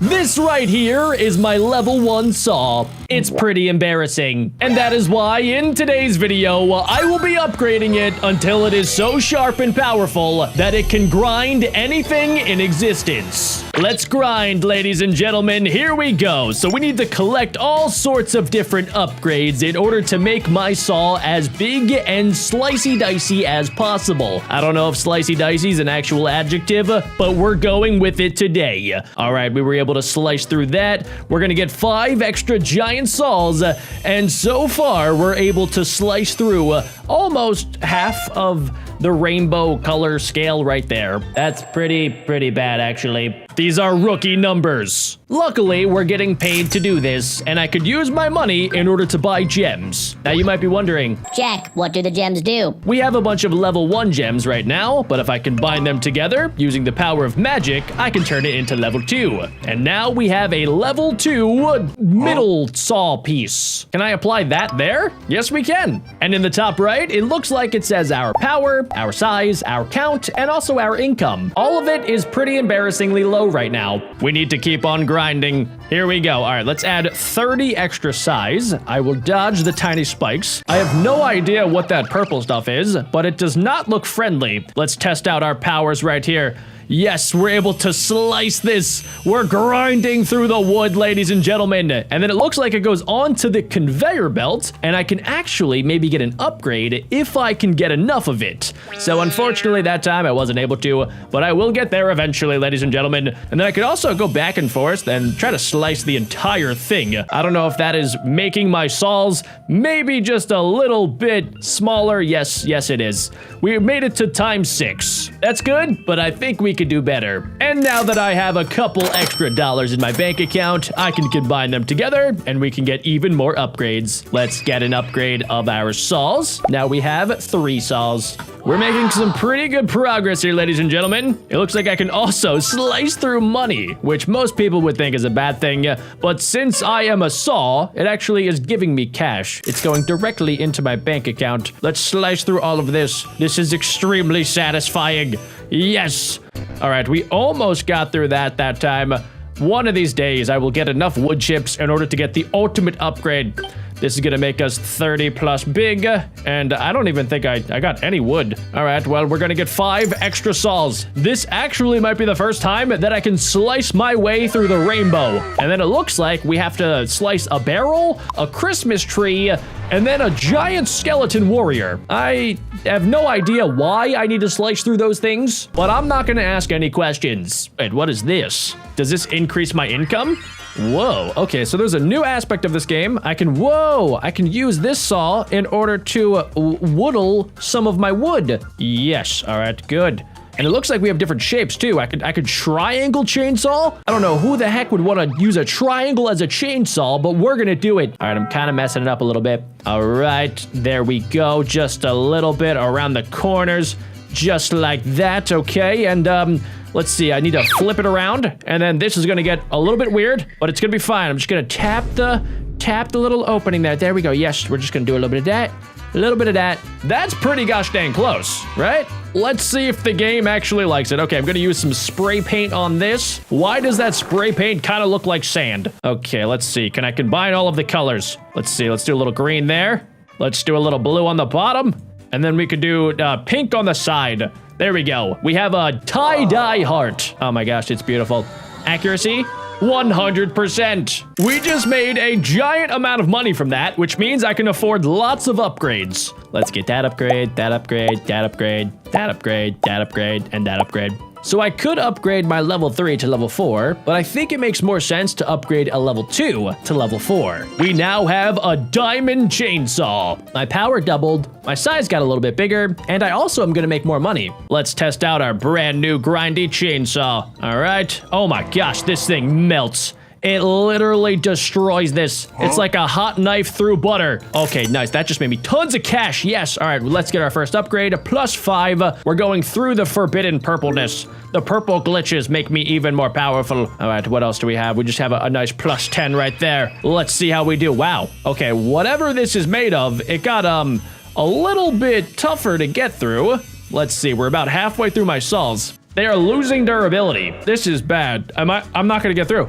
This right here is my level 1 saw. It's pretty embarrassing. And that is why in today's video, I will be upgrading it until it is so sharp and powerful that it can grind anything in existence. Let's grind, ladies and gentlemen. Here we go. So we need to collect all sorts of different upgrades in order to make my saw as big and slicey-dicey as possible. I don't know if slicey-dicey is an actual adjective, but we're going with it today. All right, we were able to slice through that. We're going to get 5 extra giant saws, and so far we're able to slice through almost half of the rainbow color scale right there. That's pretty bad, actually. These are rookie numbers. Luckily, we're getting paid to do this, and I could use my money in order to buy gems. Now, you might be wondering, Jack, what do the gems do? we have a bunch of level 1 gems right now, but if I combine them together using the power of magic, I can turn it into level 2. And now we have a level 2 middle saw piece. Can I apply that there? Yes, we can. And in the top right, it looks like it says our power, our size, our count, and also our income. All of it is pretty embarrassingly low right now. We need to keep on grinding. Here we go. All right, let's add 30 extra size. I will dodge the tiny spikes. I have no idea what that purple stuff is, but it does not look friendly. Let's test out our powers right here. Yes, we're able to slice this. We're grinding through the wood, ladies and gentlemen. And then it looks like it goes onto the conveyor belt, and I can actually maybe get an upgrade if I can get enough of it. So unfortunately, that time I wasn't able to, but I will get there eventually, ladies and gentlemen. And then I could also go back and forth and try to slice the entire thing. I don't know if that is making my saws maybe just a little bit smaller. Yes, it is. We made it to ×6. That's good, but I think we could do better. And now that I have a couple extra dollars in my bank account, I can combine them together and we can get even more upgrades. Let's get an upgrade of our saws. Now we have 3 saws. We're making some pretty good progress here, ladies and gentlemen. It looks like I can also slice through money, which most people would think is a bad thing. But since I am a saw, it actually is giving me cash. It's going directly into my bank account. Let's slice through all of this. This is extremely satisfying. Yes. All right, we almost got through that time. One of these days, I will get enough wood chips in order to get the ultimate upgrade. This is gonna make us 30 plus big, and I don't even think I got any wood. All right, well, we're gonna get 5 extra saws. This actually might be the first time that I can slice my way through the rainbow. And then it looks like we have to slice a barrel, a Christmas tree, and then a giant skeleton warrior. I have no idea why I need to slice through those things, but I'm not gonna ask any questions. Wait, what is this? Does this increase my income? Whoa, okay, so there's a new aspect of this game. I can use this saw in order to whittle some of my wood. Yes, all right, good. And it looks like we have different shapes too. I could triangle chainsaw. I don't know who the heck would want to use a triangle as a chainsaw, but we're gonna do it. All right, I'm kind of messing it up a little bit. All right, there we go. Just a little bit around the corners, just like that, okay? And let's see, I need to flip it around, and then this is gonna get a little bit weird, but it's gonna be fine. I'm just gonna tap the little opening there. There we go. Yes, we're just gonna do a little bit of that. A little bit of that. That's pretty gosh dang close, right? Let's see if the game actually likes it. Okay, I'm gonna use some spray paint on this. Why does that spray paint kind of look like sand? Okay, let's see. Can I combine all of the colors? Let's see. Let's do a little green there. Let's do a little blue on the bottom. And then we could do pink on the side. There we go. We have a tie-dye heart. Oh my gosh, it's beautiful. Accuracy, 100%. We just made a giant amount of money from that, which means I can afford lots of upgrades. Let's get that upgrade, that upgrade, that upgrade, that upgrade, that upgrade, and that upgrade. So I could upgrade my level 3 to level 4, but I think it makes more sense to upgrade a level 2 to level 4. We now have a diamond chainsaw. My power doubled, my size got a little bit bigger, and I also am gonna make more money. Let's test out our brand new grindy chainsaw. All right. Oh my gosh, this thing melts. It literally destroys this. It's like a hot knife through butter. Okay, nice. That just made me tons of cash. Yes. All right, let's get our first upgrade. +5. We're going through the forbidden purpleness. The purple glitches make me even more powerful. All right, what else do we have? We just have a nice +10 right there. Let's see how we do. Wow. Okay, whatever this is made of, it got a little bit tougher to get through. Let's see, we're about halfway through my saws. They are losing durability. This is bad. I'm not gonna get through.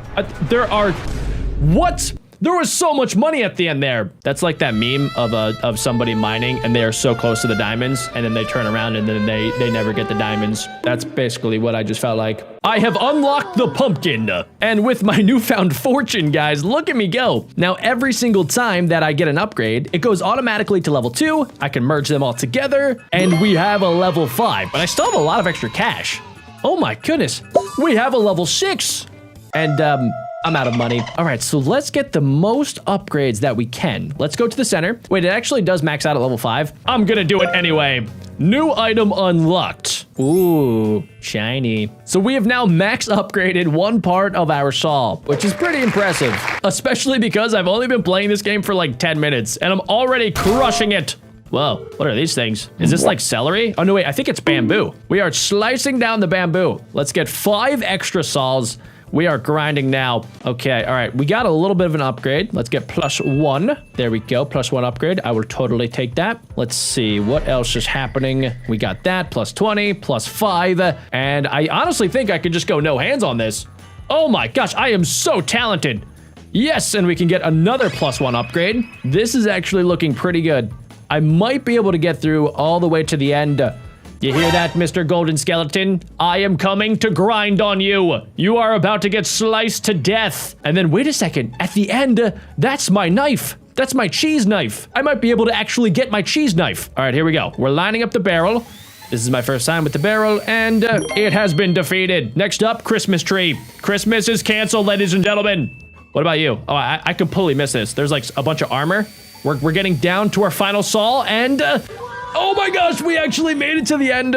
What? There was so much money at the end there. That's like that meme of somebody mining and they are so close to the diamonds and then they turn around and then they never get the diamonds. That's basically what I just felt like. I have unlocked the pumpkin. And with my newfound fortune, guys, look at me go. Now, every single time that I get an upgrade, it goes automatically to level 2. I can merge them all together and we have a level 5, but I still have a lot of extra cash. Oh my goodness. We have a level 6 and I'm out of money. All right, so let's get the most upgrades that we can. Let's go to the center. Wait, it actually does max out at level 5. I'm gonna do it anyway. New item unlocked. Ooh, shiny. So we have now max upgraded one part of our saw, which is pretty impressive, especially because I've only been playing this game for like 10 minutes and I'm already crushing it. Whoa, what are these things? Is this like celery? Oh no, wait, I think it's bamboo. We are slicing down the bamboo. Let's get 5 extra saws. We are grinding now. Okay, all right. We got a little bit of an upgrade. Let's get +1. There we go, +1 upgrade. I will totally take that. Let's see, what else is happening? We got that, +20, +5. And I honestly think I could just go no hands on this. Oh my gosh, I am so talented. Yes, and we can get another +1 upgrade. This is actually looking pretty good. I might be able to get through all the way to the end. You hear that, Mr. Golden Skeleton? I am coming to grind on you. You are about to get sliced to death. And then wait a second, at the end, that's my knife. That's my cheese knife. I might be able to actually get my cheese knife. All right, here we go. We're lining up the barrel. This is my first time with the barrel, and it has been defeated. Next up, Christmas tree. Christmas is canceled, ladies and gentlemen. What about you? Oh, I completely missed this. There's like a bunch of armor. We're getting down to our final saw, and oh my gosh, we actually made it to the end.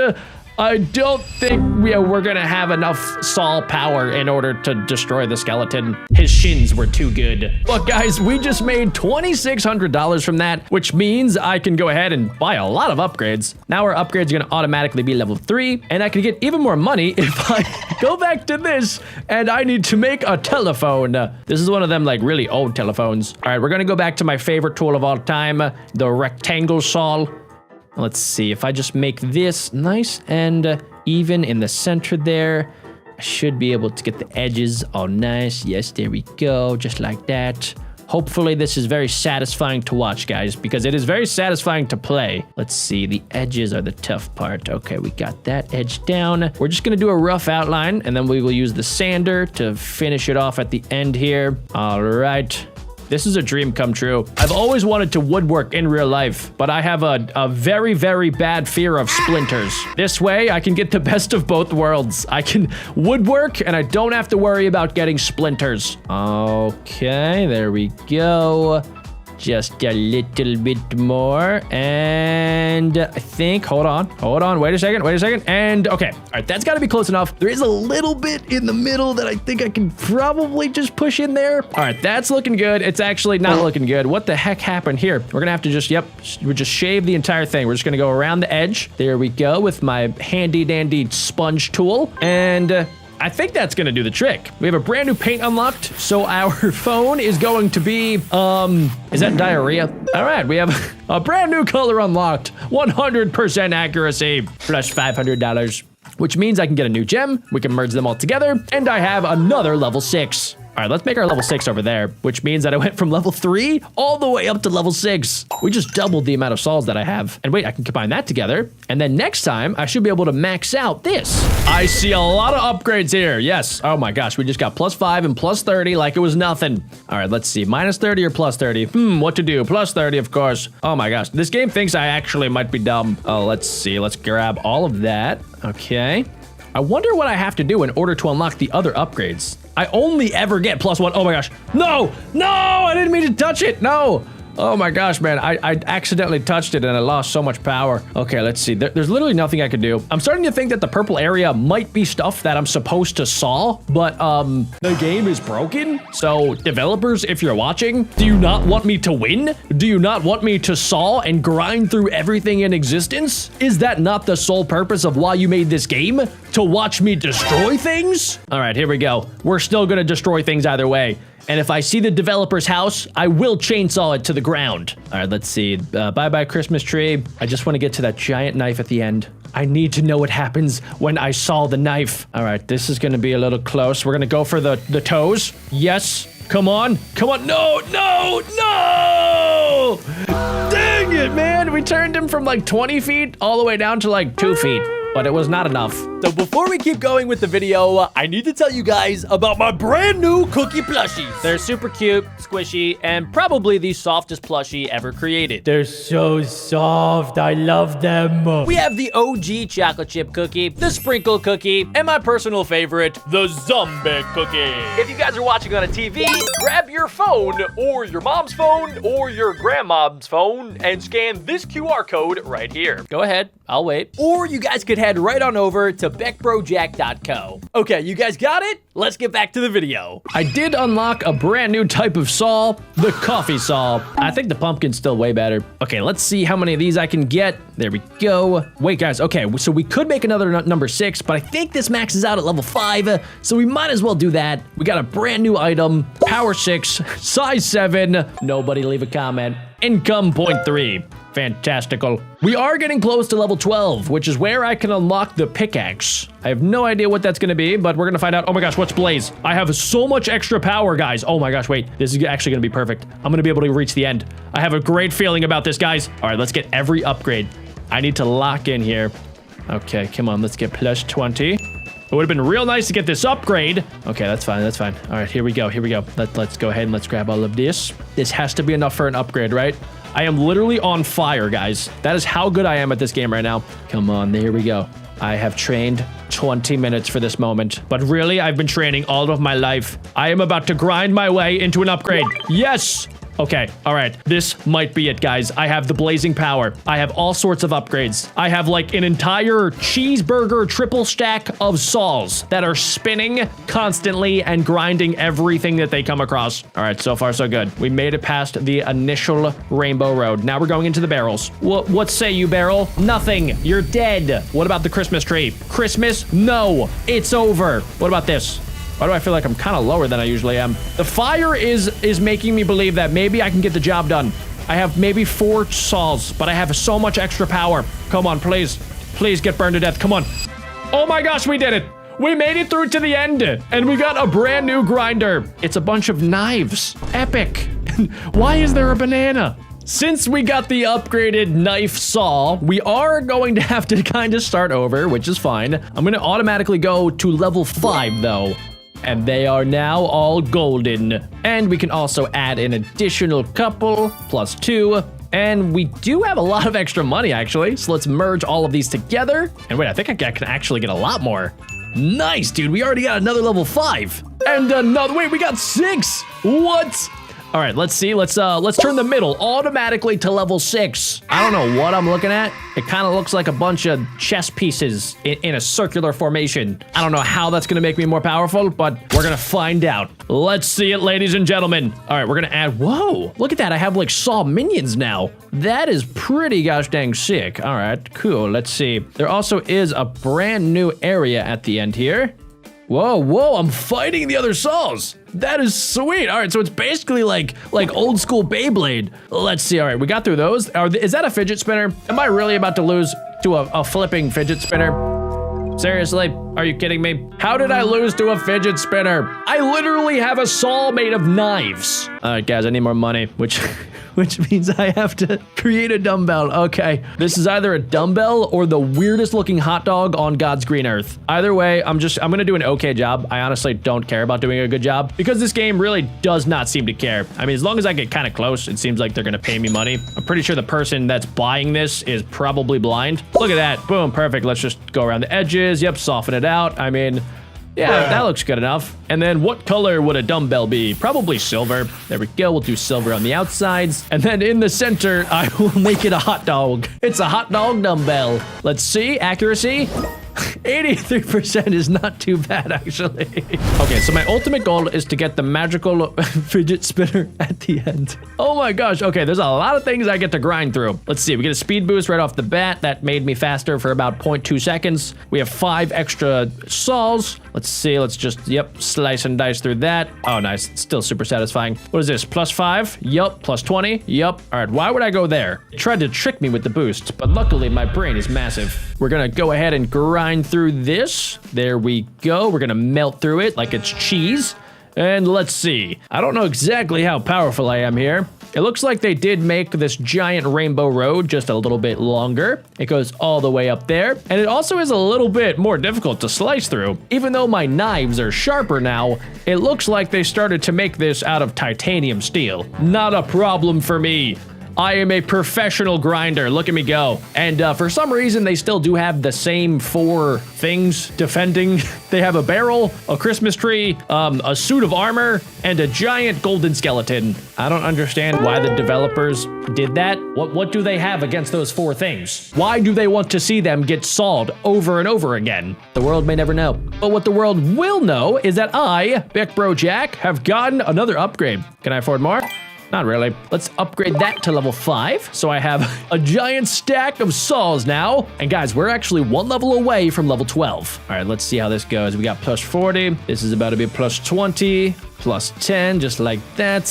I don't think we're gonna have enough saw power in order to destroy the skeleton. His shins were too good. But guys, we just made $2,600 from that, which means I can go ahead and buy a lot of upgrades. Now our upgrades are gonna automatically be level 3, and I can get even more money if I go back to this, and I need to make a telephone. This is one of them like really old telephones. All right, we're gonna go back to my favorite tool of all time, the rectangle saw. Let's see, if I just make this nice and even in the center there, I should be able to get the edges all nice. Yes, there we go, just like that. Hopefully this is very satisfying to watch, guys, because it is very satisfying to play. Let's see, the edges are the tough part. Okay, we got that edge down. We're just gonna do a rough outline, and then we will use the sander to finish it off at the end here. All right. This is a dream come true. I've always wanted to woodwork in real life, but I have a very, very bad fear of splinters. This way, I can get the best of both worlds. I can woodwork, and I don't have to worry about getting splinters. Okay, there we go. Just a little bit more, and I think, hold on, wait a second, and okay, all right, that's gotta be close enough. There is a little bit in the middle that I think I can probably just push in there. All right, that's looking good. It's actually not looking good. What the heck happened here? We're gonna have to just, we'll just shave the entire thing. We're just gonna go around the edge. There we go with my handy dandy sponge tool, and I think that's gonna do the trick. We have a brand new paint unlocked, so our phone is going to be, is that diarrhea? All right, we have a brand new color unlocked, 100% accuracy, plus $500, which means I can get a new gem, we can merge them all together, and I have another level 6. All right, let's make our level 6 over there, which means that I went from level 3 all the way up to level 6. We just doubled the amount of saws that I have. And wait, I can combine that together. And then next time, I should be able to max out this. I see a lot of upgrades here. Yes. Oh my gosh, we just got +5 and +30 like it was nothing. All right, let's see. -30 or +30? What to do? +30, of course. Oh my gosh, this game thinks I actually might be dumb. Oh, let's see. Let's grab all of that. Okay. I wonder what I have to do in order to unlock the other upgrades. I only ever get +1. Oh my gosh. No, I didn't mean to touch it. No. Oh my gosh, man. I accidentally touched it and I lost so much power. Okay, let's see. There's literally nothing I could do. I'm starting to think that the purple area might be stuff that I'm supposed to saw, but the game is broken. So developers, if you're watching, do you not want me to win? Do you not want me to saw and grind through everything in existence? Is that not the sole purpose of why you made this game? To watch me destroy things? All right, here we go. We're still gonna destroy things either way. And if I see the developer's house, I will chainsaw it to the ground. All right, let's see. Bye-bye, Christmas tree. I just want to get to that giant knife at the end. I need to know what happens when I saw the knife. All right, this is going to be a little close. We're going to go for the toes. Yes. Come on. Come on. No, no, no! Dang it, man. We turned him from like 20 feet all the way down to like 2 feet. But it was not enough. So before we keep going with the video, I need to tell you guys about my brand new cookie plushies. They're super cute, squishy, and probably the softest plushie ever created. They're so soft. I love them. We have the OG chocolate chip cookie, the sprinkle cookie, and my personal favorite, the zombie cookie. If you guys are watching on a TV, grab your phone or your mom's phone or your grandmom's phone and scan this QR code right here. Go ahead, I'll wait. Or you guys could head right on over to BeckBroJack.co. Okay, you guys got it? Let's get back to the video. I did unlock a brand new type of saw, the coffee saw. I think the pumpkin's still way better. Okay, let's see how many of these I can get. There we go. Wait, guys, okay, so we could make another number 6, but I think this maxes out at level 5, so we might as well do that. We got a brand new item, power 6, size 7. Nobody leave a comment. Income 0.3. Fantastical. We are getting close to level 12, which is where I can unlock the pickaxe. I have no idea what that's gonna be, but we're gonna find out. Oh my gosh, what's Blaze? I have so much extra power, guys. Oh my gosh, wait. This is actually gonna be perfect. I'm gonna be able to reach the end. I have a great feeling about this, guys. All right, let's get every upgrade. I need to lock in here. Okay, come on, let's get plus 20. It would have been real nice to get this upgrade. Okay, that's fine, that's fine. All right, here we go, here we go. Let's go ahead and let's grab all of this. This has to be enough for an upgrade, right? I am literally on fire, guys. That is how good I am at this game right now. Come on, here we go. I have trained 20 minutes for this moment, but really, I've been training all of my life. I am about to grind my way into an upgrade. Yes! Okay, all right. This might be it, guys. I have the blazing power. I have all sorts of upgrades. I have like an entire cheeseburger triple stack of saws that are spinning constantly and grinding everything that they come across. All right, so far so good. We made it past the initial rainbow road. Now we're going into the barrels. What say you, barrel? Nothing. You're dead. What about the Christmas tree? Christmas? No, it's over. What about this? Why do I feel like I'm kind of lower than I usually am? The fire is making me believe that maybe I can get the job done. I have maybe 4 saws, but I have so much extra power. Come on, please. Please get burned to death. Come on. Oh my gosh, we did it. We made it through to the end, and we got a brand new grinder. It's a bunch of knives. Epic. Why is there a banana? Since we got the upgraded knife saw, we are going to have to kind of start over, which is fine. I'm going to automatically go to level 5, though. And they are now all golden. And we can also add an additional couple, plus 2. And we do have a lot of extra money, actually. So let's merge all of these together. And wait, I think I can actually get a lot more. Nice, dude. We already got another level 5. And another, wait, we got 6. What? All right, let's see. Let's turn the middle automatically to level 6. I don't know what I'm looking at. It kind of looks like a bunch of chess pieces in a circular formation. I don't know how that's going to make me more powerful, but we're going to find out. Let's see it, ladies and gentlemen. All right, we're going to add, whoa, look at that. I have like saw minions now. That is pretty gosh dang sick. All right, cool. Let's see. There also is a brand new area at the end here. Whoa, I'm fighting the other saws. That is sweet. All right, so it's basically like old school Beyblade. Let's see. All right, we got through those. Is that a fidget spinner? Am I really about to lose to a flipping fidget spinner? Seriously? Are you kidding me? How did I lose to a fidget spinner? I literally have a saw made of knives. All right, guys, I need more money, which means I have to create a dumbbell. Okay, this is either a dumbbell or the weirdest looking hot dog on God's green earth. Either way, I'm gonna do an okay job. I honestly don't care about doing a good job because this game really does not seem to care. I mean, as long as I get kind of close, it seems like they're gonna pay me money. I'm pretty sure the person that's buying this is probably blind. Look at that, boom, perfect. Let's just go around the edges. Yep, soften it out. I mean, yeah, that looks good enough. And then what color would a dumbbell be? Probably silver. There we go. We'll do silver on the outsides. And then in the center, I will make it a hot dog. It's a hot dog dumbbell. Let's see. Accuracy. 83% is not too bad, actually. Okay, so my ultimate goal is to get the magical fidget spinner at the end. Oh my gosh. Okay, there's a lot of things I get to grind through. Let's see. We get a speed boost right off the bat. That made me faster for about 0.2 seconds. We have 5 extra saws. Let's see. Let's just, yep, slice and dice through that. Oh, nice. It's still super satisfying. What is this? +5? Yup. +20? Yup. All right, why would I go there? It tried to trick me with the boost, but luckily my brain is massive. We're gonna go ahead and grind through this. There we go. We're gonna melt through it like it's cheese. And let's see. I don't know exactly how powerful I am here. It looks like they did make this giant rainbow road just a little bit longer. It goes all the way up there. And it also is a little bit more difficult to slice through. Even though my knives are sharper now, it looks like they started to make this out of titanium steel. Not a problem for me. I am a professional grinder. Look at me go. And for some reason, they still do have the same 4 things defending. They have a barrel, a Christmas tree, a suit of armor, and a giant golden skeleton. I don't understand why the developers did that. What do they have against those 4 things? Why do they want to see them get sawed over and over again? The world may never know. But what the world will know is that I, BeckBroJack, have gotten another upgrade. Can I afford more? Not really. Let's upgrade that to level 5. So I have a giant stack of saws now. And guys, we're actually 1 level away from level 12. All right, let's see how this goes. We got +40. This is about to be +20, +10, just like that.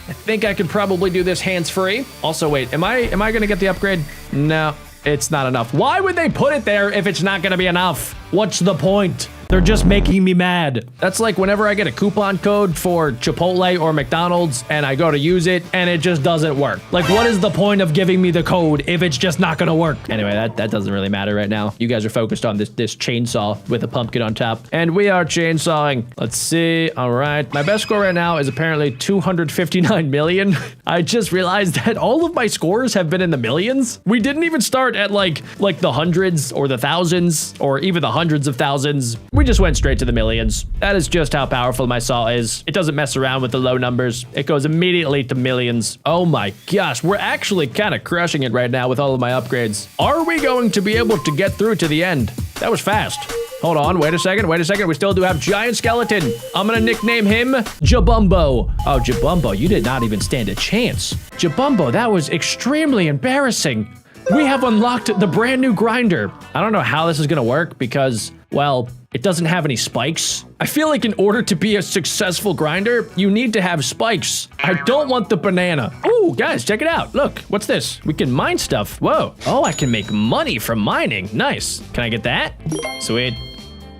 I think I could probably do this hands-free. Also, wait, am I gonna get the upgrade? No, it's not enough. Why would they put it there if it's not gonna be enough? What's the point? They're just making me mad. That's like whenever I get a coupon code for Chipotle or McDonald's and I go to use it and it just doesn't work. Like, what is the point of giving me the code if it's just not gonna work? Anyway, that doesn't really matter right now. You guys are focused on this chainsaw with a pumpkin on top. And we are chainsawing. Let's see. All right. My best score right now is apparently 259 million. I just realized that all of my scores have been in the millions. We didn't even start at like the hundreds or the thousands or even the hundreds of thousands. We just went straight to the millions. That is just how powerful my saw is. It doesn't mess around with the low numbers. It goes immediately to millions. Oh my gosh, we're actually kind of crushing it right now with all of my upgrades. Are we going to be able to get through to the end? That was fast. Hold on, wait a second. We still do have Giant Skeleton. I'm gonna nickname him Jabumbo. Oh, Jabumbo, you did not even stand a chance. Jabumbo, that was extremely embarrassing. We have unlocked the brand new grinder. I don't know how this is gonna work because, well, it doesn't have any spikes. I feel like in order to be a successful grinder, you need to have spikes. I don't want the banana. Oh, guys, check it out. Look, what's this? We can mine stuff. Whoa. Oh, I can make money from mining. Nice. Can I get that? Sweet.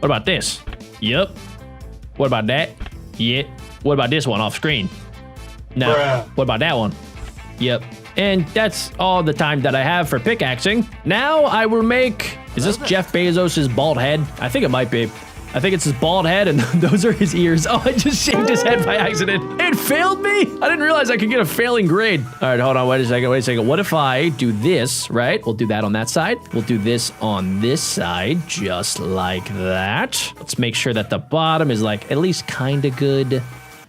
What about this? Yep. What about that? Yep. What about this one off screen? No. Bruh. What about that one? Yep. And that's all the time that I have for pickaxing. Now I will make... Is this Jeff Bezos' bald head? I think it might be. I think it's his bald head and those are his ears. Oh, I just shaved his head by accident. It failed me. I didn't realize I could get a failing grade. All right, hold on, wait a second. What if I do this, right? We'll do that on that side. We'll do this on this side, just like that. Let's make sure that the bottom is like at least kind of good,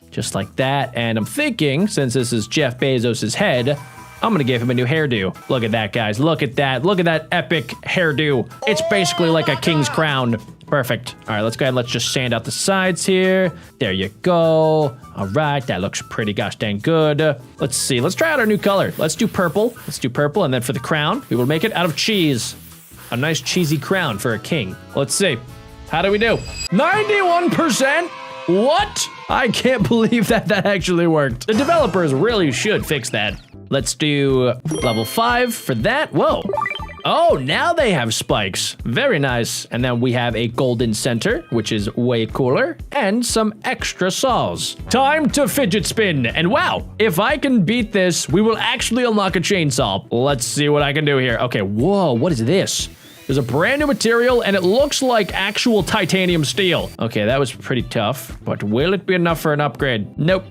just like that. And I'm thinking, since this is Jeff Bezos' head, I'm gonna give him a new hairdo. Look at that, guys. Look at that. Look at that epic hairdo. It's basically like a king's crown. Perfect. All right, let's go ahead and let's just sand out the sides here. There you go. All right, that looks pretty gosh dang good. Let's see. Let's try out our new color. Let's do purple. Let's do purple, and then for the crown, we will make it out of cheese. A nice cheesy crown for a king. Let's see. How do we do? 91%? What? I can't believe that actually worked. The developers really should fix that. Let's do level 5 for that. Whoa. Oh, now they have spikes. Very nice. And then we have a golden center, which is way cooler, and some extra saws. Time to fidget spin. And wow, if I can beat this, we will actually unlock a chainsaw. Let's see what I can do here. Okay, whoa, what is this? There's a brand new material, and it looks like actual titanium steel. Okay, that was pretty tough, but will it be enough for an upgrade? Nope,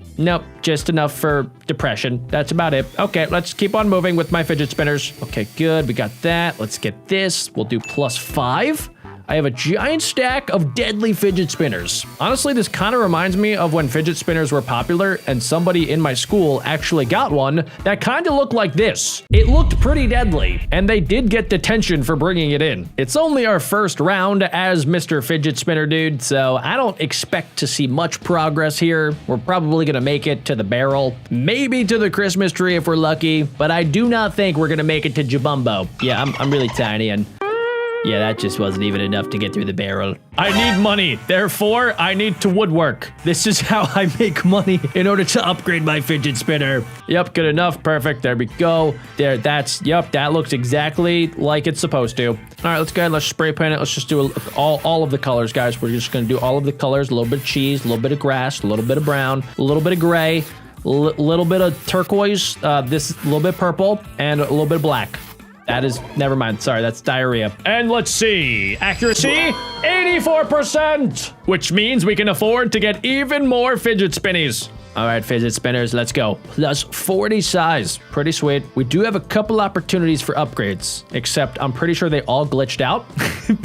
just enough for depression. That's about it. Okay, let's keep on moving with my fidget spinners. Okay, good, we got that. Let's get this. We'll do +5. I have a giant stack of deadly fidget spinners. Honestly, this kind of reminds me of when fidget spinners were popular and somebody in my school actually got one that kind of looked like this. It looked pretty deadly, and they did get detention for bringing it in. It's only our first round as Mr. Fidget Spinner Dude, so I don't expect to see much progress here. We're probably gonna make it to the barrel, maybe to the Christmas tree if we're lucky, but I do not think we're gonna make it to Jabumbo. Yeah, I'm really tiny and... Yeah, that just wasn't even enough to get through the barrel. I need money. Therefore, I need to woodwork. This is how I make money in order to upgrade my fidget spinner. Yep, good enough. Perfect. There we go. There, yep, that looks exactly like it's supposed to. All right, let's go ahead. Let's spray paint it. Let's just do all of the colors, guys. We're just going to do all of the colors. A little bit of cheese, a little bit of grass, a little bit of brown, a little bit of gray, a little bit of turquoise, this a little bit purple, and a little bit of black. That is, never mind. Sorry, that's diarrhea. And let's see. Accuracy, 84%, which means we can afford to get even more fidget spinnies. All right, fidget spinners, let's go. Plus 40 size. Pretty sweet. We do have a couple opportunities for upgrades, except I'm pretty sure they all glitched out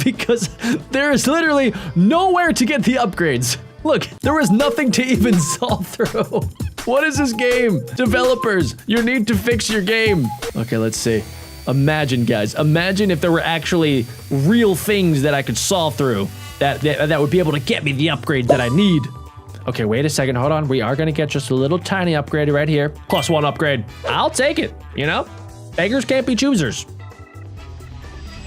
because there is literally nowhere to get the upgrades. Look, there was nothing to even solve through. What is this game? Developers, you need to fix your game. Okay, let's see. Imagine, guys, imagine if there were actually real things that I could solve through that would be able to get me the upgrade that I need. Okay, wait a second. Hold on. We are going to get just a little tiny upgrade right here. +1 upgrade. I'll take it. You know, beggars can't be choosers.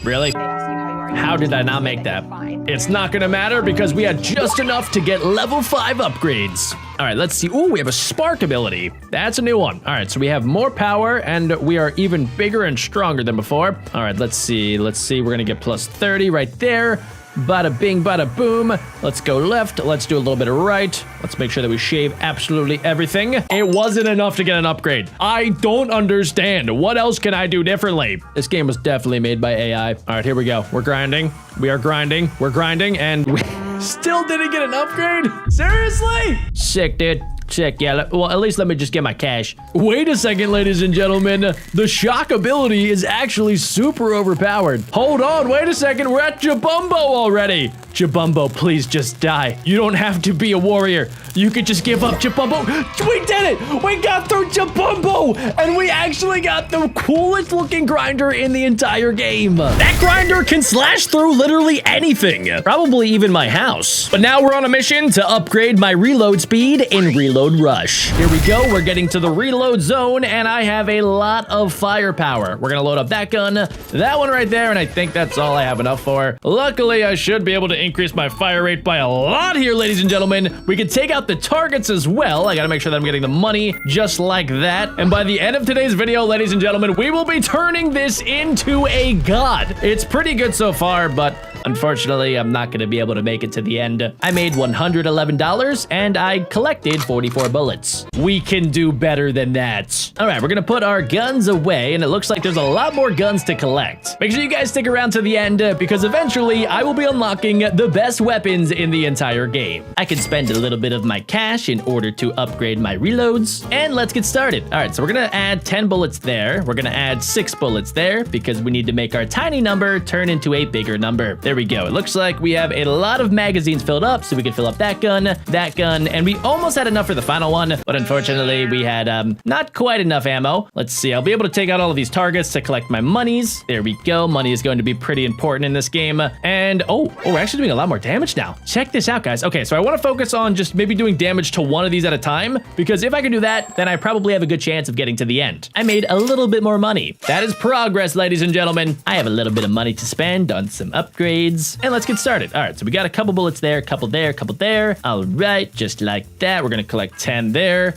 Really? How did I not make that? It's not going to matter because we had just enough to get level 5 upgrades. All right, let's see. Ooh, we have a spark ability. That's a new one. All right, so we have more power and we are even bigger and stronger than before. All right, let's see. Let's see. We're going to get +30 right there. Bada bing, bada boom. Let's go left. Let's do a little bit of right. Let's make sure that we shave absolutely everything. It wasn't enough to get an upgrade. I don't understand. What else can I do differently? This game was definitely made by AI. All right, here we go. We're grinding. We are grinding. We're grinding, and we still didn't get an upgrade? Seriously? Sick, dude. Sick, yeah. Well, at least let me just get my cash. Wait a second, ladies and gentlemen. The shock ability is actually super overpowered. Hold on, wait a second. We're at Jabumbo already. Jabumbo, please just die. You don't have to be a warrior. You could just give up, Jabumbo. We did it! We got through Jabumbo! And we actually got the coolest looking grinder in the entire game. That grinder can slash through literally anything. Probably even my house. But now we're on a mission to upgrade my reload speed in Reload Rush. Here we go. We're getting to the reload zone, and I have a lot of firepower. We're gonna load up that gun, that one right there, and I think that's all I have enough for. Luckily, I should be able to increase my fire rate by a lot here, ladies and gentlemen. We can take out the targets as well. I gotta make sure that I'm getting the money just like that. And by the end of today's video, ladies and gentlemen, we will be turning this into a god. It's pretty good so far, but unfortunately, I'm not gonna be able to make it to the end. I made $111 and I collected 44 bullets. We can do better than that. All right, we're gonna put our guns away, and it looks like there's a lot more guns to collect. Make sure you guys stick around to the end because eventually I will be unlocking the best weapons in the entire game. I can spend a little bit of my cash in order to upgrade my reloads, and let's get started. All right, so we're gonna add 10 bullets there. We're gonna add 6 bullets there because we need to make our tiny number turn into a bigger number. There we go. It looks like we have a lot of magazines filled up, so we can fill up that gun, and we almost had enough for the final one, but unfortunately we had not quite enough ammo. Let's see. I'll be able to take out all of these targets to collect my monies. There we go. Money is going to be pretty important in this game. And oh, we're actually doing a lot more damage now. Check this out, guys. Okay, so I want to focus on just maybe doing damage to one of these at a time, because if I can do that, then I probably have a good chance of getting to the end. I made a little bit more money. That is progress, ladies and gentlemen. I have a little bit of money to spend on some upgrades, and let's get started. All right, so we got a couple bullets there, couple there, couple there. All right, just like that. We're gonna collect 10 there.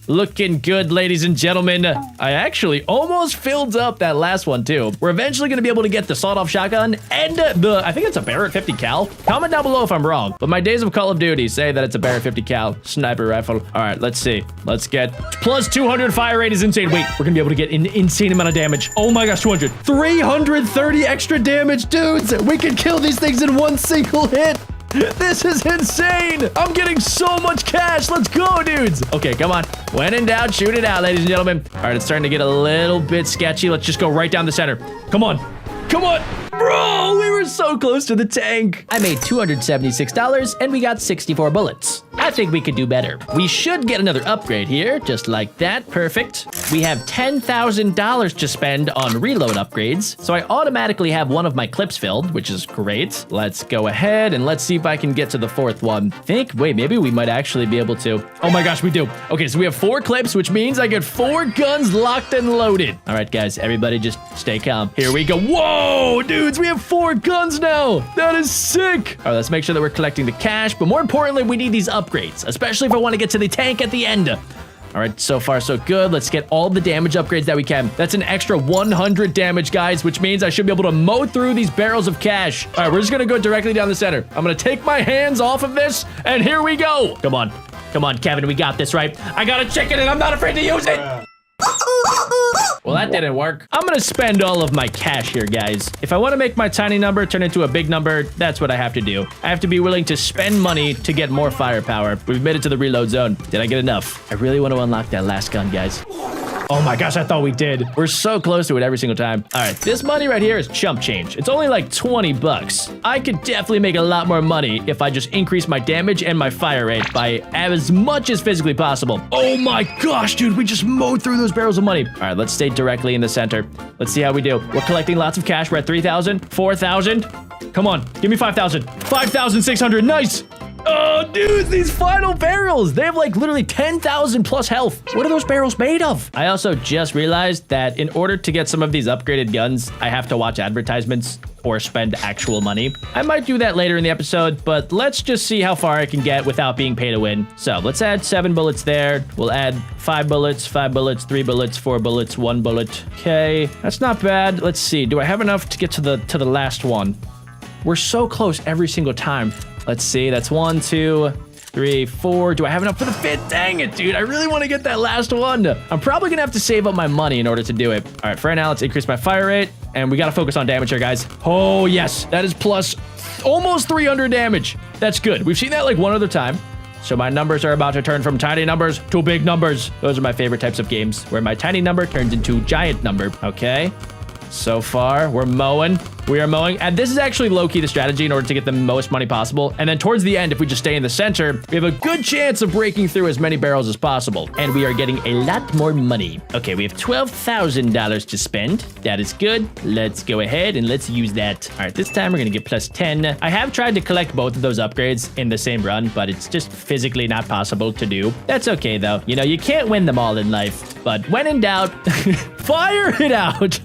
Looking good, ladies and gentlemen. I actually almost filled up that last one too. We're eventually gonna be able to get the sawed-off shotgun and I think it's a Barrett 50 cal. Comment down below if I'm wrong, but my days of Call of Duty say that it's a Barrett 50 cal sniper rifle. All right, let's see. Let's get plus 200 fire rate is insane. Wait, we're gonna be able to get an insane amount of damage. Oh my gosh, 200. 330 extra damage, dudes. We can kill these things in one single hit. This is insane! I'm getting so much cash! Let's go, dudes! Okay, come on. When in doubt, shoot it out, ladies and gentlemen. All right, it's starting to get a little bit sketchy. Let's just go right down the center. Come on. Come on. Bro, we were so close to the tank. I made $276 and we got 64 bullets. I think we could do better. We should get another upgrade here, just like that. Perfect. We have $10,000 to spend on reload upgrades, so I automatically have one of my clips filled, which is great. Let's go ahead and let's see if I can get to the fourth one. Wait, maybe we might actually be able to. Oh my gosh, we do. Okay, so we have 4 clips, which means I get 4 guns locked and loaded. All right, guys, everybody just stay calm. Here we go. Whoa, dudes, we have 4 guns now. That is sick. All right, let's make sure that we're collecting the cash, but more importantly, we need these upgrades, especially if I want to get to the tank at the end. All right, so far so good. Let's get all the damage upgrades that we can. That's an extra 100 damage, guys, which means I should be able to mow through these barrels of cash. All right, we're just gonna go directly down the center. I'm gonna take my hands off of this, and here we go. Come on, Kevin, we got this, right? I got a chicken, and I'm not afraid to use it. Well, that didn't work. I'm gonna spend all of my cash here, guys. If I want to make my tiny number turn into a big number, that's what I have to do. I have to be willing to spend money to get more firepower. We've made it to the reload zone. Did I get enough? I really want to unlock that last gun, guys. Oh my gosh, I thought we did. We're so close to it every single time. All right, this money right here is chump change. It's only like 20 bucks. I could definitely make a lot more money if I just increase my damage and my fire rate by as much as physically possible. Oh my gosh, dude, we just mowed through those barrels of money. All right, let's stay directly in the center. Let's see how we do. We're collecting lots of cash. We're at 3,000, 4,000. Come on, give me 5,000. 5,600, nice. Oh, dudes, these final barrels, they have like literally 10,000 plus health. What are those barrels made of? I also just realized that in order to get some of these upgraded guns, I have to watch advertisements or spend actual money. I might do that later in the episode, but let's just see how far I can get without being pay to win. So let's add 7 bullets there. We'll add 5 bullets, 5 bullets, 3 bullets, 4 bullets, 1 bullet. Okay, that's not bad. Let's see. Do I have enough to get to the last one? We're so close every single time. Let's see, that's 1, 2, 3, 4. Do I have enough for the 5th? Dang it, dude. I really want to get that last one. I'm probably going to have to save up my money in order to do it. All right, for right now, let's increase my fire rate. And we got to focus on damage here, guys. Oh, yes. That is plus almost 300 damage. That's good. We've seen that like one other time. So my numbers are about to turn from tiny numbers to big numbers. Those are my favorite types of games, where my tiny number turns into giant number. Okay. So far, we're mowing. We are mowing. And this is actually low-key the strategy in order to get the most money possible. And then towards the end, if we just stay in the center, we have a good chance of breaking through as many barrels as possible. And we are getting a lot more money. Okay, we have $12,000 to spend. That is good. Let's go ahead and let's use that. All right, this time we're going to get plus 10. I have tried to collect both of those upgrades in the same run, but it's just physically not possible to do. That's okay, though. You know, you can't win them all in life. But when in doubt, fire it out.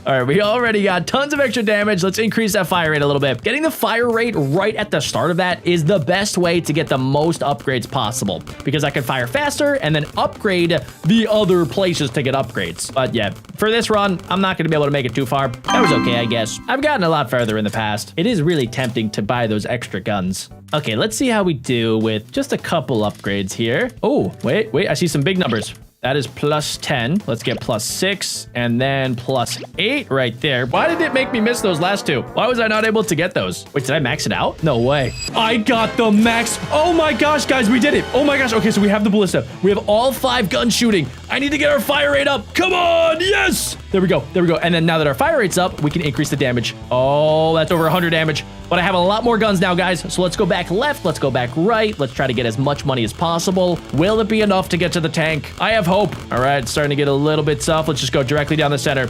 All right, we already got tons of extra damage. Let's increase that fire rate a little bit. Getting the fire rate right at the start of that is the best way to get the most upgrades possible, because I can fire faster and then upgrade the other places to get upgrades. But yeah, for this run, I'm not going to be able to make it too far. That was okay, I guess. I've gotten a lot further in the past. It is really tempting to buy those extra guns. Okay, let's see how we do with just a couple upgrades here. Oh, wait, I see some big numbers. That is plus 10. Let's get plus 6 and then plus 8 right there. Why did it make me miss those last two? Why was I not able to get those? Wait, did I max it out? No way. I got the max. Oh my gosh, guys, we did it. Oh my gosh. Okay, so we have the ballista. We have all 5 guns shooting. I need to get our fire rate up. Come on. Yes. There we go. There we go. And then now that our fire rate's up, we can increase the damage. Oh, that's over 100 damage. But I have a lot more guns now, guys. So let's go back left. Let's go back right. Let's try to get as much money as possible. Will it be enough to get to the tank? I have hope. All right, it's starting to get a little bit tough. Let's just go directly down the center.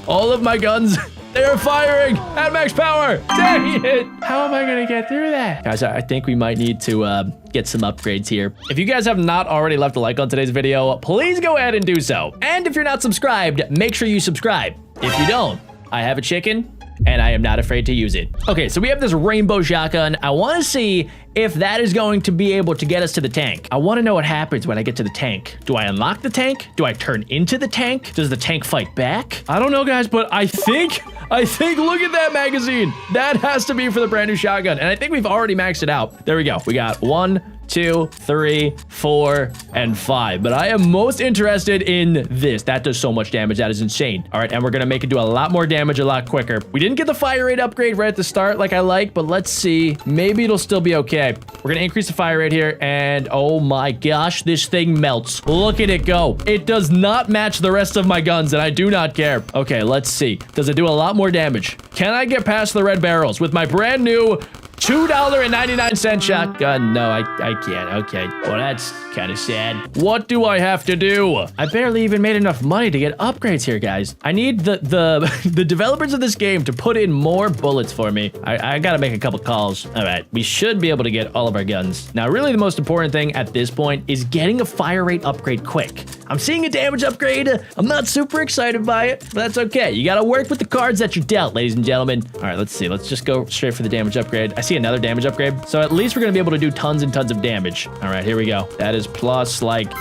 All of my guns, they are firing at max power. Dang it. How am I going to get through that? Guys, I think we might need to get some upgrades here. If you guys have not already left a like on today's video, please go ahead and do so. And if you're not subscribed, make sure you subscribe. If you don't, I have a chicken and I am not afraid to use it. Okay, so we have this rainbow shotgun. I want to see if that is going to be able to get us to the tank. I want to know what happens when I get to the tank. Do I unlock the tank? Do I turn into the tank? Does the tank fight back? I don't know, guys, but I think, look at that magazine. That has to be for the brand new shotgun. And I think we've already maxed it out. There we go. We got 1, 2, 3, 4, and 5. But I am most interested in this. That does so much damage. That is insane. All right, and we're going to make it do a lot more damage a lot quicker. We didn't get the fire rate upgrade right at the start like I like, but let's see. Maybe it'll still be okay. We're going to increase the fire rate here, and oh my gosh, this thing melts. Look at it go. It does not match the rest of my guns, and I do not care. Okay, let's see. Does it do a lot more damage? Can I get past the red barrels with my brand new $2.99 shotgun. No, I can't. Okay. Well, that's kind of sad. What do I have to do? I barely even made enough money to get upgrades here, guys. I need the developers of this game to put in more bullets for me. I gotta make a couple calls. All right, we should be able to get all of our guns. Now, really the most important thing at this point is getting a fire rate upgrade quick. I'm seeing a damage upgrade. I'm not super excited by it, but that's okay. You gotta work with the cards that you're dealt, ladies and gentlemen. All right, let's see. Let's just go straight for the damage upgrade. I see another damage upgrade. So at least we're gonna be able to do tons and tons of damage. All right, here we go. That is plus like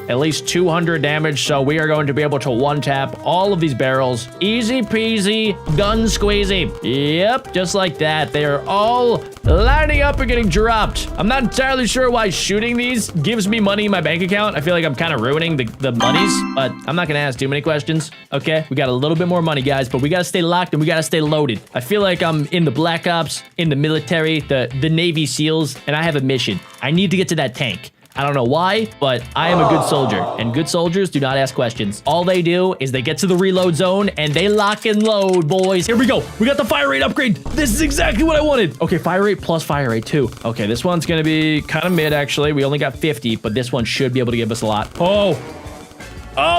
at least 200 damage, so we are going to be able to one-tap all of these barrels. Easy peasy, gun squeezy. Yep, just like that. They are all lining up and getting dropped. I'm not entirely sure why shooting these gives me money in my bank account. I feel like I'm kind of ruining the monies, but I'm not gonna ask too many questions. Okay, we got a little bit more money, guys, but we gotta stay locked and we gotta stay loaded. I feel like I'm in the Black Ops, in the military, the Navy SEALs, and I have a mission. I need to get to that tank. I don't know why, but I am a good soldier, and good soldiers do not ask questions. All they do is they get to the reload zone, and they lock and load, boys. Here we go. We got the fire rate upgrade. This is exactly what I wanted. Okay, fire rate plus fire rate too. Okay, this one's gonna be kind of mid, actually. We only got 50, but this one should be able to give us a lot. Oh,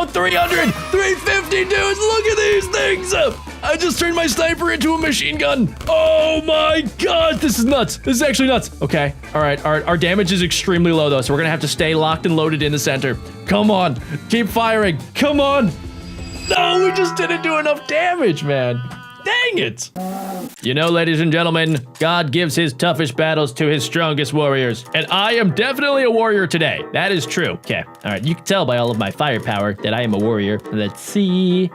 300, 350, dudes. Look at these things. I just turned my sniper into a machine gun. Oh my God, this is nuts. This is actually nuts. Okay, all right, our damage is extremely low though, so we're gonna have to stay locked and loaded in the center. Come on, keep firing, come on. No, we just didn't do enough damage, man. Dang it. You know, ladies and gentlemen, God gives his toughest battles to his strongest warriors. And I am definitely a warrior today. That is true. Okay, all right, you can tell by all of my firepower that I am a warrior. Let's see.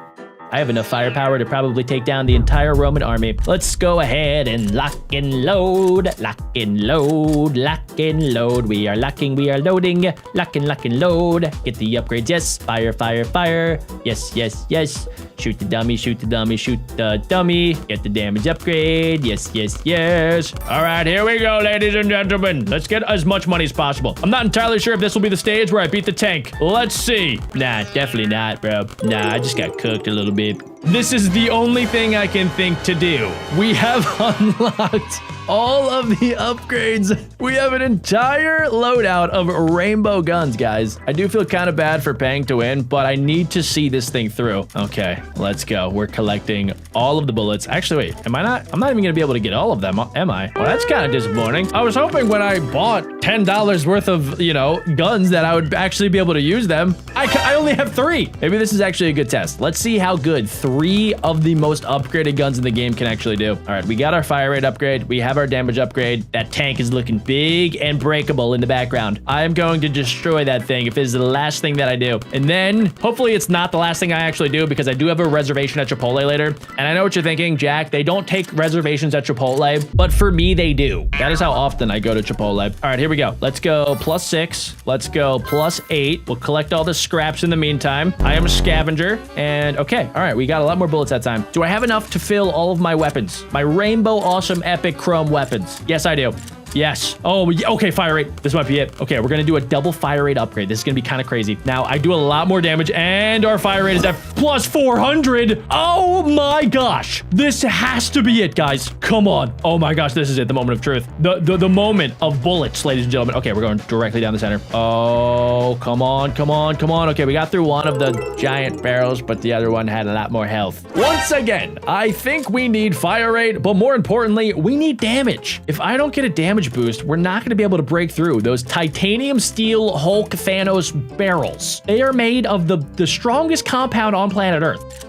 I have enough firepower to probably take down the entire Roman army. Let's go ahead and lock and load. Lock and load. Lock and load. We are locking. We are loading. Lock and load. Get the upgrades. Yes. Fire, fire, fire. Yes, yes, yes. Shoot the dummy. Shoot the dummy. Shoot the dummy. Get the damage upgrade. Yes, yes, yes. All right, here we go, ladies and gentlemen. Let's get as much money as possible. I'm not entirely sure if this will be the stage where I beat the tank. Let's see. Nah, definitely not, bro. Nah, I just got cooked a little bit. This is the only thing I can think to do. We have unlocked all of the upgrades. We have an entire loadout of rainbow guns, guys. I do feel kind of bad for paying to win, but I need to see this thing through. Okay, let's go. We're collecting all of the bullets. Actually, wait, I'm not even gonna be able to get all of them, am I? Well, that's kind of disappointing. I was hoping when I bought $10 worth of, you know, guns that I would actually be able to use them. I only have 3. Maybe this is actually a good test. Let's see how good 3 of the most upgraded guns in the game can actually do. All right, we got our fire rate upgrade. We have our damage upgrade. That tank is looking big and breakable in the background. I am going to destroy that thing if it is the last thing that I do. And then hopefully it's not the last thing I actually do, because I do have a reservation at Chipotle later. And I know what you're thinking, Jack, they don't take reservations at Chipotle, but for me, they do. That is how often I go to Chipotle. All right, here we go. Let's go +6. Let's go +8. We'll collect all the scraps in the meantime. I am a scavenger. And okay, all right, we got a lot more bullets that time. Do I have enough to fill all of my weapons? My rainbow awesome epic chrome weapons. Yes, I do. Yes. Oh, okay, fire rate. This might be it. Okay, we're gonna do a double fire rate upgrade. This is gonna be kind of crazy. Now, I do a lot more damage, and our fire rate is at +400. Oh my gosh. This has to be it, guys. Come on. Oh my gosh, this is it, the moment of truth. The moment of bullets, ladies and gentlemen. Okay, we're going directly down the center. Oh, come on, come on, come on. Okay, we got through one of the giant barrels, but the other one had a lot more health. Once again, I think we need fire rate, but more importantly, we need damage. If I don't get a damage boost, we're not going to be able to break through those titanium steel Hulk Thanos barrels. They are made of the strongest compound on planet Earth.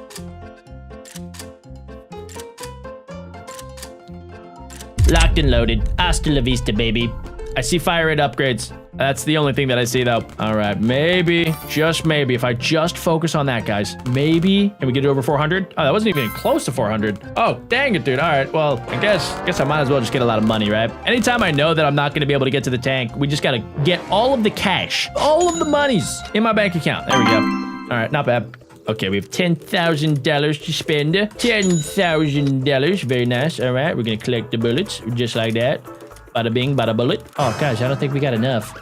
Locked and loaded. Hasta la vista, baby. I see fire rate upgrades. That's the only thing that I see, though. All right, maybe, just maybe, if I just focus on that, guys, maybe, can we get it over 400? Oh, that wasn't even close to 400. Oh, dang it, dude. All right, well, I guess I might as well just get a lot of money, right? Anytime I know that I'm not going to be able to get to the tank, we just got to get all of the cash, all of the monies in my bank account. There we go. All right, not bad. Okay, we have $10,000 to spend. $10,000. Very nice. All right, we're going to collect the bullets just like that. Bada bing, bada bullet. Oh, gosh, I don't think we got enough.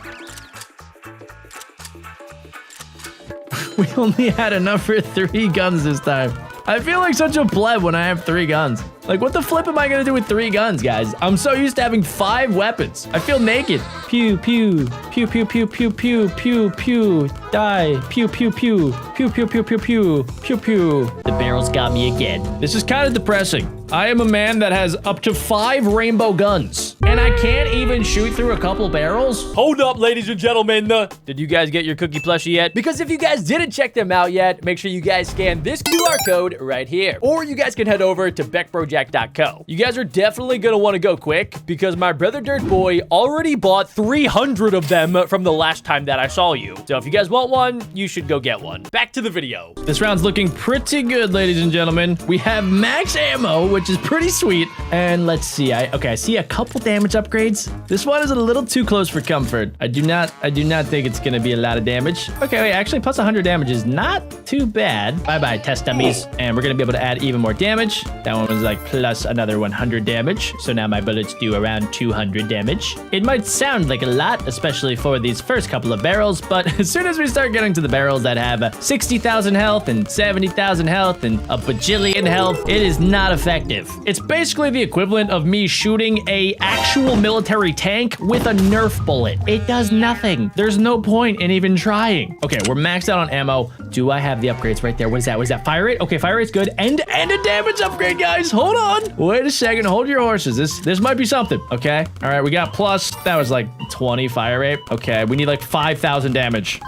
We only had enough for 3 guns this time. I feel like such a pleb when I have 3 guns. Like, what the flip am I gonna do with 3 guns, guys? I'm so used to having 5 weapons. I feel naked. Pew, pew, pew, pew, pew, pew, pew, pew, pew, die, pew, pew, pew, pew, pew, pew, pew, pew, pew, pew. The barrels got me again. This is kind of depressing. I am a man that has up to 5 rainbow guns, and I can't even shoot through a couple barrels. Hold up, ladies and gentlemen. Did you guys get your cookie plushie yet? Because if you guys didn't check them out yet, make sure you guys scan this QR code right here. Or you guys can head over to BeckBroJack.co. You guys are definitely gonna want to go quick because my brother Dirt Boy already bought 300 of them from the last time that I saw you. So if you guys want one, you should go get one. Back to the video. This round's looking pretty good, ladies and gentlemen. We have max ammo, which is pretty sweet. And let's see. I see a couple damage upgrades. This one is a little too close for comfort. I do not think it's gonna be a lot of damage. Okay, wait, actually plus 100 damage is not too bad. Bye-bye, test dummies. And we're gonna be able to add even more damage. That one was like plus another 100 damage. So now my bullets do around 200 damage. It might sound like a lot, especially for these first couple of barrels, but as soon as we start getting to the barrels that have 60,000 health and 70,000 health and a bajillion health, it is not effective. It's basically the equivalent of me shooting a actual military tank with a Nerf bullet. It does nothing. There's no point in even trying. Okay, we're maxed out on ammo. Do I have the upgrades right there? What is that? What is that? Fire rate? Okay, fire rate's good. And a damage upgrade, guys. Hold on. Wait a second. Hold your horses. This might be something. Okay. All right, we got plus. That was like 20 fire rate. Okay, we need like 5,000 damage.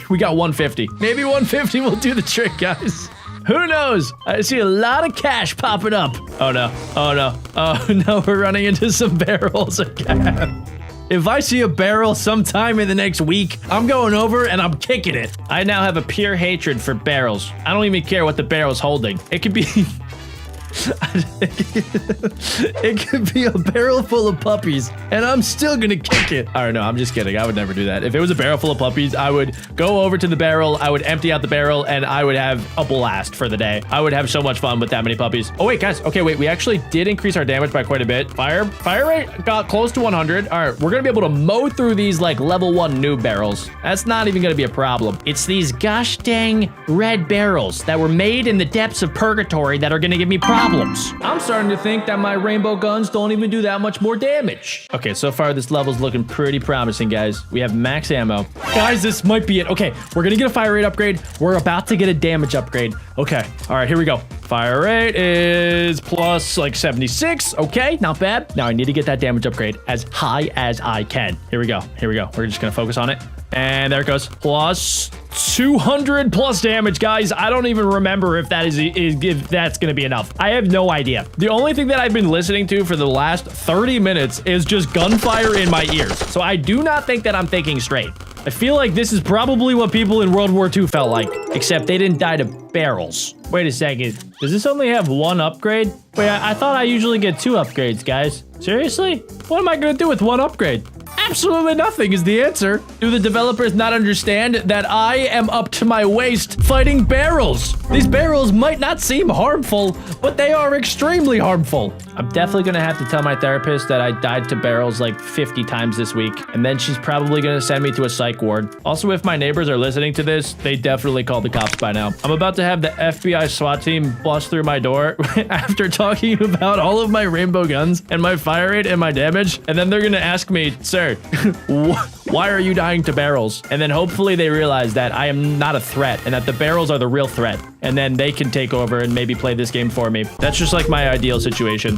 We got 150. Maybe 150 will do the trick, guys. Who knows? I see a lot of cash popping up. Oh no. Oh no. Oh no, we're running into some barrels again. If I see a barrel sometime in the next week, I'm going over and I'm kicking it. I now have a pure hatred for barrels. I don't even care what the barrel's holding. It could be... it could be a barrel full of puppies, and I'm still gonna kick it. I don't know. I'm just kidding. I would never do that. If it was a barrel full of puppies, I would go over to the barrel, I would empty out the barrel, and I would have a blast for the day. I would have so much fun with that many puppies. Oh, wait, guys. Okay, wait. We actually did increase our damage by quite a bit. Fire rate got close to 100. All right, we're gonna be able to mow through these, like, level 1 noob barrels. That's not even gonna be a problem. It's these gosh dang red barrels that were made in the depths of purgatory that are gonna give me problems. I'm starting to think that my rainbow guns don't even do that much more damage. Okay, so far this level's looking pretty promising, guys. We have max ammo. Guys, this might be it. Okay, we're gonna get a fire rate upgrade. We're about to get a damage upgrade. Okay, all right, here we go. Fire rate is plus like 76. Okay, not bad. Now I need to get that damage upgrade as high as I can. Here we go. Here we go. We're just gonna focus on it. And there it goes. Plus 200 plus damage, guys. I don't even remember if that if that's gonna be enough. I have no idea. The only thing that I've been listening to for the last 30 minutes is just gunfire in my ears. So I do not think that I'm thinking straight. I feel like this is probably what people in World War II felt like, except they didn't die to barrels. Wait a second. Does this only have 1 upgrade? Wait, I thought I usually get 2 upgrades, guys. Seriously? What am I gonna do with 1 upgrade? Absolutely nothing is the answer. Do the developers not understand that I am up to my waist fighting barrels? These barrels might not seem harmful, but they are extremely harmful. I'm definitely gonna have to tell my therapist that I died to barrels like 50 times this week, and then she's probably gonna send me to a psych ward. Also, if my neighbors are listening to this, they definitely called the cops by now. I'm about to have the FBI SWAT team bust through my door after talking about all of my rainbow guns and my fire rate and my damage, and then they're gonna ask me, sir, why are you dying to barrels? And then hopefully they realize that I am not a threat and that the barrels are the real threat. And then they can take over and maybe play this game for me. That's just like my ideal situation.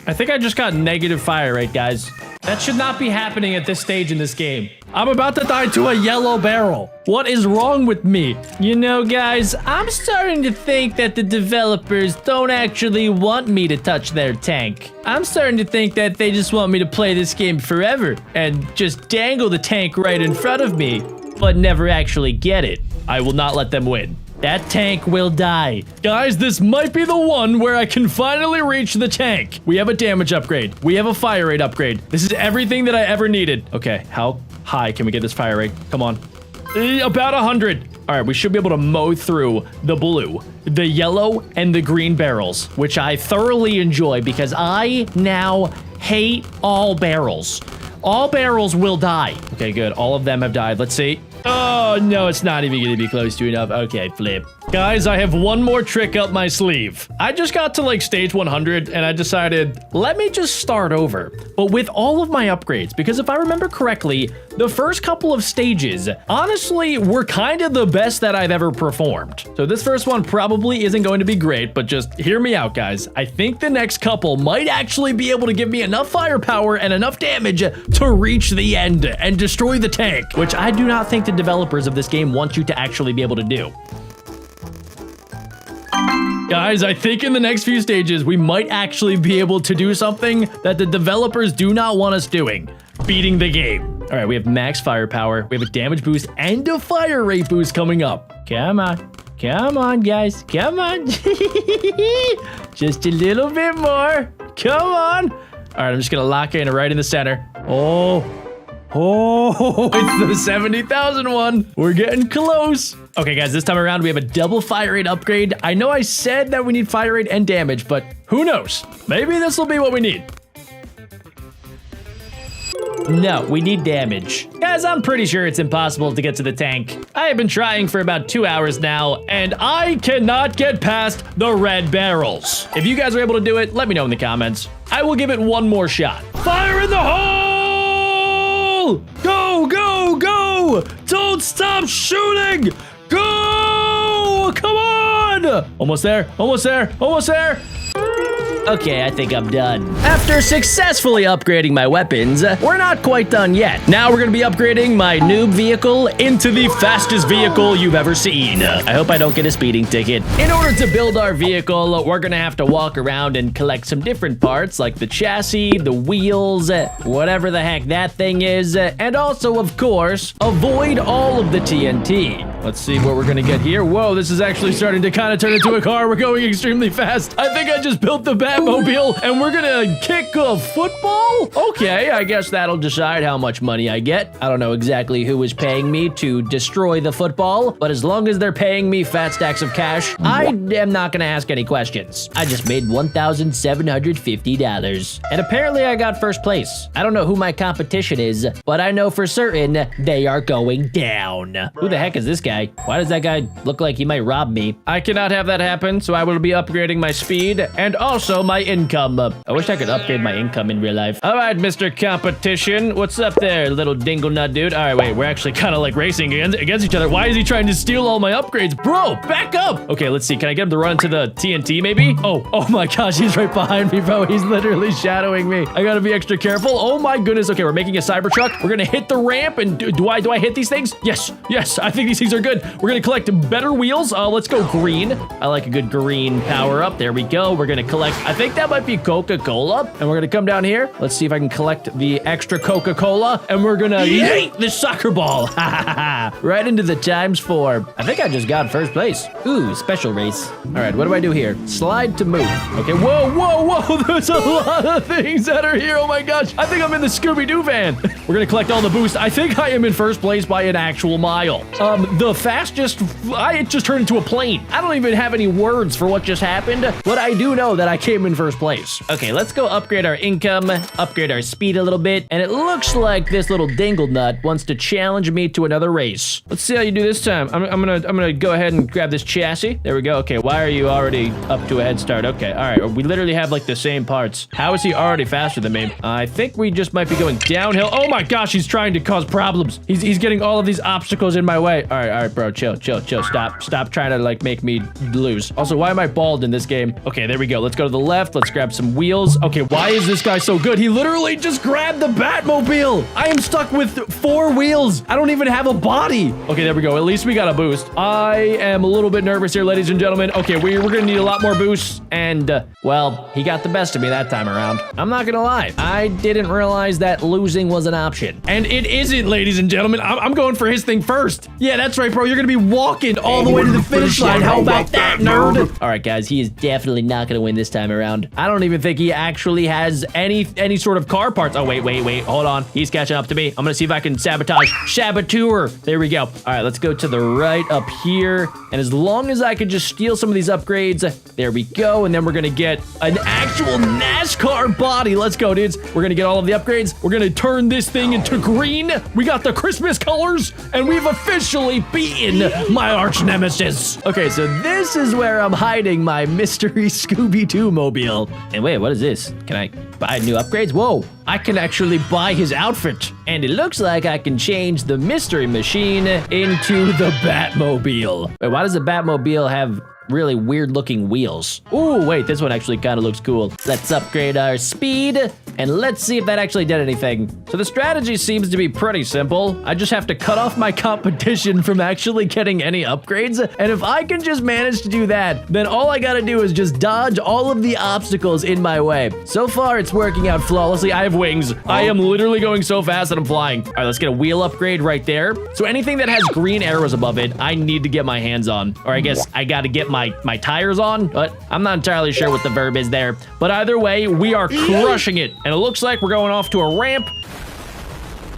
I think I just got negative fire rate, guys. That should not be happening at this stage in this game. I'm about to die to a yellow barrel. What is wrong with me? You know, guys, I'm starting to think that the developers don't actually want me to touch their tank. I'm starting to think that they just want me to play this game forever and just dangle the tank right in front of me, but never actually get it. I will not let them win. That tank will die. Guys, this might be the one where I can finally reach the tank. We have a damage upgrade. We have a fire rate upgrade. This is everything that I ever needed. Okay, how high can we get this fire rate? Come on. About 100. All right, we should be able to mow through the blue, the yellow, and the green barrels, which I thoroughly enjoy because I now hate all barrels. All barrels will die. Okay, good. All of them have died. Let's see. Oh, no, it's not even going to be close to enough. Okay, flip. Guys, I have one more trick up my sleeve. I just got to like stage 100 and I decided, let me just start over. But with all of my upgrades, because if I remember correctly, the first couple of stages, honestly, were kind of the best that I've ever performed. So this first one probably isn't going to be great, but just hear me out, guys. I think the next couple might actually be able to give me enough firepower and enough damage to reach the end and destroy the tank, which I do not think the developers of this game want you to actually be able to do. Guys, I think in the next few stages, we might actually be able to do something that the developers do not want us doing. Beating the game. All right, we have max firepower, we have a damage boost, and a fire rate boost coming up. Come on. Come on, guys. Come on. Just a little bit more. Come on. All right, I'm just going to lock in right in the center. Oh, it's the 70,000 one. We're getting close. Okay, guys, this time around, we have a double fire rate upgrade. I know I said that we need fire rate and damage, but who knows? Maybe this will be what we need. No, we need damage. Guys, I'm pretty sure it's impossible to get to the tank. I have been trying for about 2 hours now, and I cannot get past the red barrels. If you guys are able to do it, let me know in the comments. I will give it one more shot. Fire in the hole! Go, go, go! Don't stop shooting! Go! Come on! Almost there, almost there, almost there! Okay, I think I'm done. After successfully upgrading my weapons, we're not quite done yet. Now we're gonna be upgrading my noob vehicle into the fastest vehicle you've ever seen. I hope I don't get a speeding ticket. In order to build our vehicle, we're gonna have to walk around and collect some different parts like the chassis, the wheels, whatever the heck that thing is, and also, of course, avoid all of the TNT. Let's see what we're gonna get here. Whoa, this is actually starting to kind of turn into a car. We're going extremely fast. I think I just built the Batmobile and we're gonna kick a football? Okay, I guess that'll decide how much money I get. I don't know exactly who is paying me to destroy the football, but as long as they're paying me fat stacks of cash, I am not gonna ask any questions. I just made $1,750. And apparently I got first place. I don't know who my competition is, but I know for certain they are going down. Who the heck is this guy? Why does that guy look like he might rob me? I cannot have that happen, so I will be upgrading my speed and also my income. I wish I could upgrade my income in real life. All right, Mr. Competition. What's up there, little dingle nut dude? All right, wait, we're actually kind of like racing against each other. Why is he trying to steal all my upgrades? Bro, back up. Okay, let's see. Can I get him to run to the TNT maybe? Oh my gosh, he's right behind me, bro. He's literally shadowing me. I gotta be extra careful. Oh my goodness. Okay, we're making a Cybertruck. We're gonna hit the ramp and do I hit these things? Yes, I think these things are good. We're gonna collect better wheels. Let's go green. I like a good green power up. There we go. We're gonna collect, I think that might be Coca-Cola. And we're gonna come down here. Let's see if I can collect the extra Coca-Cola. And we're gonna yeet the soccer ball. Right into the ×4. I think I just got first place. Ooh, special race. All right, what do I do here? Slide to move. Okay, whoa. There's a lot of things that are here. Oh my gosh. I think I'm in the Scooby-Doo van. We're gonna collect all the boosts. I think I am in first place by an actual mile. The fastest, I just turned into a plane. I don't even have any words for what just happened, but I do know that I came in first place. Okay, let's go upgrade our income, upgrade our speed a little bit, and it looks like this little dingle nut wants to challenge me to another race. Let's see how you do this time. I'm gonna go ahead and grab this chassis. There we go. Okay, why are you already up to a head start? Okay, all right, we literally have like the same parts. How is he already faster than me? I think we just might be going downhill. Oh my gosh, he's trying to cause problems. He's getting all of these obstacles in my way. All right, bro, chill. Stop trying to like make me lose. Also, why am I bald in this game? Okay, there we go. Let's go to the left. Let's grab some wheels. Okay, why is this guy so good? He literally just grabbed the Batmobile. I am stuck with 4 wheels. I don't even have a body. Okay, there we go. At least we got a boost. I am a little bit nervous here, ladies and gentlemen. Okay, we're gonna need a lot more boosts. And, well, he got the best of me that time around. I'm not gonna lie. I didn't realize that losing was an option. And it isn't, ladies and gentlemen. I'm going for his thing first. Yeah, that's right. right, bro. You're gonna be walking all the way to the finish line. How about that, nerd? All right, guys. He is definitely not gonna win this time around. I don't even think he actually has any sort of car parts. Oh, wait. Hold on. He's catching up to me. I'm gonna see if I can saboteur. There we go. All right, let's go to the right up here. And as long as I can just steal some of these upgrades, there we go. And then we're gonna get an actual NASCAR body. Let's go, dudes. We're gonna get all of the upgrades. We're gonna turn this thing into green. We got the Christmas colors, and we've officially beaten my arch nemesis. Okay, so this is where I'm hiding my mystery Scooby-Doo mobile. And wait, what is this? Can I buy new upgrades? Whoa, I can actually buy his outfit. And it looks like I can change the mystery machine into the Batmobile. Wait, why does the Batmobile have really weird looking wheels? Ooh, wait, this one actually kind of looks cool. Let's upgrade our speed and let's see if that actually did anything. So the strategy seems to be pretty simple. I just have to cut off my competition from actually getting any upgrades. And if I can just manage to do that, then all I gotta do is just dodge all of the obstacles in my way. So far, it's working out flawlessly. I have wings. I am literally going so fast that I'm flying. All right, let's get a wheel upgrade right there. So anything that has green arrows above it, I need to get my hands on. Or I guess I gotta get my tires on, but I'm not entirely sure what the verb is there. But either way, we are crushing it. And it looks like we're going off to a ramp.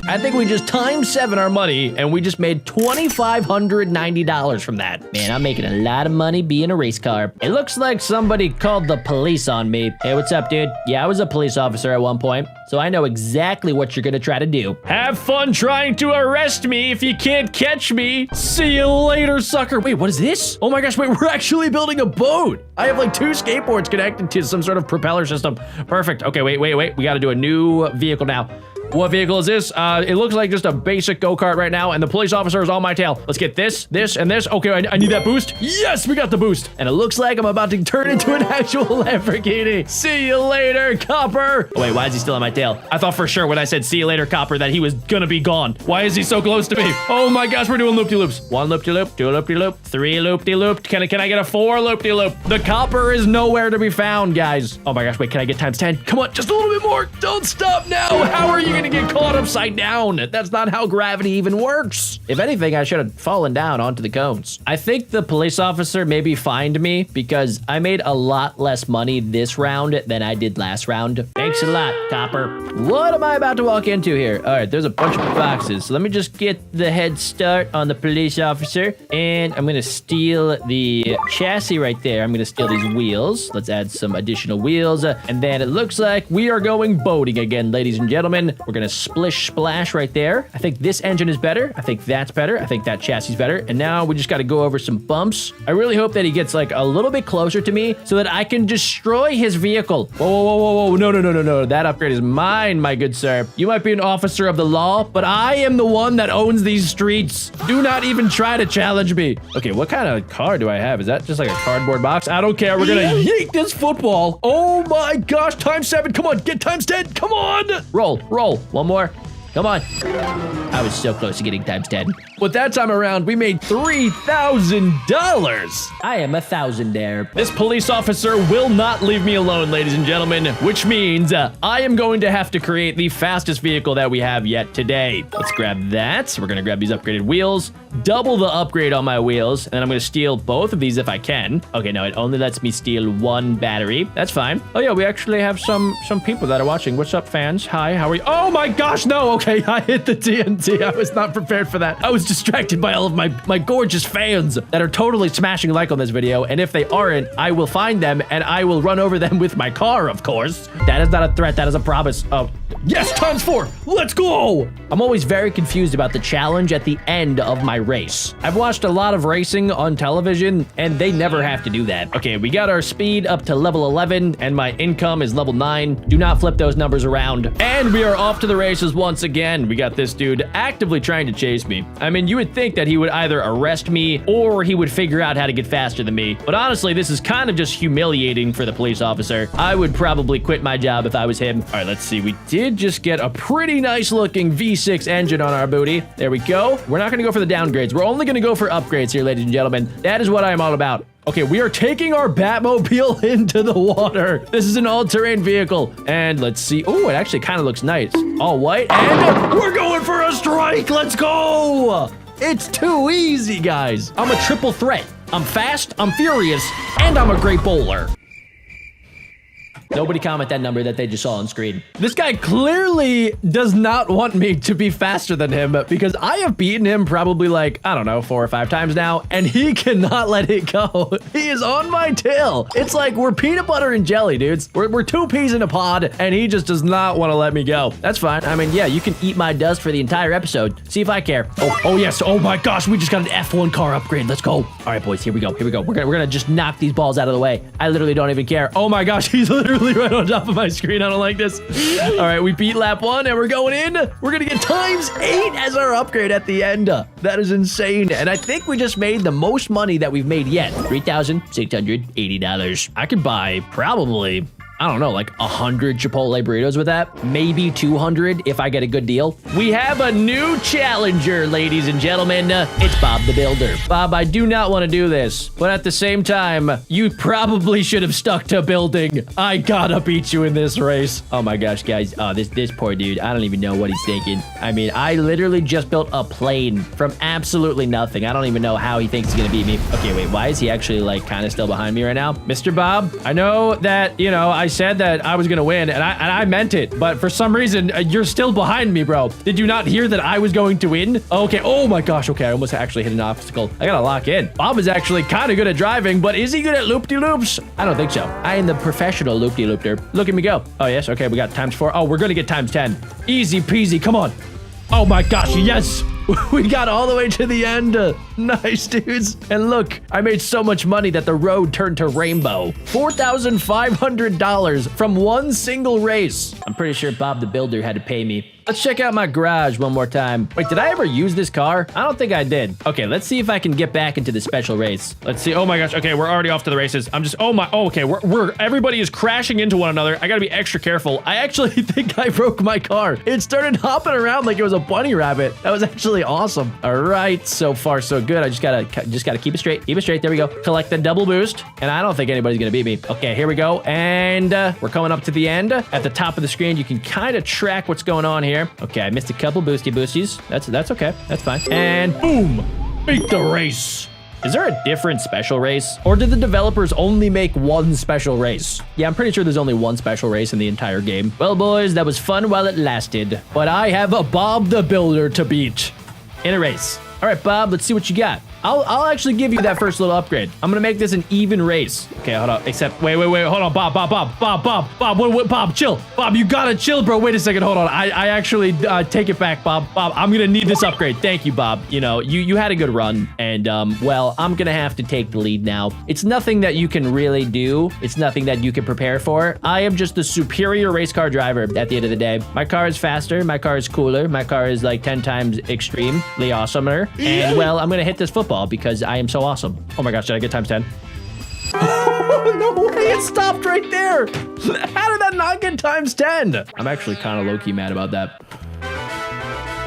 I think we just times 7 our money, and we just made $2,590 from that. Man, I'm making a lot of money being a race car. It looks like somebody called the police on me. Hey, what's up, dude? Yeah, I was a police officer at one point, so I know exactly what you're gonna try to do. Have fun trying to arrest me if you can't catch me. See you later, sucker. Wait, what is this? Oh my gosh, wait, we're actually building a boat. I have like 2 skateboards connected to some sort of propeller system. Perfect. Okay, wait. We gotta do a new vehicle now. What vehicle is this? It looks like just a basic go-kart right now, and the police officer is on my tail. Let's get this, and this. Okay, I need that boost. Yes, we got the boost. And it looks like I'm about to turn into an actual Lamborghini. See you later, copper. Oh, wait, why is he still on my tail? I thought for sure when I said see you later, copper, that he was gonna be gone. Why is he so close to me? Oh my gosh, we're doing loop-de-loops. 1 loop-de-loop, 2 loop-de-loop, 3 loop-de-loop. Can I get a 4 loop-de-loop? The copper is nowhere to be found, guys. Oh my gosh, wait, can I get times 10? Come on, just a little bit more. Don't stop now. How are you gonna get caught upside down? That's not how gravity even works. If anything, I should have fallen down onto the cones. I think the police officer maybe fined me because I made a lot less money this round than I did last round. Thanks a lot, copper. What am I about to walk into here? All right, there's a bunch of boxes. So let me just get the head start on the police officer. And I'm gonna steal the chassis right there. I'm gonna steal these wheels. Let's add some additional wheels. And then it looks like we are going boating again, ladies and gentlemen. We're gonna splish splash right there. I think this engine is better. I think that's better. I think that chassis is better. And now we just got to go over some bumps. I really hope that he gets like a little bit closer to me so that I can destroy his vehicle. Whoa. No. That upgrade is mine, my good sir. You might be an officer of the law, but I am the one that owns these streets. Do not even try to challenge me. Okay, what kind of car do I have? Is that just like a cardboard box? I don't care. We're gonna yeet this football. Oh my gosh, times 7. Come on, get times 10. Come on. Roll. One more. Come on. I was so close to getting times 10. But that time around, we made $3,000. I am a thousandaire. This police officer will not leave me alone, ladies and gentlemen, which means I am going to have to create the fastest vehicle that we have yet today. Let's grab that. We're gonna grab these upgraded wheels, double the upgrade on my wheels, and then I'm gonna steal both of these if I can. Okay, no, it only lets me steal 1 battery. That's fine. Oh yeah, we actually have some people that are watching. What's up, fans? Hi, how are you? Oh my gosh, no, okay, I hit the TNT. I was not prepared for that. I was distracted by all of my gorgeous fans that are totally smashing like on this video, and if they aren't, I will find them and I will run over them with my car, of course. That is not a threat, that is a promise. Oh, yes, times 4. Let's go. I'm always very confused about the challenge at the end of my race. I've watched a lot of racing on television, and they never have to do that. Okay, we got our speed up to level 11, and my income is level 9. Do not flip those numbers around. And we are off to the races once again. We got this dude actively trying to chase me. I mean, you would think that he would either arrest me or he would figure out how to get faster than me. But honestly, this is kind of just humiliating for the police officer. I would probably quit my job if I was him. All right, let's see. We did just get a pretty nice looking V6 engine on our booty. There we go. We're not going to go for the downgrades. We're only going to go for upgrades here, ladies and gentlemen. That is what I am all about. Okay, we are taking our Batmobile into the water. This is an all-terrain vehicle. And let's see. Oh, it actually kind of looks nice. All white. And we're going for a strike. Let's go. It's too easy, guys. I'm a triple threat. I'm fast, I'm furious, and I'm a great bowler. Nobody comment that number that they just saw on screen. This guy clearly does not want me to be faster than him because I have beaten him probably like, I don't know, 4 or 5 times now, and he cannot let it go. He is on my tail. It's like we're peanut butter and jelly, dudes. We're 2 peas in a pod, and he just does not want to let me go. That's fine. I mean, yeah, you can eat my dust for the entire episode. See if I care. Oh yes. Oh my gosh, we just got an F1 car upgrade. Let's go. All right, boys, here we go. We're gonna just knock these balls out of the way. I literally don't even care. Oh my gosh, he's literally right on top of my screen. I don't like this. All right, we beat lap 1 and we're going in. We're gonna get ×8 as our upgrade at the end. That is insane. And I think we just made the most money that we've made yet. $3,680. I could buy probably, I don't know, like 100 Chipotle burritos with that. Maybe 200 if I get a good deal. We have a new challenger, ladies and gentlemen. It's Bob the Builder. Bob, I do not want to do this, but at the same time, you probably should have stuck to building. I gotta beat you in this race. Oh my gosh, guys. Oh, this poor dude. I don't even know what he's thinking. I mean, I literally just built a plane from absolutely nothing. I don't even know how he thinks he's gonna beat me. Okay, wait, why is he actually like kind of still behind me right now? Mr. Bob, I know that, you know, I said that I was gonna win, and I meant it, but for some reason, you're still behind me, bro. Did you not hear that I was going to win? Okay, oh my gosh, okay, I almost actually hit an obstacle. I gotta lock in. Bob is actually kind of good at driving, but is he good at loop-de-loops? I don't think so. I am the professional loop-de-looper. Look at me go. Oh yes, okay, we got ×4. Oh, we're gonna get ×10. Easy peasy, come on. Oh my gosh, yes! We got all the way to the end. Nice, dudes. And look, I made so much money that the road turned to rainbow. $4,500 from one single race. I'm pretty sure Bob the Builder had to pay me. Let's check out my garage one more time. Wait, did I ever use this car? I don't think I did. Okay, let's see if I can get back into the special race. Let's see. Oh my gosh. Okay, we're already off to the races. I'm just, okay. Everybody is crashing into one another. I gotta be extra careful. I actually think I broke my car. It started hopping around like it was a bunny rabbit. That was actually awesome. All right, so far so good. I just gotta keep it straight. Keep it straight. There we go. Collect the double boost, and I don't think anybody's gonna beat me. Okay, here we go, and we're coming up to the end. At the top of the screen, you can kind of track what's going on here. Okay, I missed a couple boosties. That's okay. That's fine. And boom, beat the race. Is there a different special race? Or did the developers only make one special race? Yeah, I'm pretty sure there's only one special race in the entire game. Well, boys, that was fun while it lasted. But I have a Bob the Builder to beat in a race. All right, Bob, let's see what you got. I'll actually give you that first little upgrade. I'm gonna make this an even race. Okay, hold on. Except, wait, hold on, Bob, chill. Bob, you gotta chill, bro. Wait a second, hold on. I actually take it back, Bob. Bob, I'm gonna need this upgrade. Thank you, Bob. You know, you had a good run, and well, I'm gonna have to take the lead now. It's nothing that you can really do. It's nothing that you can prepare for. I am just the superior race car driver at the end of the day. My car is faster. My car is cooler. My car is like 10 times extremely awesomer. And well, I'm gonna hit this football because I am so awesome. Oh my gosh, did I get ×10? Oh, no way, it stopped right there. How did that not get ×10? I'm actually kind of low-key mad about that.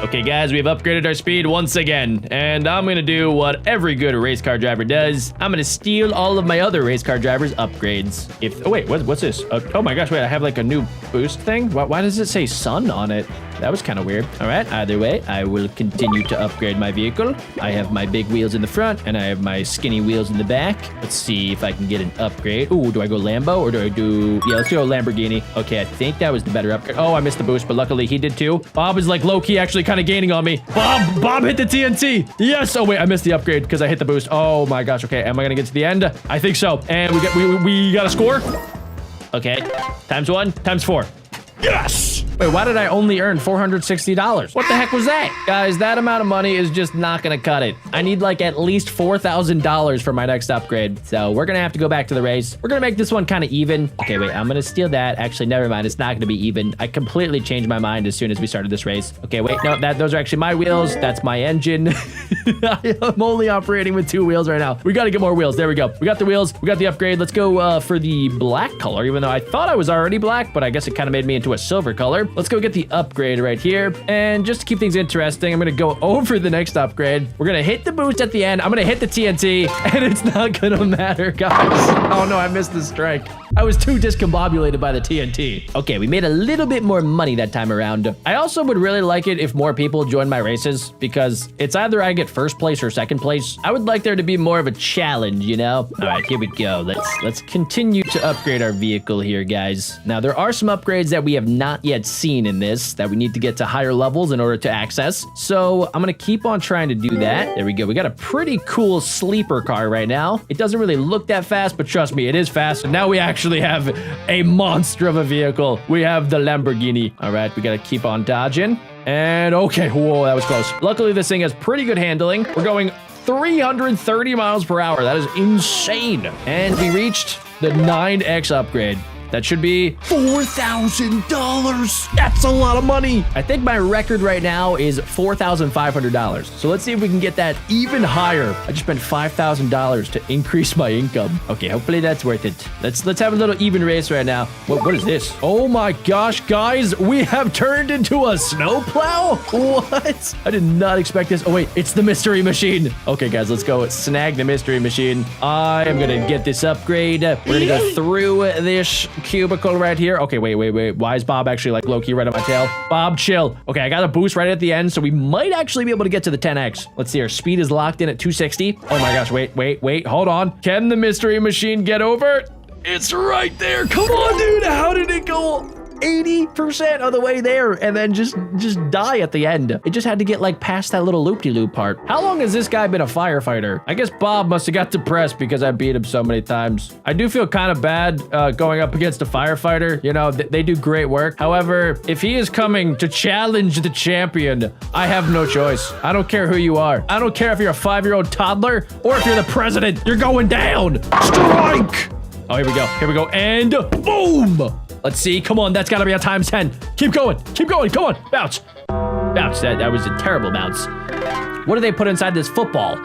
Okay, guys, we've upgraded our speed once again, and I'm gonna do what every good race car driver does. I'm gonna steal all of my other race car drivers' upgrades. Oh wait, what's this? Oh my gosh, wait, I have like a new boost thing? Why does it say sun on it? That was kind of weird. All right, either way, I will continue to upgrade my vehicle. I have my big wheels in the front, and I have my skinny wheels in the back. Let's see if I can get an upgrade. Ooh, do I go Lambo, or do I do... Yeah, let's go Lamborghini. Okay, I think that was the better upgrade. Oh, I missed the boost, but luckily he did too. Bob is like low-key actually kind of gaining on me. Bob hit the TNT. Yes. Oh, wait, I missed the upgrade because I hit the boost. Oh my gosh. Okay, am I going to get to the end? I think so. And we got a score. Okay, ×1, ×4. Yes! Wait, why did I only earn $460? What the heck was that? Guys, that amount of money is just not gonna cut it. I need like at least $4,000 for my next upgrade. So we're gonna have to go back to the race. We're gonna make this one kind of even. Okay, wait, I'm gonna steal that. Actually, never mind. It's not gonna be even. I completely changed my mind as soon as we started this race. Okay, wait, no, those are actually my wheels. That's my engine. I'm only operating with 2 wheels right now. We gotta get more wheels. There we go. We got the wheels. We got the upgrade. Let's go for the black color, even though I thought I was already black, but I guess it kind of made me into a silver color. Let's go get the upgrade right here. And just to keep things interesting, I'm gonna go over the next upgrade. We're gonna hit the boost at the end. I'm gonna hit the TNT, and it's not gonna matter, guys. Oh no, I missed the strike. I was too discombobulated by the TNT. Okay, we made a little bit more money that time around. I also would really like it if more people join my races because it's either I get first place or second place. I would like there to be more of a challenge, you know? All right, here we go. Let's continue to upgrade our vehicle here, guys. Now, there are some upgrades that we have not yet seen in this that we need to get to higher levels in order to access. So I'm gonna keep on trying to do that. There we go. We got a pretty cool sleeper car right now. It doesn't really look that fast, but trust me, it is fast. And now we actually have a monster of a vehicle. We have the Lamborghini. All right, we gotta keep on dodging. And okay, whoa, that was close. Luckily, this thing has pretty good handling. We're going 330 miles per hour. That is insane. And we reached the 9X upgrade. That should be $4,000. That's a lot of money. I think my record right now is $4,500. So let's see if we can get that even higher. I just spent $5,000 to increase my income. Okay, hopefully that's worth it. Let's have a little even race right now. What is this? Oh my gosh, guys, we have turned into a snowplow. What? I did not expect this. Oh wait, it's the mystery machine. Okay, guys, let's go snag the mystery machine. I am gonna get this upgrade. We're gonna go through this cubicle right here. Okay, wait. Why is Bob actually like low-key right on my tail? Bob, chill. Okay, I got a boost right at the end, so we might actually be able to get to the 10X. Let's see, our speed is locked in at 260. Oh my gosh, wait, hold on. Can the mystery machine get over? It's right there. Come on, dude. How did it go 80% of the way there and then just die at the end? It just had to get like past that little loop-de-loop part. How long has this guy been a firefighter? I guess Bob must have got depressed because I beat him so many times. I do feel kind of bad going up against a firefighter. You know, they do great work. However, if he is coming to challenge the champion, I have no choice. I don't care who you are. I don't care if you're a 5-year-old toddler or if you're the president. You're going down. Strike! Oh, here we go, and boom! Let's see, come on, that's gotta be a times 10. Keep going, come on, bounce. Bounce, that was a terrible bounce. What do they put inside this football?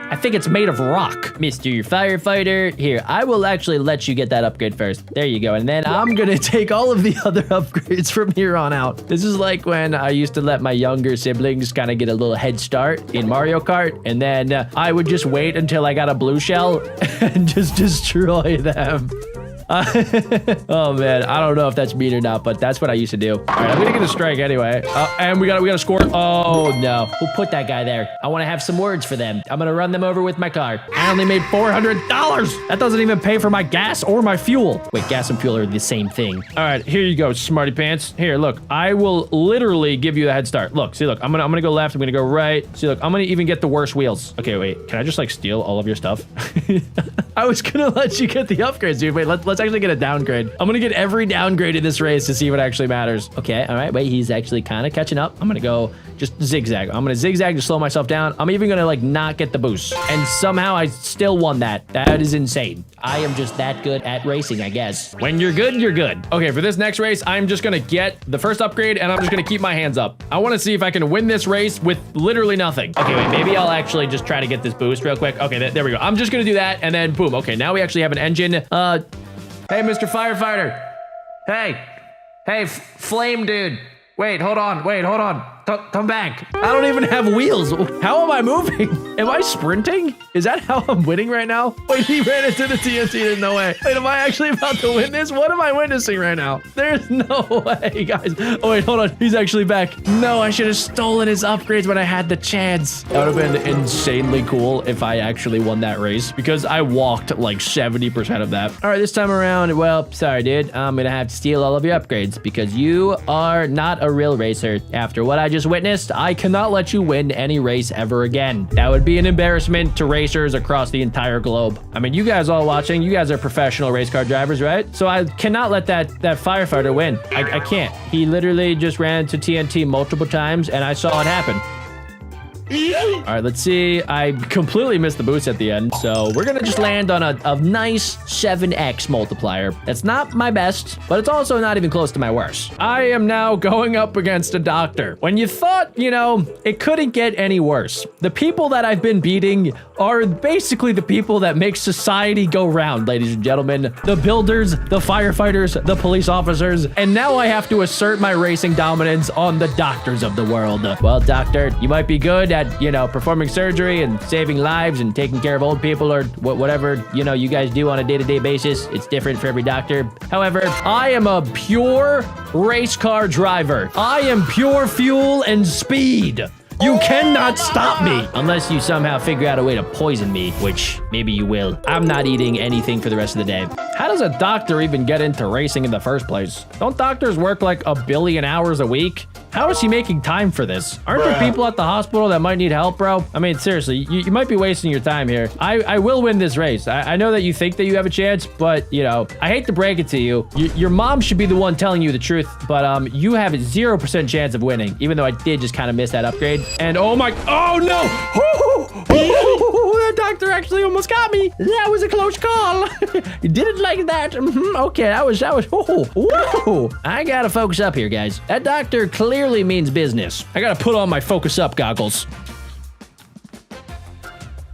I think it's made of rock. Mr. Firefighter, here, I will actually let you get that upgrade first. There you go, and then I'm gonna take all of the other upgrades from here on out. This is like when I used to let my younger siblings kind of get a little head start in Mario Kart, and then I would just wait until I got a blue shell and just destroy them. Oh man, I don't know if that's mean or not, but that's what I used to do. All right, I'm gonna get a strike anyway. And we gotta score. Oh no, who put that guy there? I want to have some words for them. I'm gonna run them over with my car. I only made $400. That doesn't even pay for my gas or my fuel. Wait, gas and fuel are the same thing. All right, here you go, smarty pants. Here, look, I will literally give you the head start. Look, see, look, I'm gonna go left. I'm gonna go right. See, look, I'm gonna even get the worst wheels. Okay, wait, can I just like steal all of your stuff? I was gonna let you get the upgrades, dude. Wait, let's actually get a downgrade. I'm gonna get every downgrade in this race to see what actually matters. Okay, all right, wait, he's actually kind of catching up. I'm gonna go just zigzag. I'm gonna zigzag to slow myself down. I'm even gonna like not get the boost. And somehow I still won that. That is insane. I am just that good at racing, I guess. When you're good, you're good. Okay, for this next race, I'm just gonna get the first upgrade and I'm just gonna keep my hands up. I wanna see if I can win this race with literally nothing. Okay, wait, maybe I'll actually just try to get this boost real quick. Okay, there we go. I'm just gonna do that and then boom. Okay, now we actually have an engine. Hey, Mr. Firefighter. Hey, flame dude. Wait, hold on. Come back. I don't even have wheels. How am I moving? Am I sprinting? Is that how I'm winning right now? Wait, he ran into the TNT. There's no way. Wait, am I actually about to win this? What am I witnessing right now? There's no way, guys. Oh, wait, hold on. He's actually back. No, I should have stolen his upgrades when I had the chance. That would have been insanely cool if I actually won that race because I walked like 70% of that. All right, this time around, well, sorry, dude. I'm going to have to steal all of your upgrades because you are not a real racer. After what I just witnessed, I cannot let you win any race ever again. That would be an embarrassment to racers across the entire globe. I mean, you guys all watching, you guys are professional race car drivers, right? So I cannot let that firefighter win. I can't. He literally just ran into TNT multiple times and I saw it happen. All right, let's see. I completely missed the boost at the end, so we're gonna just land on a nice 7x multiplier. That's not my best, but it's also not even close to my worst. I am now going up against a doctor. When you thought, you know, it couldn't get any worse, the people that I've been beating are basically the people that make society go round, ladies and gentlemen. The builders, the firefighters, the police officers, and now I have to assert my racing dominance on the doctors of the world. Well, doctor, you might be good that, you know, performing surgery and saving lives and taking care of old people or whatever, you know, you guys do on a day-to-day basis, it's different for every doctor. However, I am a pure race car driver. I am pure fuel and speed. You cannot stop me unless you somehow figure out a way to poison me, which maybe you will. I'm not eating anything for the rest of the day. How does a doctor even get into racing in the first place? Don't doctors work like 1 billion hours a week? How is he making time for this? Aren't there people at the hospital that might need help, bro? I mean, seriously, you might be wasting your time here. I will win this race. I know that you think that you have a chance, but, you know, I hate to break it to you. Your mom should be the one telling you the truth, but you have a 0% chance of winning, even though I did just kind of miss that upgrade. And oh no! That doctor actually almost got me. That was a close call. You didn't like that. Okay, that was. Whoa. I gotta focus up here, guys. That doctor clearly means business. I gotta put on my focus up goggles.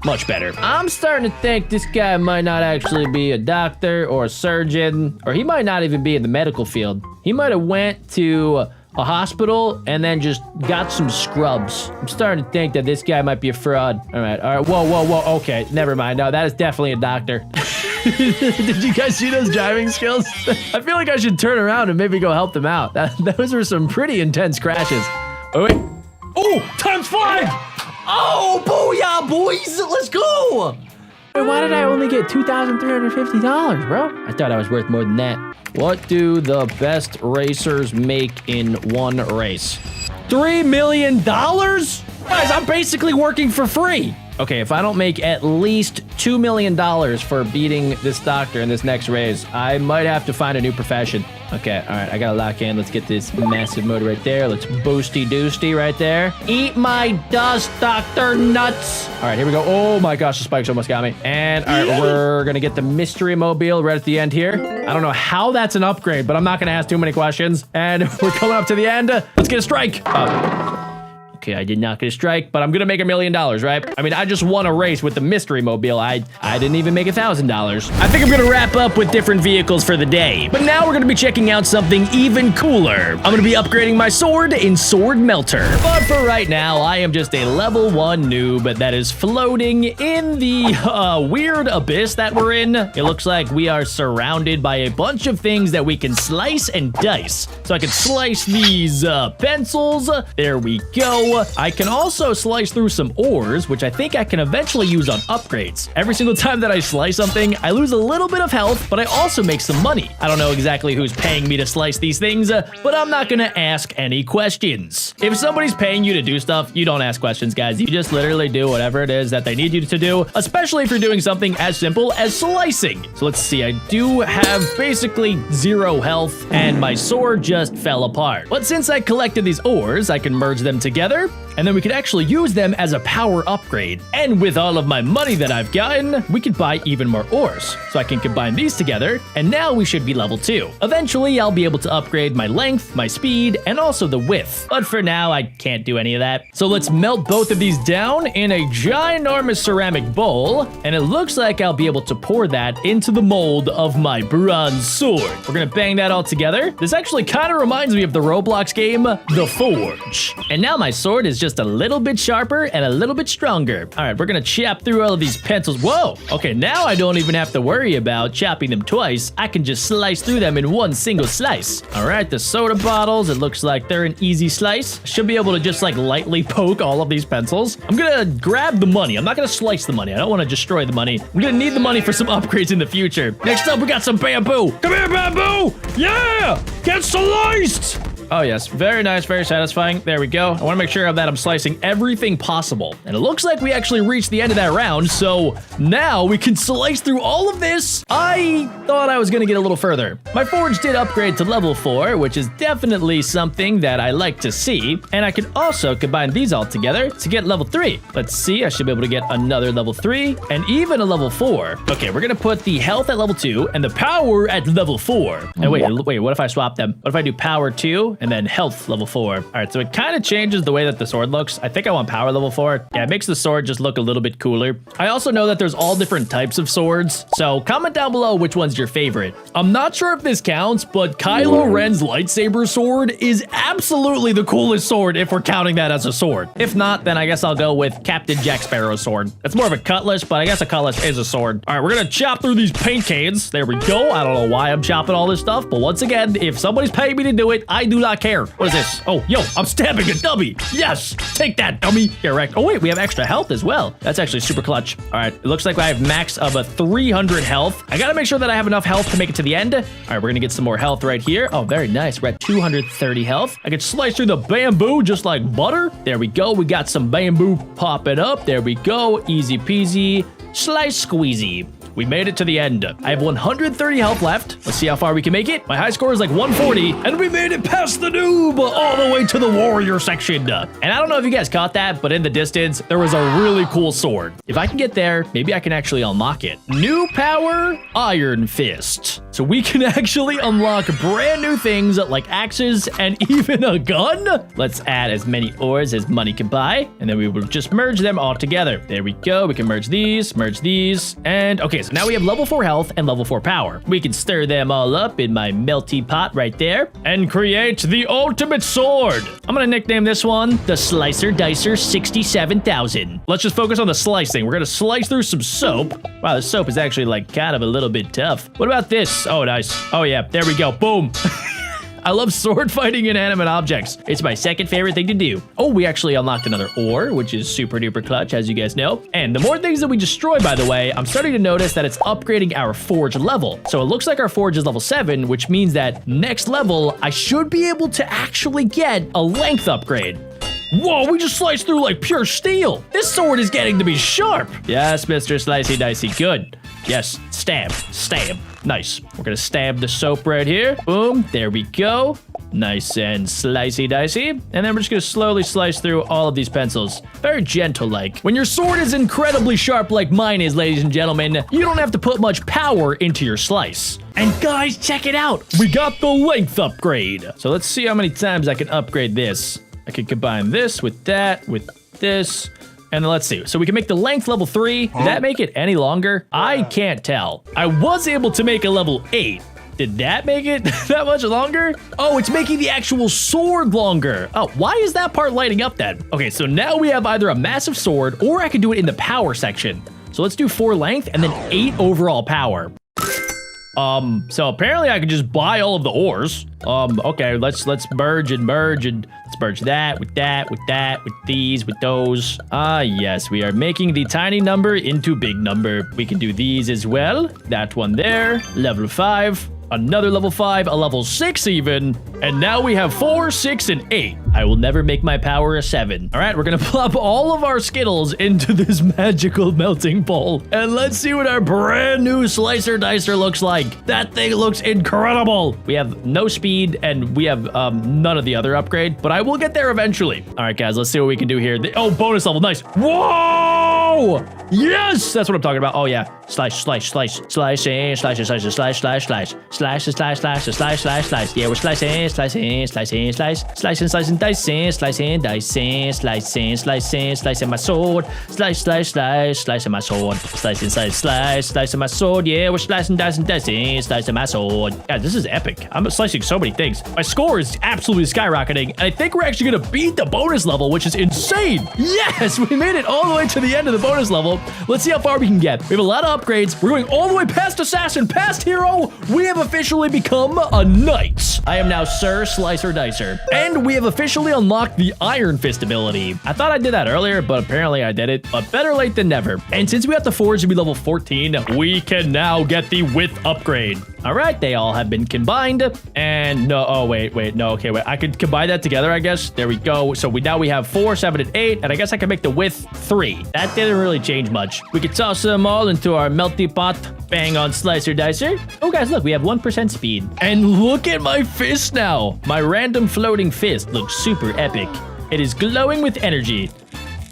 Much better. I'm starting to think this guy might not actually be a doctor or a surgeon, or he might not even be in the medical field. He might have went to a hospital and then just got some scrubs. I'm starting to think that this guy might be a fraud. All right. Whoa. Okay, never mind. No, that is definitely a doctor. Did you guys see those driving skills? I feel like I should turn around and maybe go help them out. Those were some pretty intense crashes. Oh, wait. Oh, ×5! Oh, booyah, boys! Let's go! Wait, why did I only get $2,350, bro? I thought I was worth more than that. What do the best racers make in one race? $3 million? Guys, I'm basically working for free. Okay, if I don't make at least $2 million for beating this doctor in this next race, I might have to find a new profession. Okay, all right, I gotta lock in. Let's get this massive motor right there. Let's boosty-doosty right there. Eat my dust, Dr. Nuts. All right, here we go. Oh my gosh, the spikes almost got me. And all right, we're gonna get the mystery mobile right at the end here. I don't know how that's an upgrade, but I'm not gonna ask too many questions. And we're coming up to the end. Let's get a strike. Okay, I did not get a strike, but I'm gonna make $1 million, right? I mean, I just won a race with the mystery mobile. I didn't even make $1,000. I think I'm gonna wrap up with different vehicles for the day, but now we're gonna be checking out something even cooler. I'm gonna be upgrading my sword in Sword Melter. But for right now, I am just a level 1 noob that is floating in the weird abyss that we're in. It looks like we are surrounded by a bunch of things that we can slice and dice. So I can slice these pencils. There we go. I can also slice through some ores, which I think I can eventually use on upgrades. Every single time that I slice something, I lose a little bit of health, but I also make some money. I don't know exactly who's paying me to slice these things, but I'm not gonna ask any questions. If somebody's paying you to do stuff, you don't ask questions, guys. You just literally do whatever it is that they need you to do, especially if you're doing something as simple as slicing. So let's see, I do have basically 0 health, and my sword just fell apart. But since I collected these ores, I can merge them together, and then we could actually use them as a power upgrade. And with all of my money that I've gotten, we could buy even more ores. So I can combine these together, and now we should be level 2. Eventually, I'll be able to upgrade my length, my speed, and also the width. But for now, I can't do any of that. So let's melt both of these down in a ginormous ceramic bowl, and it looks like I'll be able to pour that into the mold of my bronze sword. We're gonna bang that all together. This actually kind of reminds me of the Roblox game, The Forge. And now my sword is just a little bit sharper and a little bit stronger. All right, we're gonna chop through all of these pencils. Whoa, okay, now I don't even have to worry about chopping them twice. I can just slice through them in one single slice. All right, the soda bottles, it looks like they're an easy slice. I should be able to just like lightly poke all of these pencils. I'm gonna grab the money. I'm not gonna slice the money. I don't wanna destroy the money. I'm gonna need the money for some upgrades in the future. Next up, we got some bamboo. Come here, bamboo! Yeah! Get sliced! Oh yes, very nice, very satisfying. There we go. I want to make sure that I'm slicing everything possible. And it looks like we actually reached the end of that round, so now we can slice through all of this. I thought I was going to get a little further. My forge did upgrade to level 4, which is definitely something that I like to see. And I can also combine these all together to get level 3. Let's see, I should be able to get another level 3 and even a level 4. Okay, we're going to put the health at level 2 and the power at level 4. And wait, what if I swap them? What if I do power 2? and then health level 4. All right, so it kind of changes the way that the sword looks. I think I want power level 4. Yeah, it makes the sword just look a little bit cooler. I also know that there's all different types of swords, so comment down below which one's your favorite. I'm not sure if this counts, but Kylo Ren's lightsaber sword is absolutely the coolest sword if we're counting that as a sword. If not, then I guess I'll go with Captain Jack Sparrow's sword. It's more of a cutlass, but I guess a cutlass is a sword. All right, we're gonna chop through these paint cans. There we go. I don't know why I'm chopping all this stuff, but once again, if somebody's paying me to do it, I do not care. What is this? Oh, yo, I'm stabbing a dummy. Yes, take that, dummy. Get wrecked. Oh, wait, we have extra health as well. That's actually super clutch. All right, it looks like I have max of a 300 health. I gotta make sure that I have enough health to make it to the end. All right, we're gonna get some more health right here. Oh, very nice. We're at 230 health. I can slice through the bamboo just like butter. There we go. We got some bamboo popping up. There we go. Easy peasy. Slice squeezy. We made it to the end. I have 130 health left. Let's see how far we can make it. My high score is like 140, and we made it past the noob all the way to the warrior section. And I don't know if you guys caught that, but in the distance, there was a really cool sword. If I can get there, maybe I can actually unlock it. New power, Iron Fist. So we can actually unlock brand new things like axes and even a gun. Let's add as many ores as money can buy, and then we will just merge them all together. There we go. We can merge these, and okay, so now we have level 4 health and level 4 power. We can stir them all up in my melty pot right there and create the ultimate sword. I'm gonna nickname this one the Slicer Dicer 67,000. Let's just focus on the slicing. We're gonna slice through some soap. Wow, the soap is actually like kind of a little bit tough. What about this? Oh, nice. Oh yeah, there we go. Boom. I love sword fighting inanimate objects. It's my second favorite thing to do. Oh, we actually unlocked another ore, which is super duper clutch, as you guys know. And the more things that we destroy, by the way, I'm starting to notice that it's upgrading our forge level. So it looks like our forge is level 7, which means that next level, I should be able to actually get a length upgrade. Whoa, we just sliced through like pure steel. This sword is getting to be sharp. Yes, Mr. Slicey Dicey, good. Yes, stab, stab. Nice. We're gonna stab the soap right here. Boom, there we go. Nice and slicey dicey. And then we're just gonna slowly slice through all of these pencils. Very gentle-like. When your sword is incredibly sharp like mine is, ladies and gentlemen, you don't have to put much power into your slice. And guys, check it out. We got the length upgrade. So let's see how many times I can upgrade this. I can combine this with that, with this. And then let's see. So we can make the length level 3. Did that make it any longer? I can't tell. I was able to make a level 8. Did that make it that much longer? Oh, it's making the actual sword longer. Oh, why is that part lighting up then? Okay, so now we have either a massive sword or I can do it in the power section. So let's do 4 length and then 8 overall power. So apparently I can just buy all of the ores. Okay, let's merge and let's merge that, with these, with those. Yes, we are making the tiny number into big number. We can do these as well. That one there, level 5. Another level 5, a level 6 even, and now we have 4, 6, and 8. I will never make my power a 7. All right, we're gonna plop all of our Skittles into this magical melting bowl, and let's see what our brand new Slicer Dicer looks like. That thing looks incredible. We have no speed, and we have none of the other upgrade, but I will get there eventually. All right, guys, let's see what we can do here. Oh, bonus level, nice. Whoa! Yes, that's what I'm talking about. Oh yeah, slice, slice, slice, slice, slice, slice, slice, slice, slice, slice. Slice, slice, slice, slice, slice, slice. Yeah, we're slicing, slicing, slicing, slice, slicing, slicing, dicing, slicing, dicing, slicing, slicing, slicing my sword. Slice, slice, slice, slicing my sword. Slicing, slice, slice, slicing my sword. Yeah, we're slicing, dicing, dicing, slicing my sword. Yeah, this is epic. I'm slicing so many things. My score is absolutely skyrocketing, and I think we're actually gonna beat the bonus level, which is insane. Yes, we made it all the way to the end of the bonus level. Let's see how far we can get. We have a lot of upgrades. We're going all the way past assassin, past hero. We have officially become a knight. I am now Sir Slicer Dicer. And we have officially unlocked the Iron Fist ability. I thought I did that earlier, but apparently I did it. But better late than never. And since we have the forge to be level 14, we can now get the width upgrade. All right, they all have been combined. And no, oh, wait, no, okay, wait. I could combine that together, I guess. There we go. So now we have 4, 7, and 8. And I guess I can make the width 3. That didn't really change much. We could toss them all into our melty pot. Bang on Slicer Dicer. Oh, guys, look, we have 1% speed. And look at my fist now. My random floating fist looks super epic. It is glowing with energy.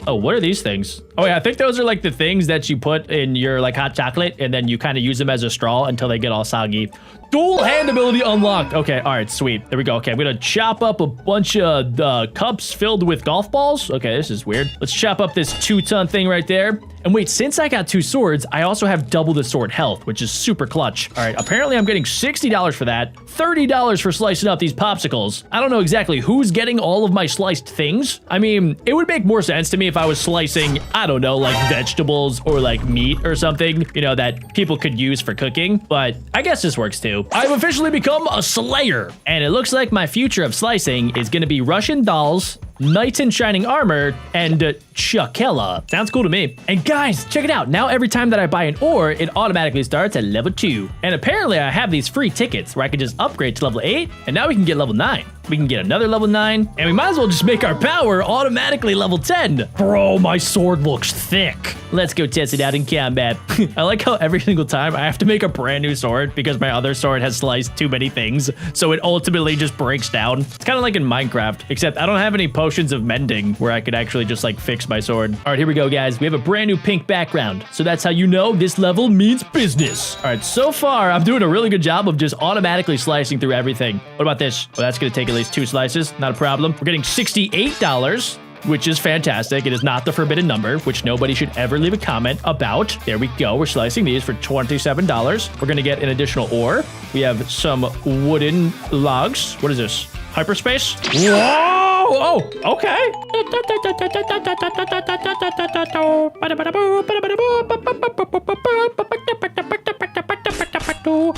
Oh, what are these things? Oh, yeah, I think those are like the things that you put in your like hot chocolate and then you kind of use them as a straw until they get all soggy. Dual hand ability unlocked. Okay, all right, sweet. There we go. Okay, I'm gonna chop up a bunch of cups filled with golf balls. Okay, this is weird. Let's chop up this 2-ton thing right there. And wait, since I got 2 swords, I also have double the sword health, which is super clutch. All right, apparently I'm getting $60 for that, $30 for slicing up these popsicles. I don't know exactly who's getting all of my sliced things. I mean, it would make more sense to me if I was slicing, I don't know, like vegetables or like meat or something, you know, that people could use for cooking. But I guess this works too. I've officially become a slayer. And it looks like my future of slicing is going to be Russian dolls, knights in shining armor, and Chakella. Sounds cool to me. And guys, check it out. Now every time that I buy an ore, it automatically starts at level 2. And apparently I have these free tickets where I can just upgrade to level 8, and now we can get level 9. We can get another level 9, and we might as well just make our power automatically level 10. Bro, my sword looks thick. Let's go test it out in combat. I like how every single time I have to make a brand new sword because my other sword has sliced too many things, so it ultimately just breaks down. It's kind of like in Minecraft, except I don't have any potions of mending where I could actually just like fix my sword. All right, here we go, guys. We have a brand new pink background, so that's how you know this level means business. All right, so far I'm doing a really good job of just automatically slicing through everything. What about this? Well, that's gonna take at least 2 slices, not a problem. We're getting $68, which is fantastic. It is not the forbidden number, which nobody should ever leave a comment about. There we go. We're slicing these for $27. We're gonna get an additional ore. We have some wooden logs. What is this? Hyperspace? Whoa! Oh, okay.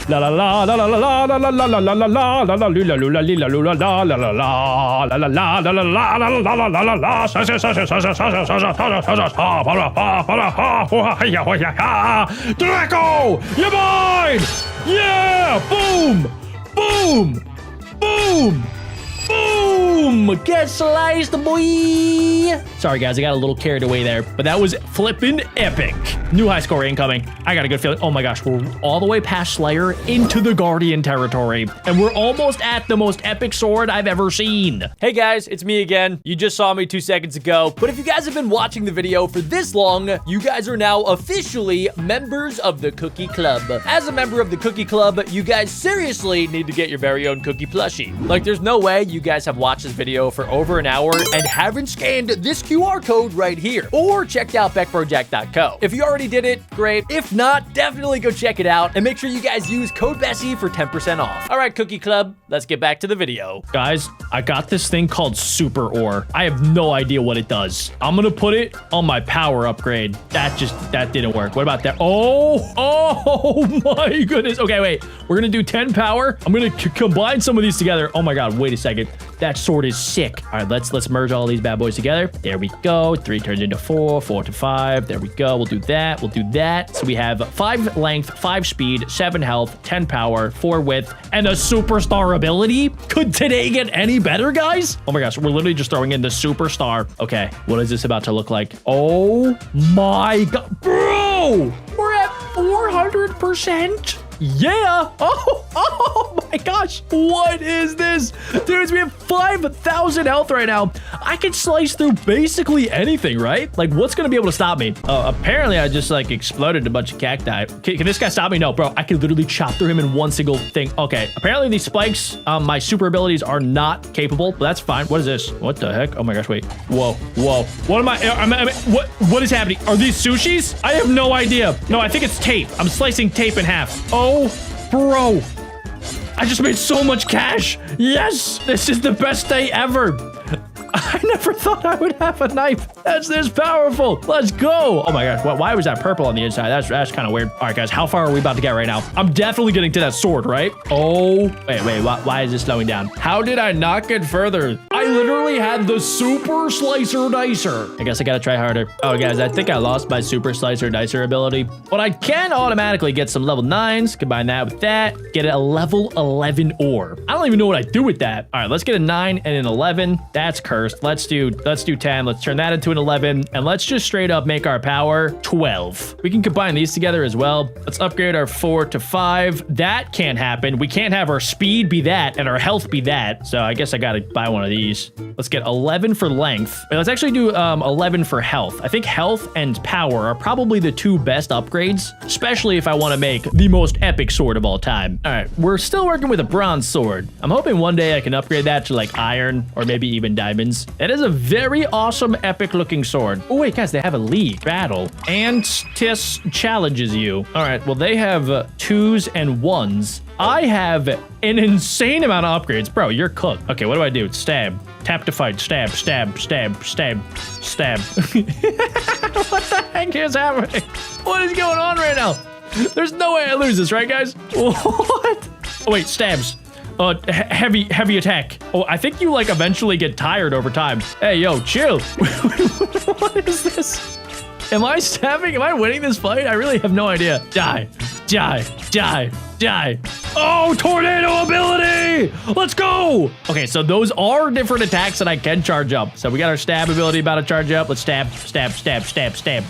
La la la la la la la la la la la la la la la la lula lula lila lula la la la la la la la la la la la la la la. Draco, you're mine! Yeah! Boom! Boom! Boom! Boom! Get sliced, boy! Sorry, guys, I got a little carried away there, but that was flippin' epic. New high score incoming. I got a good feeling. Oh my gosh, we're all the way past Slayer into the Guardian territory, and we're almost at the most epic sword I've ever seen. Hey guys, it's me again. You just saw me 2 seconds ago, but if you guys have been watching the video for this long, you guys are now officially members of the Cookie Club. As a member of the Cookie Club, you guys seriously need to get your very own cookie plushie. Like, there's no way you guys have watched this video for over an hour and haven't scanned this QR code right here or checked out BeckBroJack.co. If you already did it, great. If not, definitely go check it out and make sure you guys use code Bessie for 10% off. All right, Cookie Club, let's get back to the video. Guys, I got this thing called Super Ore. I have no idea what it does. I'm gonna put it on my power upgrade. That didn't work. What about that? Oh my goodness. Okay, wait. We're gonna do 10 power. I'm gonna combine some of these together. Oh my God, wait a second. That sword is sick. All right, let's merge all these bad boys together. There we go. 3 turns into 4, 4 to 5. There we go. We'll do that. We'll do that. So we have 5 length, 5 speed, 7 health, 10 power, 4 width, and a superstar ability. Could today get any better, guys? Oh my gosh, we're literally just throwing in the superstar. Okay, what is this about to look like? Oh my God, bro! We're at 400%. Yeah. Oh my gosh. What is this? Dudes, we have 5,000 health right now. I can slice through basically anything, right? Like, what's going to be able to stop me? Apparently, I just, like, exploded a bunch of cacti. Can this guy stop me? No, bro. I can literally chop through him in one single thing. Okay. Apparently, these spikes, my super abilities are not capable, but that's fine. What is this? What the heck? Oh my gosh, wait. Whoa. Whoa. What am I what is happening? Are these sushis? I have no idea. No, I think it's tape. I'm slicing tape in half. Oh, bro. I just made so much cash. Yes, this is the best day ever. I never thought I would have a knife that's this powerful. Let's go. Oh my gosh, why was that purple on the inside? That's kind of weird. All right, guys, how far are we about to get right now? I'm definitely getting to that sword, right? Oh, wait, why is this slowing down? How did I not get further? I literally had the super slicer dicer. I guess I gotta try harder. Oh, guys, I think I lost my super slicer dicer ability, but I can automatically get some level 9s, combine that with that, get a level 11 ore. I don't even know what I do with that. All right, let's get a 9 and an 11. That's cursed. Let's do 10. Let's turn that into an 11, and let's just straight up make our power 12. We can combine these together as well. Let's upgrade our 4 to 5. That can't happen. We can't have our speed be that and our health be that. So I guess I gotta buy one of these. these. Let's get 11 for length. Wait, let's actually do 11 for health. I think health and power are probably the two best upgrades, especially if I want to make the most epic sword of all time. All right, we're still working with a bronze sword. I'm hoping one day I can upgrade that to like iron or maybe even diamonds. It is a very awesome, epic looking sword. Oh wait, guys, they have a league battle. Antis challenges you. All right, well, they have 2s and 1s. I have an insane amount of upgrades. Bro, you're cooked. Okay, what do I do? Stab. Tap to fight. Stab, stab, stab, stab, stab. What the heck is happening? What is going on right now? There's no way I lose this, right, guys? What? Oh, wait, stabs. Heavy attack. Oh, I think you, like, eventually get tired over time. Hey, yo, chill. What is this? Am I stabbing? Am I winning this fight? I really have no idea. Die, die, die, die. Oh, tornado ability! Let's go! Okay, so those are different attacks that I can charge up. So we got our stab ability about to charge up. Let's stab, stab, stab, stab, stab.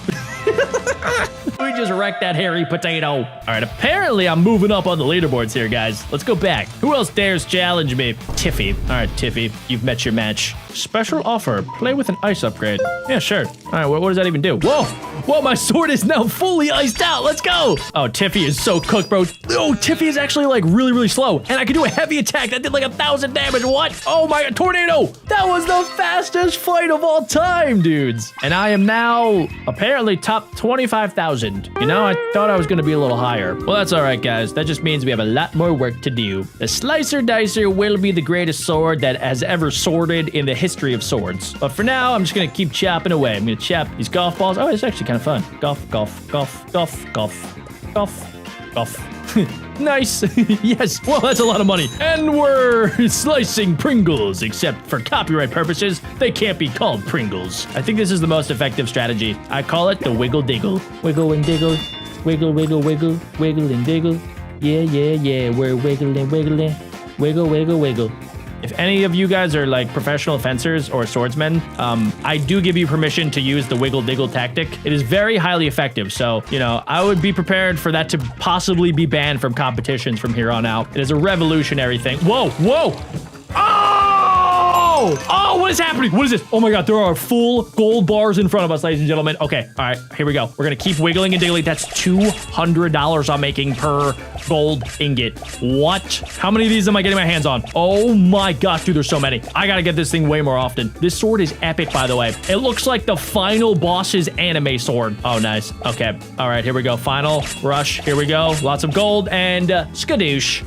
We just wrecked that hairy potato. All right, apparently I'm moving up on the leaderboards here, guys. Let's go back. Who else dares challenge me? Tiffy. All right, Tiffy, you've met your match. Special offer, play with an ice upgrade. Yeah, sure. All right, what does that even do? Whoa, whoa, my sword is now fully iced out. Let's go. Oh, Tiffy is so cooked, bro. Oh, Tiffy is actually like really slow. And I can do a heavy attack that did like 1,000 damage. What? Oh my, tornado. That was the fastest fight of all time, dudes. And I am now apparently top 25,000. You know, I thought I was gonna be a little higher. Well, that's all right, guys. That just means we have a lot more work to do. The Slicer Dicer will be the greatest sword that has ever sworded in the history of swords. But for now, I'm just gonna keep chopping away. I'm gonna chop these golf balls. Oh, it's actually kind of fun. Golf, golf, golf, golf, golf, golf, golf. Nice. Yes. Well, that's a lot of money. And we're slicing Pringles, except for copyright purposes, they can't be called Pringles. I think this is the most effective strategy. I call it the wiggle diggle. Wiggle and diggle. Wiggle, wiggle, wiggle. Wiggle and diggle. Yeah, yeah, yeah. We're wiggling, wiggling. Wiggle, wiggle, wiggle. If any of you guys are like professional fencers or swordsmen, I do give you permission to use the wiggle diggle tactic. It is very highly effective. So, you know, I would be prepared for that to possibly be banned from competitions from here on out. It is a revolutionary thing. Whoa, whoa. Oh, what is happening? What is this? Oh my God, there are full gold bars in front of us, ladies and gentlemen. Okay, all right, here we go. We're gonna keep wiggling and diggling. That's $200 I'm making per gold ingot. What? How many of these am I getting my hands on? Oh my gosh, dude, there's so many. I gotta get this thing way more often. This sword is epic, by the way. It looks like the final boss's anime sword. Oh, nice. Okay, all right, here we go. Final rush, here we go. Lots of gold and skadoosh.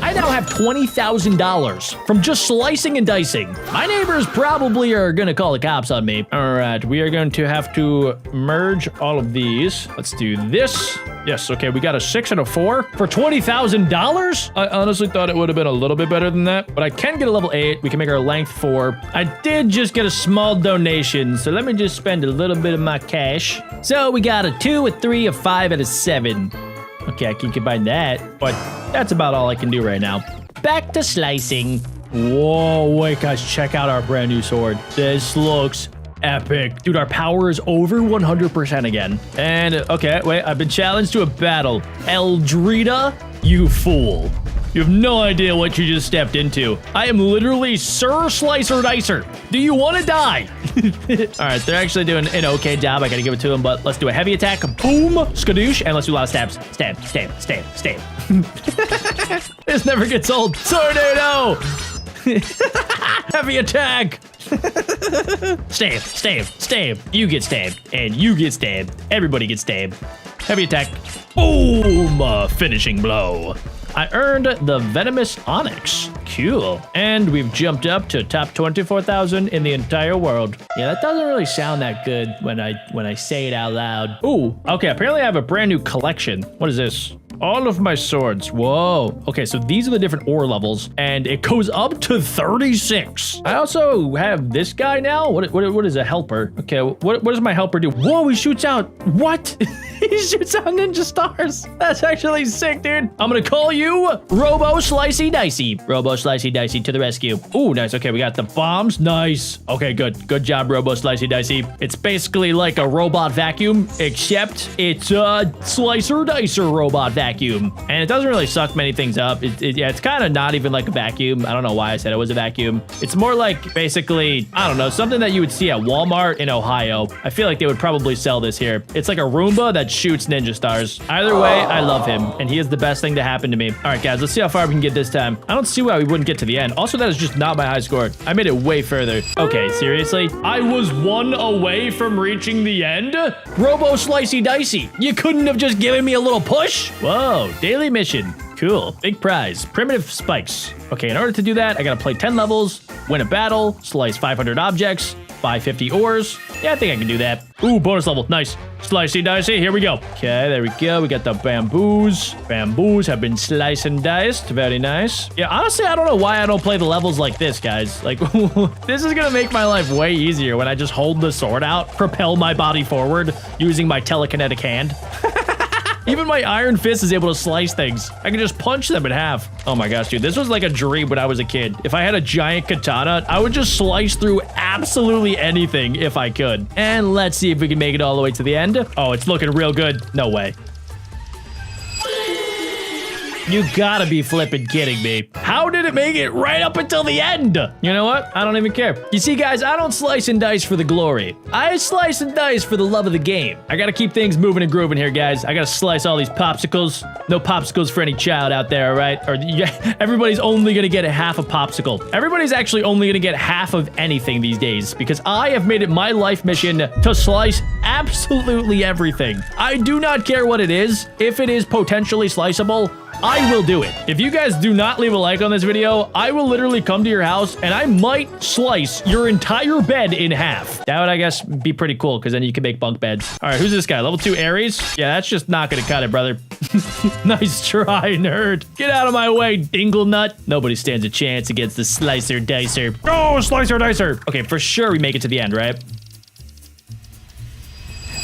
I now have $20,000 from just slicing and dicing. My neighbors probably are gonna call the cops on me. All right, we are going to have to merge all of these. Let's do this. Yes, okay, we got a 6 and a 4 for $20,000. I honestly thought it would have been a little bit better than that, but I can get a level 8. We can make our length 4. I did just get a small donation, so let me just spend a little bit of my cash. So we got a 2, a 3, a 5, and a 7. Okay, I can combine that, but that's about all I can do right now. Back to slicing. Whoa, wait, guys, check out our brand new sword. This looks epic. Dude, our power is over 100% again. And, okay, wait, I've been challenged to a battle. Eldrita, you fool. You have no idea what you just stepped into. I am literally Sir Slicer Dicer. Do you want to die? All right, they're actually doing an okay job. I gotta give it to them, but let's do a heavy attack. Boom, skadoosh, and let's do a lot of stabs. Stab, stab, stab, stab. This never gets old. Tornado! Heavy attack! Stab, stab, stab. You get stabbed, and you get stabbed. Everybody gets stabbed. Heavy attack. Boom! Finishing blow. I earned the Venomous Onyx. Cool. And we've jumped up to top 24,000 in the entire world. Yeah, that doesn't really sound that good when I say it out loud. Ooh, okay, apparently I have a brand new collection. What is this? All of my swords. Whoa. Okay, so these are the different ore levels, and it goes up to 36. I also have this guy now. What is a helper? Okay, what does my helper do? Whoa, he shoots out. What? He shoots out ninja stars. That's actually sick, dude. I'm gonna call you Robo Slicey Dicey. Robo Slicey Dicey to the rescue. Ooh, nice. Okay, we got the bombs. Nice. Okay, good. Good job, Robo Slicey Dicey. It's basically like a robot vacuum, except it's a Slicer Dicer robot vacuum. vacuum, and it doesn't really suck many things up. Yeah, it's kind of not even like a vacuum. I don't know why I said it was a vacuum. It's more like basically, I don't know, something that you would see at Walmart in Ohio. I feel like they would probably sell this here. It's like a Roomba that shoots ninja stars. Either way, I love him, and he is the best thing to happen to me. All right, guys, let's see how far we can get this time. I don't see why we wouldn't get to the end. Also, that is just not my high score. I made it way further. Okay, seriously? I was 1 away from reaching the end? Robo Slicey Dicey. You couldn't have just given me a little push? Whoa, daily mission. Cool. Big prize. Primitive spikes. Okay, in order to do that, I gotta play 10 levels, win a battle, slice 500 objects, buy 50 ores. Yeah, I think I can do that. Ooh, bonus level. Nice. Slicey dicey. Here we go. Okay, there we go. We got the bamboos. Bamboos have been sliced and diced. Very nice. Yeah, honestly, I don't know why I don't play the levels like this, guys. Like, this is gonna make my life way easier when I just hold the sword out, propel my body forward using my telekinetic hand. Even my iron fist is able to slice things. I can just punch them in half. Oh my gosh, dude. This was like a dream when I was a kid. If I had a giant katana, I would just slice through absolutely anything if I could. And let's see if we can make it all the way to the end. Oh, it's looking real good. No way. You gotta be flipping kidding me. How did it make it right up until the end? You know what? I don't even care. You see, guys, I don't slice and dice for the glory. I slice and dice for the love of the game. I gotta keep things moving and grooving here, guys. I gotta slice all these popsicles. No popsicles for any child out there, all right? Or everybody's only gonna get half a popsicle. Everybody's actually only gonna get half of anything these days because I have made it my life mission to slice absolutely everything. I do not care what it is. If it is potentially sliceable, I will do it. If you guys do not leave a like on this video, I will literally come to your house and I might slice your entire bed in half. That would, I guess, be pretty cool because then you can make bunk beds. All right, who's this guy? Level 2 Aries? Yeah, that's just not gonna cut it, brother. Nice try, nerd. Get out of my way, dingle nut. Nobody stands a chance against the Slicer Dicer. Oh, Slicer Dicer. Okay, for sure we make it to the end, right?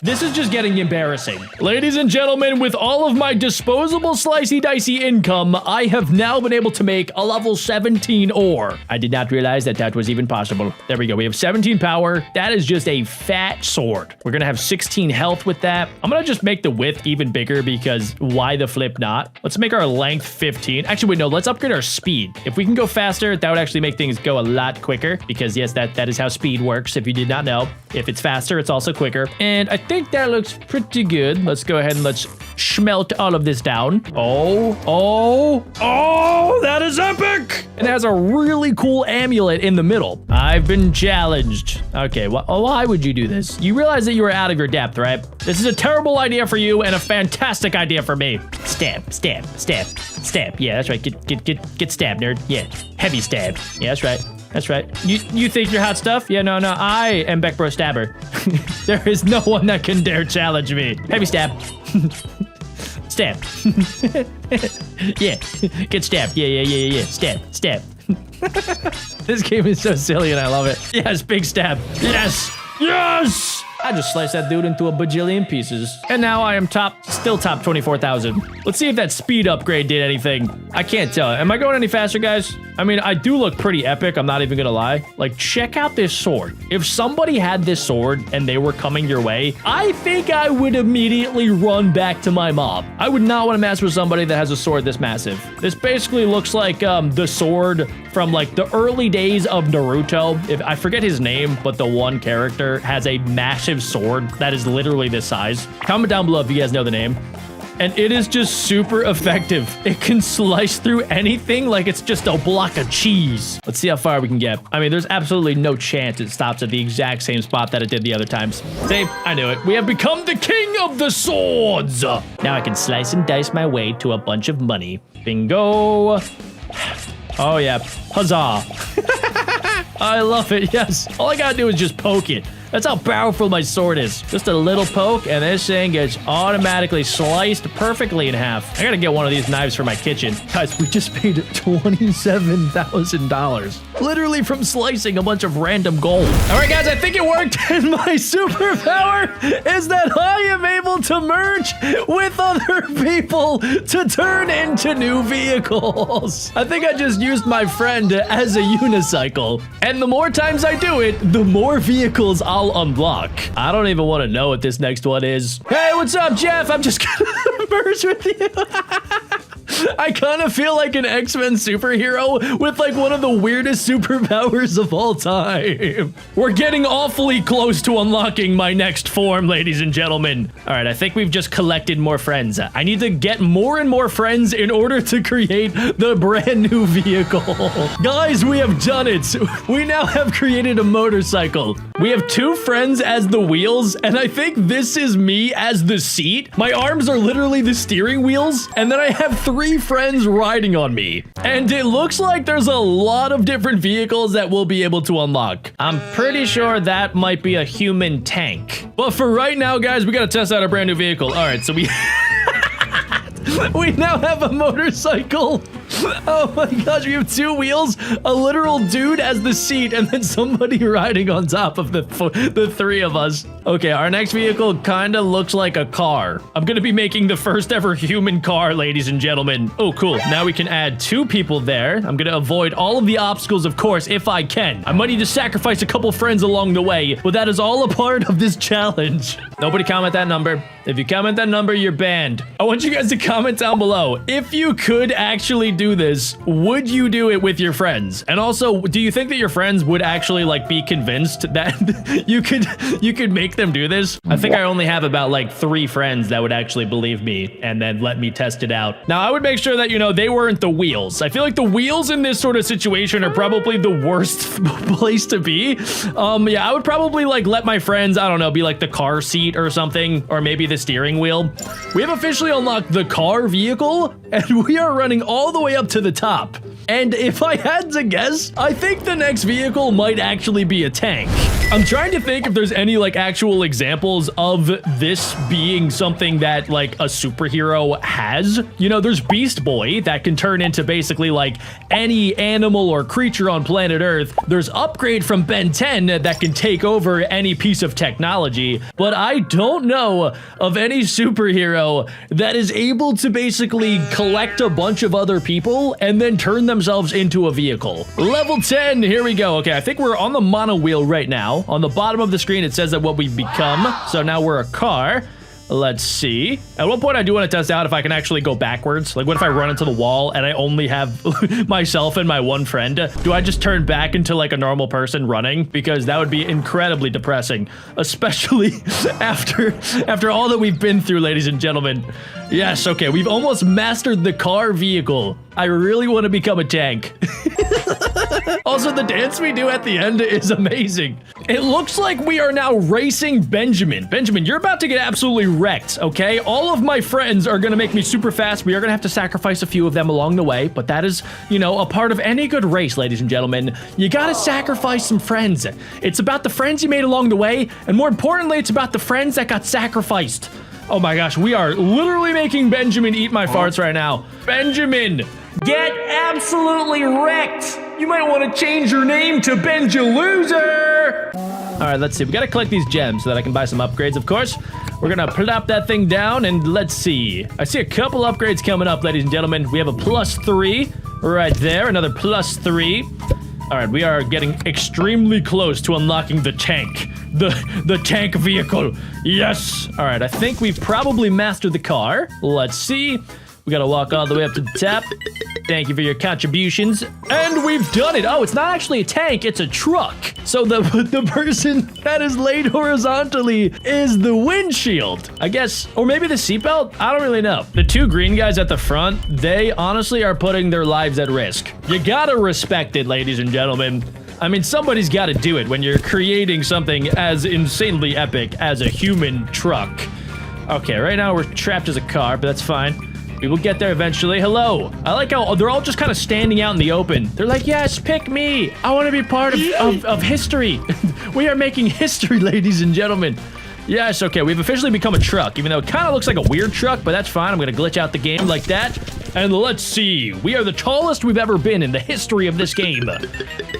This is just getting embarrassing. Ladies and gentlemen, with all of my disposable slicey dicey income, I have now been able to make a level 17 ore. I did not realize that that was even possible. There we go. We have 17 power. That is just a fat sword. We're gonna have 16 health with that. I'm gonna just make the width even bigger because why the flip not? Let's make our length 15. Actually, wait, no, let's upgrade our speed. If we can go faster, that would actually make things go a lot quicker because yes, that is how speed works. If you did not know, if it's faster, it's also quicker. And I think that looks pretty good. Let's go ahead and let's smelt all of this down. Oh, that is epic. And it has a really cool amulet in the middle. I've been challenged. Okay, why would you do this? You realize that you are out of your depth, right? This is a terrible idea for you and a fantastic idea for me. Stab, stab, stab, stab. Yeah, that's right. Get stabbed, nerd. Yeah, heavy stab. Yeah, that's right. That's right. You think you're hot stuff? Yeah, no. I am BeckBro Stabber. There is no one that can dare challenge me. Heavy stab. Stab. Yeah. Get stabbed. Yeah. Stab. This game is so silly and I love it. Yes, big stab. Yes. I just sliced that dude into a bajillion pieces. And now I am still top 24,000. Let's see if that speed upgrade did anything. I can't tell. Am I going any faster, guys? I mean, I do look pretty epic. I'm not even gonna lie. Like, check out this sword. If somebody had this sword and they were coming your way, I think I would immediately run back to my mom. I would not want to mess with somebody that has a sword this massive. This basically looks like the sword from like the early days of Naruto. If I forget his name, but the one character has a massive sword that is literally this size. Comment down below if you guys know the name. And it is just super effective. It can slice through anything like it's just a block of cheese. Let's see how far we can get. I mean, there's absolutely no chance it stops at the exact same spot that it did the other times. See, I knew it. We have become the king of the swords. Now I can slice and dice my way to a bunch of money. Bingo. Oh yeah, huzzah. I love it, yes. All I gotta do is just poke it. That's how powerful my sword is. Just a little poke, and this thing gets automatically sliced perfectly in half. I gotta get one of these knives for my kitchen. Guys, we just paid $27,000. Literally from slicing a bunch of random gold. All right, guys, I think it worked. And my superpower is that I am able to merge with other people to turn into new vehicles. I think I just used my friend as a unicycle. And the more times I do it, the more vehicles I'll unlock. I don't even want to know what this next one is. Hey, what's up, Jeff? I'm just gonna merge with you. I kind of feel like an X-Men superhero with like one of the weirdest superpowers of all time. We're getting awfully close to unlocking my next form, ladies and gentlemen. All right, I think we've just collected more friends. I need to get more and more friends in order to create the brand new vehicle. Guys, we have done it. We now have created a motorcycle. We have 2 friends as the wheels, and I think this is me as the seat. My arms are literally the steering wheels, and then I have 3 friends riding on me. And it looks like there's a lot of different vehicles that we'll be able to unlock. I'm pretty sure that might be a human tank. But for right now, guys, we gotta test out a brand new vehicle. All right, so we we now have a motorcycle. Oh my gosh, we have 2 wheels, a literal dude as the seat, and then somebody riding on top of the 3 of us. Okay, our next vehicle kind of looks like a car. I'm gonna be making the first ever human car, ladies and gentlemen. Oh, cool. Now we can add 2 people there. I'm gonna avoid all of the obstacles, of course, if I can. I might need to sacrifice a couple friends along the way, but that is all a part of this challenge. Nobody comment that number. If you comment that number, you're banned. I want you guys to comment down below. If you could actually do this, would you do it with your friends? And also, do you think that your friends would actually like be convinced that you could make them do this? I think I only have about like 3 friends that would actually believe me and then let me test it out. Now, I would make sure that, you know, they weren't the wheels. I feel like the wheels in this sort of situation are probably the worst place to be. Yeah, I would probably like let my friends, I don't know, be like the car seat or something, or maybe the steering wheel. We have officially unlocked the car vehicle, and we are running all the way up to the top. And if I had to guess, I think the next vehicle might actually be a tank. I'm trying to think if there's any like actual examples of this being something that like a superhero has. You know, there's Beast Boy that can turn into basically like any animal or creature on planet Earth. There's Upgrade from Ben 10 that can take over any piece of technology, but I don't know of any superhero that is able to basically collect a bunch of other people and then turn themselves into a vehicle. Level 10, here we go. Okay, I think we're on the mono wheel right now. On the bottom of the screen, it says that what we've become. So now we're a car. Let's see. At one point, I do want to test out if I can actually go backwards. Like, what if I run into the wall and I only have myself and my one friend? Do I just turn back into like a normal person running? Because that would be incredibly depressing, especially after all that we've been through, ladies and gentlemen. Yes, okay, we've almost mastered the car vehicle. I really want to become a tank. Also, the dance we do at the end is amazing. It looks like we are now racing Benjamin. Benjamin, you're about to get absolutely wrecked, okay? All of my friends are gonna make me super fast. We are gonna have to sacrifice a few of them along the way, but that is, you know, a part of any good race, ladies and gentlemen. You gotta sacrifice some friends. It's about the friends you made along the way, and more importantly, it's about the friends that got sacrificed. Oh my gosh, we are literally making Benjamin eat my farts right now. Benjamin, get absolutely wrecked. You might want to change your name to Benjaluser. All right, let's see. We got to collect these gems so that I can buy some upgrades, of course. We're going to plop that thing down, and let's see. I see a couple upgrades coming up, ladies and gentlemen. We have a +3 right there, another +3. All right, we are getting extremely close to unlocking the tank. The tank vehicle. Yes. All right, I think we've probably mastered the car. Let's see. We gotta walk all the way up to the top. Thank you for your contributions. And we've done it. Oh, it's not actually a tank, it's a truck. So the person that is laid horizontally is the windshield, I guess. Or maybe the seatbelt? I don't really know. The 2 green guys at the front, they honestly are putting their lives at risk. You gotta respect it, ladies and gentlemen. I mean, somebody's gotta do it when you're creating something as insanely epic as a human truck. Okay, right now we're trapped as a car, but that's fine. We will get there eventually. Hello. I like how they're all just kind of standing out in the open. They're like, yes, pick me. I want to be part of history. We are making history, ladies and gentlemen. Yes, okay, we've officially become a truck, even though it kind of looks like a weird truck, but that's fine. I'm going to glitch out the game like that. And let's see. We are the tallest we've ever been in the history of this game.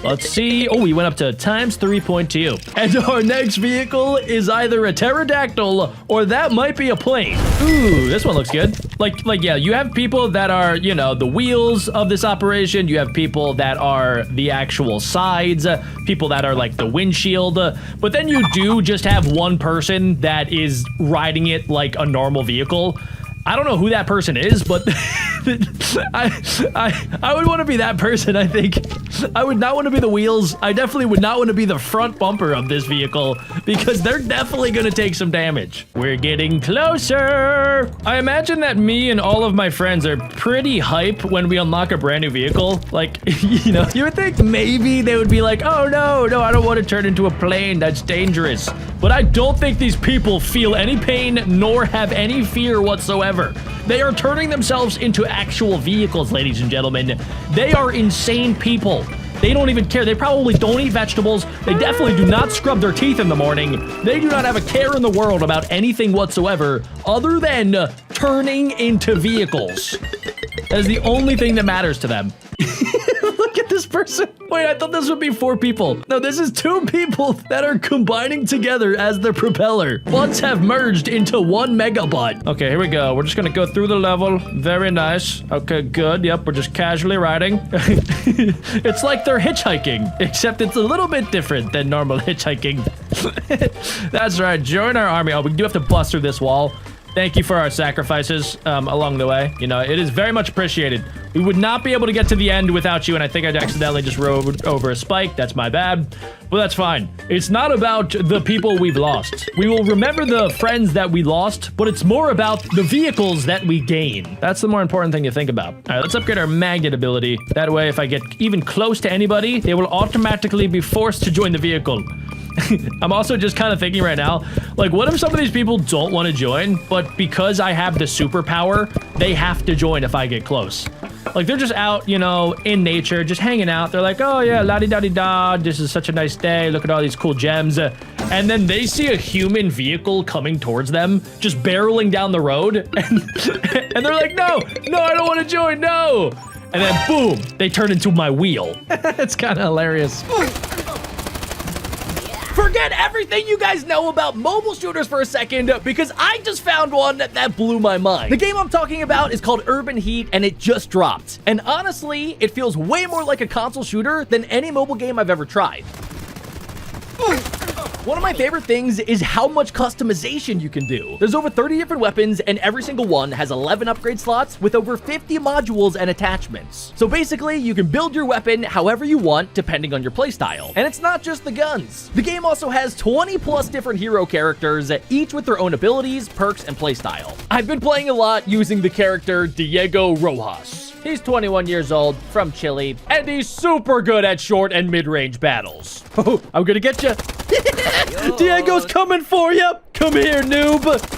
Let's see. Oh, we went up to times 3.2. And our next vehicle is either a pterodactyl or that might be a plane. Ooh, this one looks good. Like, yeah, you have people that are, you know, the wheels of this operation. You have people that are the actual sides, people that are like the windshield. But then you do just have one person that is riding it like a normal vehicle. I don't know who that person is, but I would want to be that person, I think. I would not want to be the wheels. I definitely would not want to be the front bumper of this vehicle because they're definitely going to take some damage. We're getting closer. I imagine that me and all of my friends are pretty hype when we unlock a brand new vehicle. Like, you know, you would think maybe they would be like, oh, no, I don't want to turn into a plane. That's dangerous. But I don't think these people feel any pain nor have any fear whatsoever. They are turning themselves into actual vehicles, ladies and gentlemen. They are insane people. They don't even care. They probably don't eat vegetables. They definitely do not scrub their teeth in the morning. They do not have a care in the world about anything whatsoever other than turning into vehicles. That is the only thing that matters to them. Look at this person. Wait, I thought this would be 4 people. No, this is 2 people that are combining together as their propeller. Butts have merged into one mega butt. Okay, here we go. We're just gonna go through the level. Very nice. Okay, good. Yep, we're just casually riding. It's like they're hitchhiking, except it's a little bit different than normal hitchhiking. That's right. Join our army. Oh, we do have to bust through this wall. Thank you for our sacrifices along the way. You know, it is very much appreciated. We would not be able to get to the end without you, and I think I accidentally just rode over a spike. That's my bad, but that's fine. It's not about the people we've lost. We will remember the friends that we lost, but it's more about the vehicles that we gain. That's the more important thing to think about. All right, let's upgrade our magnet ability. That way, if I get even close to anybody, they will automatically be forced to join the vehicle. I'm also just kind of thinking right now, like, what if some of these people don't want to join, but because I have the superpower, they have to join if I get close? Like, they're just out, you know, in nature, just hanging out. They're like, oh, yeah, la-di-da-di-da, this is such a nice day. Look at all these cool gems. And then they see a human vehicle coming towards them, just barreling down the road. And they're like, no, I don't want to join, no. And then, boom, they turn into my wheel. It's kind of hilarious. Forget everything you guys know about mobile shooters for a second, because I just found one that blew my mind. The game I'm talking about is called Urban Heat, and it just dropped. And honestly, it feels way more like a console shooter than any mobile game I've ever tried. One of my favorite things is how much customization you can do. There's over 30 different weapons, and every single one has 11 upgrade slots with over 50 modules and attachments. So basically, you can build your weapon however you want, depending on your playstyle. And it's not just the guns. The game also has 20 plus different hero characters, each with their own abilities, perks, and playstyle. I've been playing a lot using the character Diego Rojas. He's 21 years old, from Chile, and he's super good at short and mid-range battles. Oh, I'm gonna get you. Diego's coming for you. Come here, noob.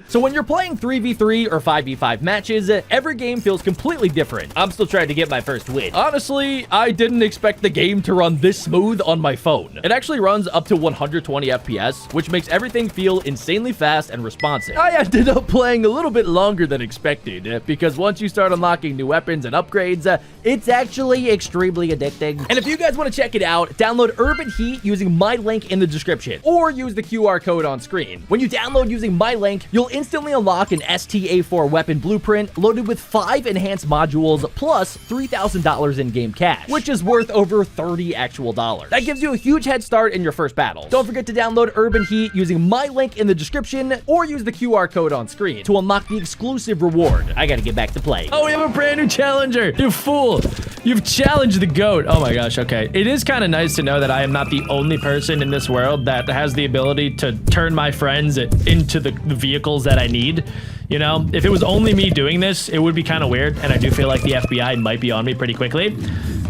So when you're playing 3v3 or 5v5 matches, every game feels completely different. I'm still trying to get my first win. Honestly, I didn't expect the game to run this smooth on my phone. It actually runs up to 120 FPS, which makes everything feel insanely fast and responsive. I ended up playing a little bit longer than expected, because once you start unlocking new weapons and upgrades, it's actually extremely addicting. And if you guys want to check it out, download Urban Heat using my link in the description, or use the QR code on screen. When you download using my link, you'll instantly unlock an STA4 weapon blueprint loaded with 5 enhanced modules plus $3,000 in-game cash, which is worth over 30 actual dollars. That gives you a huge head start in your first battle. Don't forget to download Urban Heat using my link in the description, or use the QR code on screen to unlock the exclusive reward. I gotta get back to play. Oh, we have a brand new challenger. You fool. You've challenged the goat. Oh my gosh, okay. It is kind of nice to know that I am not the only person in this world that has the ability to turn my friends into the vehicles that I need. You know, if it was only me doing this, it would be kind of weird, and I do feel like the FBI might be on me pretty quickly.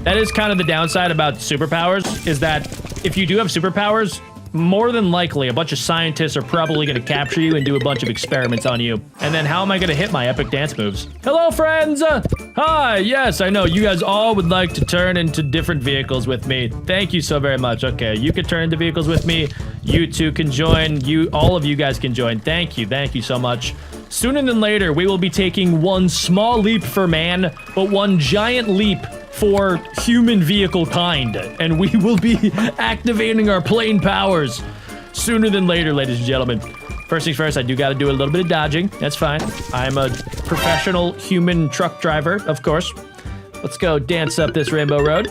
That is kind of the downside about superpowers, is that if you do have superpowers, more than likely, a bunch of scientists are probably going to capture you and do a bunch of experiments on you. And then how am I going to hit my epic dance moves? Hello, friends! Hi! Yes, I know. You guys all would like to turn into different vehicles with me. Thank you so very much. Okay, you can turn into vehicles with me. You two can join. All of you guys can join. Thank you. Thank you so much. Sooner than later, we will be taking one small leap for man, but one giant leap for human vehicle kind. And we will be activating our plane powers sooner than later, ladies and gentlemen. First things first, I do got to do a little bit of dodging. That's fine. I'm a professional human truck driver, of course. Let's go dance up this rainbow road.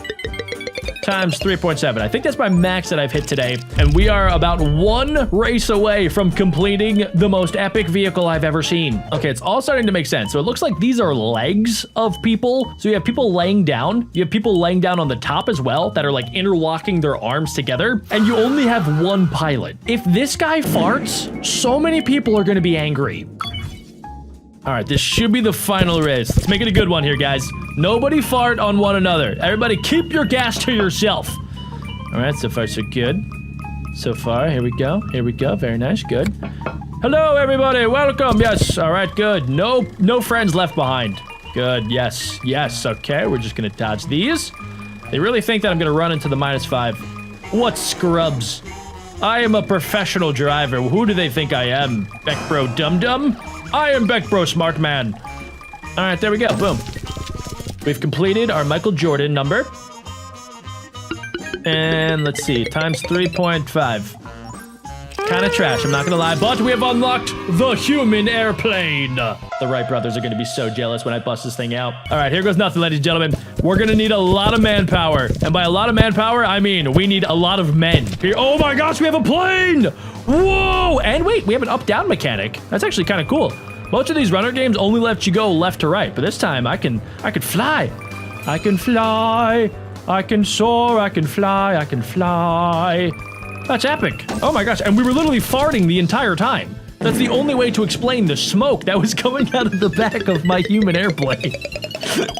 Times 3.7. I think that's my max that I've hit today. And we are about one race away from completing the most epic vehicle I've ever seen. Okay, it's all starting to make sense. So it looks like these are legs of people. So you have people laying down. You have people laying down on the top as well that are like interlocking their arms together. And you only have one pilot. If this guy farts, so many people are going to be angry. All right, this should be the final race. Let's make it a good one here, guys. Nobody fart on one another. Everybody keep your gas to yourself. All right, so far so good. So far, here we go. Here we go. Very nice. Good. Hello, everybody. Welcome. Yes. All right, good. No friends left behind. Good. Yes. Yes. Okay, we're just going to dodge these. They really think that I'm going to run into the -5. What scrubs? I am a professional driver. Who do they think I am? BeckBro Dum Dum? I am BeckBro Smart Man. All right, there we go. Boom. We've completed our Michael Jordan number. And let's see, times 3.5. Kind of trash, I'm not gonna lie, but we have unlocked the human airplane. The Wright brothers are gonna be so jealous when I bust this thing out. All right, here goes nothing, ladies and gentlemen. We're gonna need a lot of manpower. And by a lot of manpower, I mean we need a lot of men. Here, oh my gosh, we have a plane! Whoa! And wait, we have an up-down mechanic. That's actually kind of cool. Most of these runner games only let you go left to right, but this time I can fly. I can fly. I can soar. I can fly. I can fly. That's epic. Oh my gosh, and we were literally farting the entire time. That's the only way to explain the smoke that was coming out of the back of my human airplane.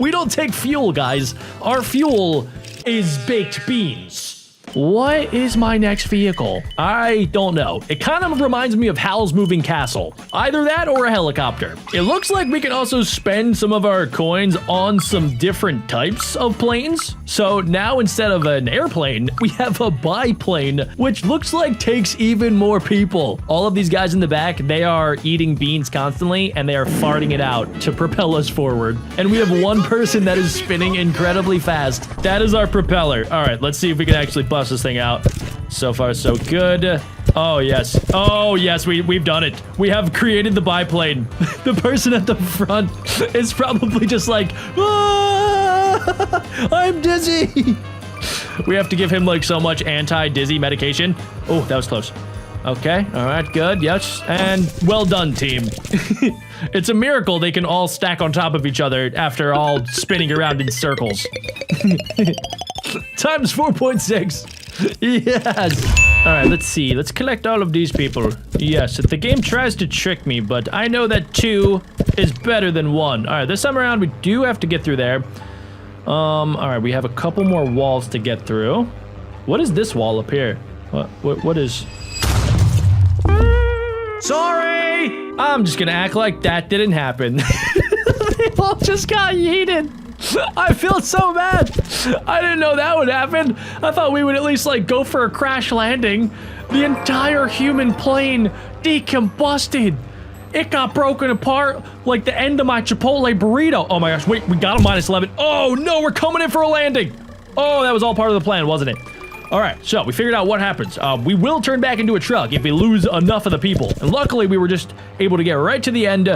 We don't take fuel, guys. Our fuel is baked beans. What is my next vehicle? I don't know. It kind of reminds me of Howl's Moving Castle. Either that or a helicopter. It looks like we can also spend some of our coins on some different types of planes. So now instead of an airplane, we have a biplane, which looks like takes even more people. All of these guys in the back, they are eating beans constantly and they are farting it out to propel us forward. And we have one person that is spinning incredibly fast. That is our propeller. All right, let's see if we can actually bust this thing out. So far, so good. Oh, yes. Oh, yes, we've done it. We have created the biplane. The person at the front is probably just like, ah, I'm dizzy. We have to give him like so much anti-dizzy medication. Oh, that was close. Okay, all right, good, yes. And well done, team. It's a miracle they can all stack on top of each other after all spinning around in circles. Times 4.6. Yes. All right, let's see. Let's collect all of these people. Yes, the game tries to trick me, but I know that 2 is better than 1. All right, this time around, we do have to get through there. All right, we have a couple more walls to get through. What is this wall up here? What is... Sorry! I'm just gonna act like that didn't happen. They all just got yeeted. I feel so bad. I didn't know that would happen. I thought we would at least like go for a crash landing. The entire human plane decombusted. It got broken apart like the end of my Chipotle burrito. Oh my gosh, wait, we got a -11. Oh no, we're coming in for a landing. Oh, that was all part of the plan, wasn't it? All right, so we figured out what happens. We will turn back into a truck if we lose enough of the people. And luckily, we were just able to get right to the end.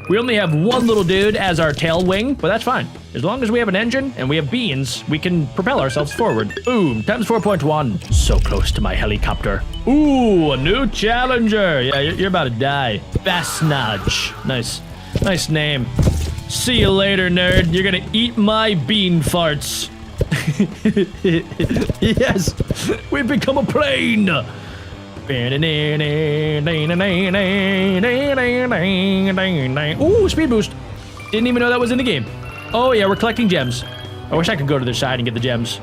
We only have one little dude as our tail wing, but that's fine. As long as we have an engine and we have beans, we can propel ourselves forward. Boom, times 4.1. So close to my helicopter. Ooh, a new challenger. Yeah, you're about to die. Basnage. Nice. Nice name. See you later, nerd. You're gonna eat my bean farts. Yes, we've become a plane. Ooh, speed boost. Didn't even know that was in the game. Oh yeah, we're collecting gems. I wish I could go to their side and get the gems.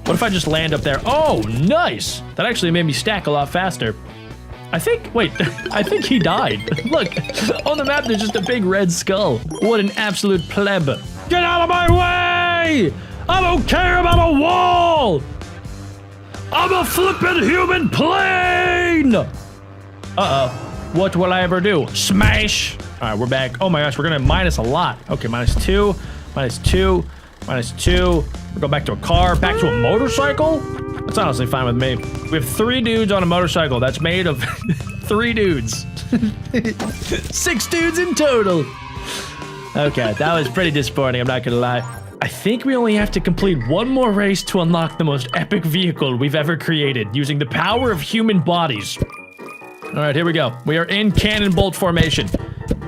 What if I just land up there? Oh, nice. That actually made me stack a lot faster. I think, wait, I think he died. Look, on the map, there's just a big red skull. What an absolute pleb. Get out of my way! I don't care about a wall! I'm a flippin' human plane! Uh-oh. What will I ever do? Smash! All right, we're back. Oh my gosh, we're gonna minus a lot. Okay, -2, -2, -2. We're going back to a car, back to a motorcycle. That's honestly fine with me. We have 3 dudes on a motorcycle that's made of 3 dudes. 6 dudes in total. Okay, that was pretty disappointing, I'm not gonna lie. I think we only have to complete 1 more race to unlock the most epic vehicle we've ever created using the power of human bodies. All right, here we go. We are in cannon bolt formation.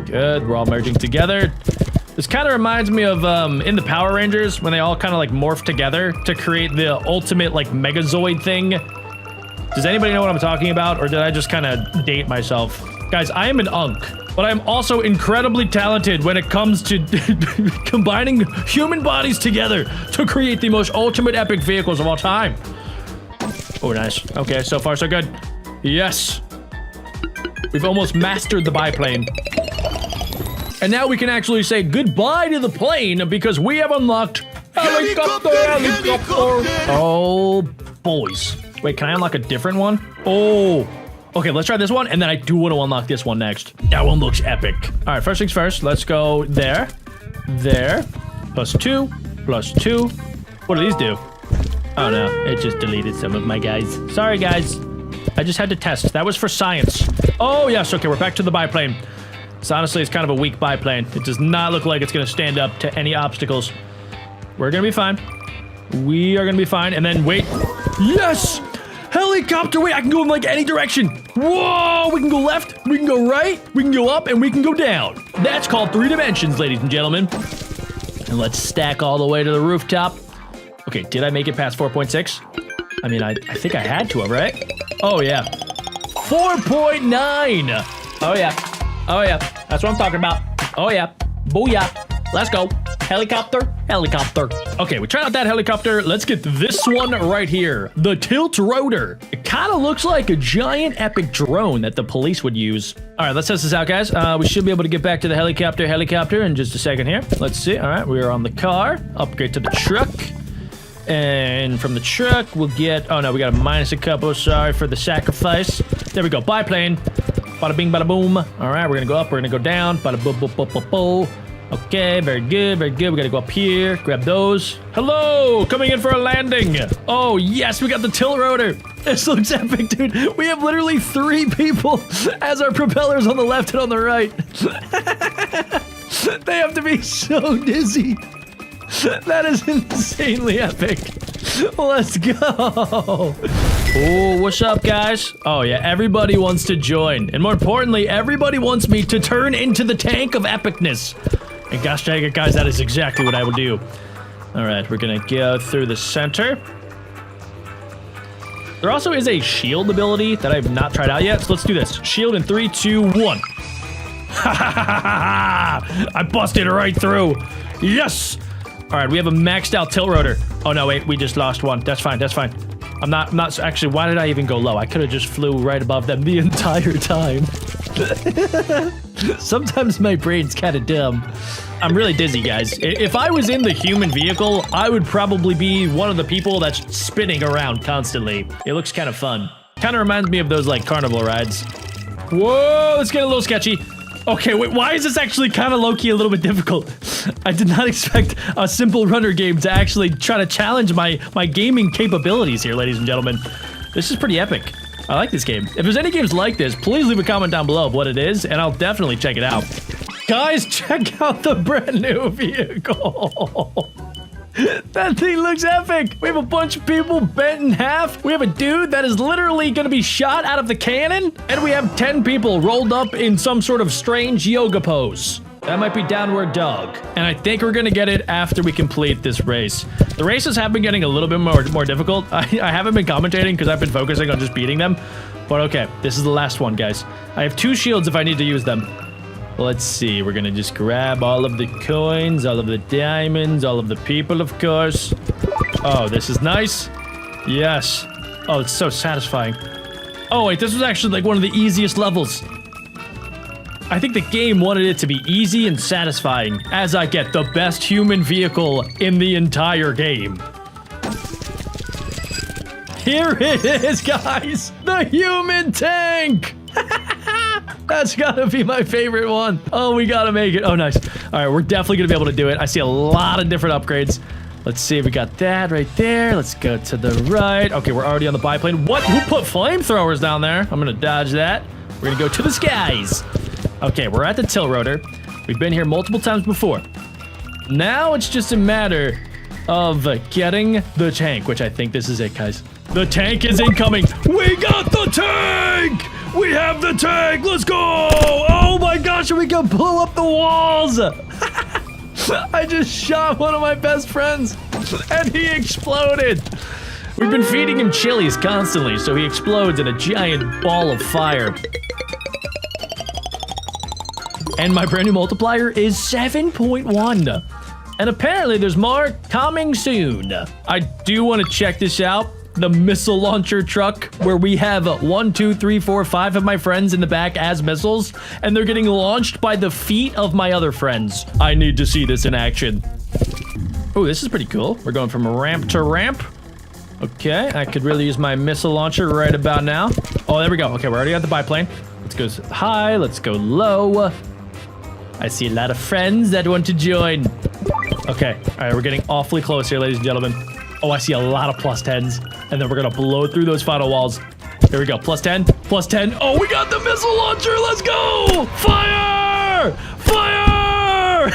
Good, we're all merging together. This kind of reminds me of in the Power Rangers when they all kind of like morph together to create the ultimate like Megazoid thing. Does anybody know what I'm talking about, or did I just kind of date myself? Guys, I am an unk, but I'm also incredibly talented when it comes to combining human bodies together to create the most ultimate epic vehicles of all time. Oh, nice. Okay, so far so good. Yes. We've almost mastered the biplane. And now we can actually say goodbye to the plane because we have unlocked helicopter. Oh, boys. Wait, can I unlock a different one? Oh. Okay, let's try this one, and then I do want to unlock this one next. That one looks epic. All right, first things first. Let's go there. There. +2. +2. What do these do? Oh, no. It just deleted some of my guys. Sorry, guys. I just had to test. That was for science. Oh, yes. Okay, we're back to the biplane. So honestly, it's kind of a weak biplane. It does not look like it's going to stand up to any obstacles. We're going to be fine. We are going to be fine. And then, wait. Yes! Helicopter! Wait, I can go in like any direction. Whoa! We can go left, we can go right, we can go up, and we can go down. That's called 3 dimensions, ladies and gentlemen. And let's stack all the way to the rooftop. Okay, did I make it past 4.6? I mean, I think I had to have, right? Oh, yeah. 4.9! Oh, yeah. Oh, yeah. That's what I'm talking about. Oh, yeah. Booyah. Let's go. Helicopter, helicopter. Okay, we tried out that helicopter. Let's get this one right here. The tilt rotor. It kind of looks like a giant epic drone that the police would use. All right, let's test this out, guys. We should be able to get back to the helicopter in just a second here. Let's see. All right, we are on the car. Upgrade to the truck. And from the truck, we'll get... Oh, no, we got to minus a couple. Sorry for the sacrifice. There we go. Biplane. Bada bing, bada boom. All right, we're going to go up. We're going to go down. Bada boom, boom, boom, boom, boom. Okay, very good, very good. We gotta go up here, grab those. Hello, coming in for a landing. Oh, yes, we got the tilt rotor. This looks epic, dude. We have literally 3 people as our propellers on the left and on the right. They have to be so dizzy. That is insanely epic. Let's go. Oh, what's up, guys? Oh, yeah, everybody wants to join. And more importantly, everybody wants me to turn into the tank of epicness. And gosh dang it, guys, that is exactly what I will do. All right, we're gonna go through the center. There also is a shield ability that I've not tried out yet, so let's do this. Shield in 3, 2, 1. Ha ha ha ha ha! I busted right through. Yes! All right, we have a maxed out tilt rotor. Oh no, wait, we just lost one. That's fine, that's fine. I'm not actually, why did I even go low? I could have just flew right above them the entire time. Sometimes my brain's kind of dumb. I'm really dizzy, guys. If I was in the human vehicle, I would probably be one of the people that's spinning around constantly. It looks kind of fun. Kind of reminds me of those, like, carnival rides. Whoa, let's get a little sketchy. Okay, wait, why is this actually kind of low-key a little bit difficult? I did not expect a simple runner game to actually try to challenge my gaming capabilities here, ladies and gentlemen. This is pretty epic. I like this game. If there's any games like this, please leave a comment down below of what it is, and I'll definitely check it out. Guys, check out the brand new vehicle. That thing looks epic. We have a bunch of people bent in half. We have a dude that is literally going to be shot out of the cannon. And we have 10 people rolled up in some sort of strange yoga pose. That might be downward dog. And I think we're going to get it after we complete this race. The races have been getting a little bit more difficult. I haven't been commentating because I've been focusing on just beating them. But okay, this is the last one, guys. I have 2 shields if I need to use them. Let's see, we're gonna just grab all of the coins, all of the diamonds, all of the people, of course. Oh, this is nice. Yes. Oh, it's so satisfying. Oh, wait, this was actually like one of the easiest levels. I think the game wanted it to be easy and satisfying as I get the best human vehicle in the entire game. Here it is, guys! The human tank! That's gotta be my favorite one. Oh, we gotta make it. Oh, nice. All right, we're definitely gonna be able to do it. I see a lot of different upgrades. Let's see if we got that right there. Let's go to the right. Okay, we're already on the biplane. What? Who put flamethrowers down there? I'm gonna dodge that. We're gonna go to the skies. Okay, we're at the tilt rotor. We've been here multiple times before. Now it's just a matter of getting the tank, which I think this is it, guys. The tank is incoming. We got the tank! We have the tank! Let's go! Oh my gosh, we can blow up the walls! I just shot one of my best friends, and he exploded. We've been feeding him chilies constantly, so he explodes in a giant ball of fire. And my brand new multiplier is 7.1. And apparently there's more coming soon. I do want to check this out. The missile launcher truck where we have 1, 2, 3, 4, 5 of my friends in the back as missiles, and they're getting launched by the feet of my other friends. I need to see this in action. Oh, this is pretty cool. We're going from ramp to ramp. Okay, I could really use my missile launcher right about now. Oh, there we go. Okay, we're already at the biplane. Let's go high, let's go low. I see a lot of friends that want to join. Okay, all right, we're getting awfully close here, ladies and gentlemen. Oh, I see a lot of plus 10s. And then we're gonna blow through those final walls. Here we go, plus 10, plus 10. Oh, we got the missile launcher, let's go! Fire! Fire!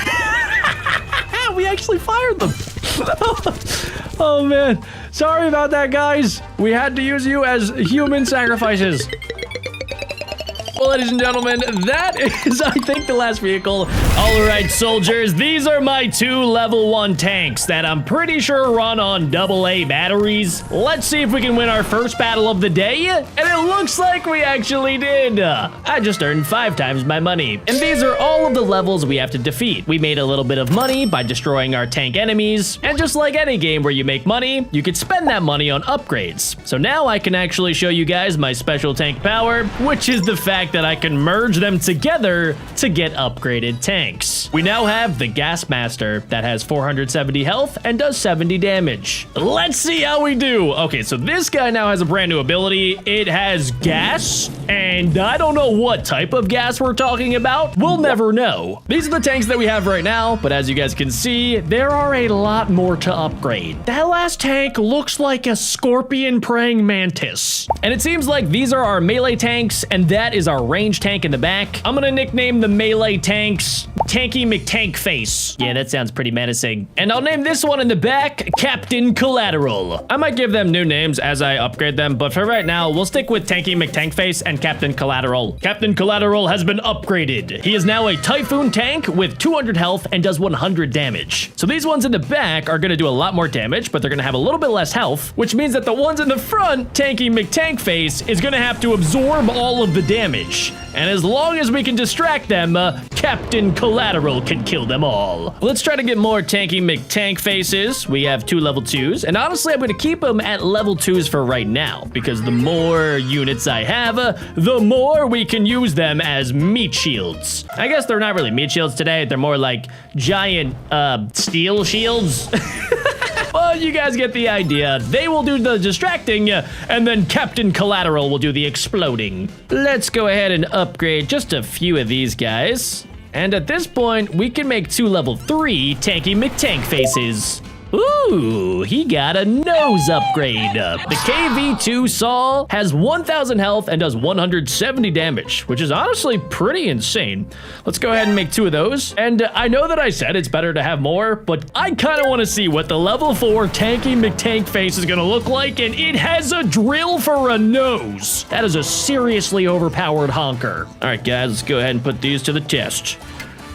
We actually fired them. Oh man, sorry about that, guys. We had to use you as human sacrifices. Well, ladies and gentlemen, that is, I think, the last vehicle. All right, soldiers, these are my 2 level 1 tanks that I'm pretty sure run on AA batteries. Let's see if we can win our first battle of the day. And it looks like we actually did. I just earned 5 times my money. And these are all of the levels we have to defeat. We made a little bit of money by destroying our tank enemies. And just like any game where you make money, you could spend that money on upgrades. So now I can actually show you guys my special tank power, which is the fact that I can merge them together to get upgraded tanks. We now have the Gas Master that has 470 health and does 70 damage. Let's see how we do. Okay, so this guy now has a brand new ability. It has gas, and I don't know what type of gas we're talking about. We'll never know. These are the tanks that we have right now, but as you guys can see, there are a lot more to upgrade. That last tank looks like a scorpion praying mantis. And it seems like these are our melee tanks, and that is our range tank in the back. I'm gonna nickname the melee tanks Tanky McTankface. Yeah, that sounds pretty menacing. And I'll name this one in the back Captain Collateral. I might give them new names as I upgrade them, but for right now, we'll stick with Tanky McTankface and Captain Collateral. Captain Collateral has been upgraded. He is now a Typhoon tank with 200 health and does 100 damage. So these ones in the back are gonna do a lot more damage, but they're gonna have a little bit less health, which means that the ones in the front, Tanky McTankface, is gonna have to absorb all of the damage. And as long as we can distract them, Captain Collateral can kill them all. Let's try to get more Tanky McTank faces. We have 2 level 2s, and honestly, I'm gonna keep them at level 2s for right now, because the more units I have, the more we can use them as meat shields. I guess they're not really meat shields today, they're more like giant, steel shields. Well, you guys get the idea. They will do the distracting, and then Captain Collateral will do the exploding. Let's go ahead and upgrade just a few of these guys. And at this point, we can make 2 level 3 Tanky McTank faces. Ooh, he got a nose upgrade. The KV2 Saw has 1,000 health and does 170 damage, which is honestly pretty insane. Let's go ahead and make 2 of those. And I know that I said it's better to have more, but I kind of want to see what the level 4 Tanky McTank face is going to look like, and it has a drill for a nose. That is a seriously overpowered honker. All right, guys, let's go ahead and put these to the test.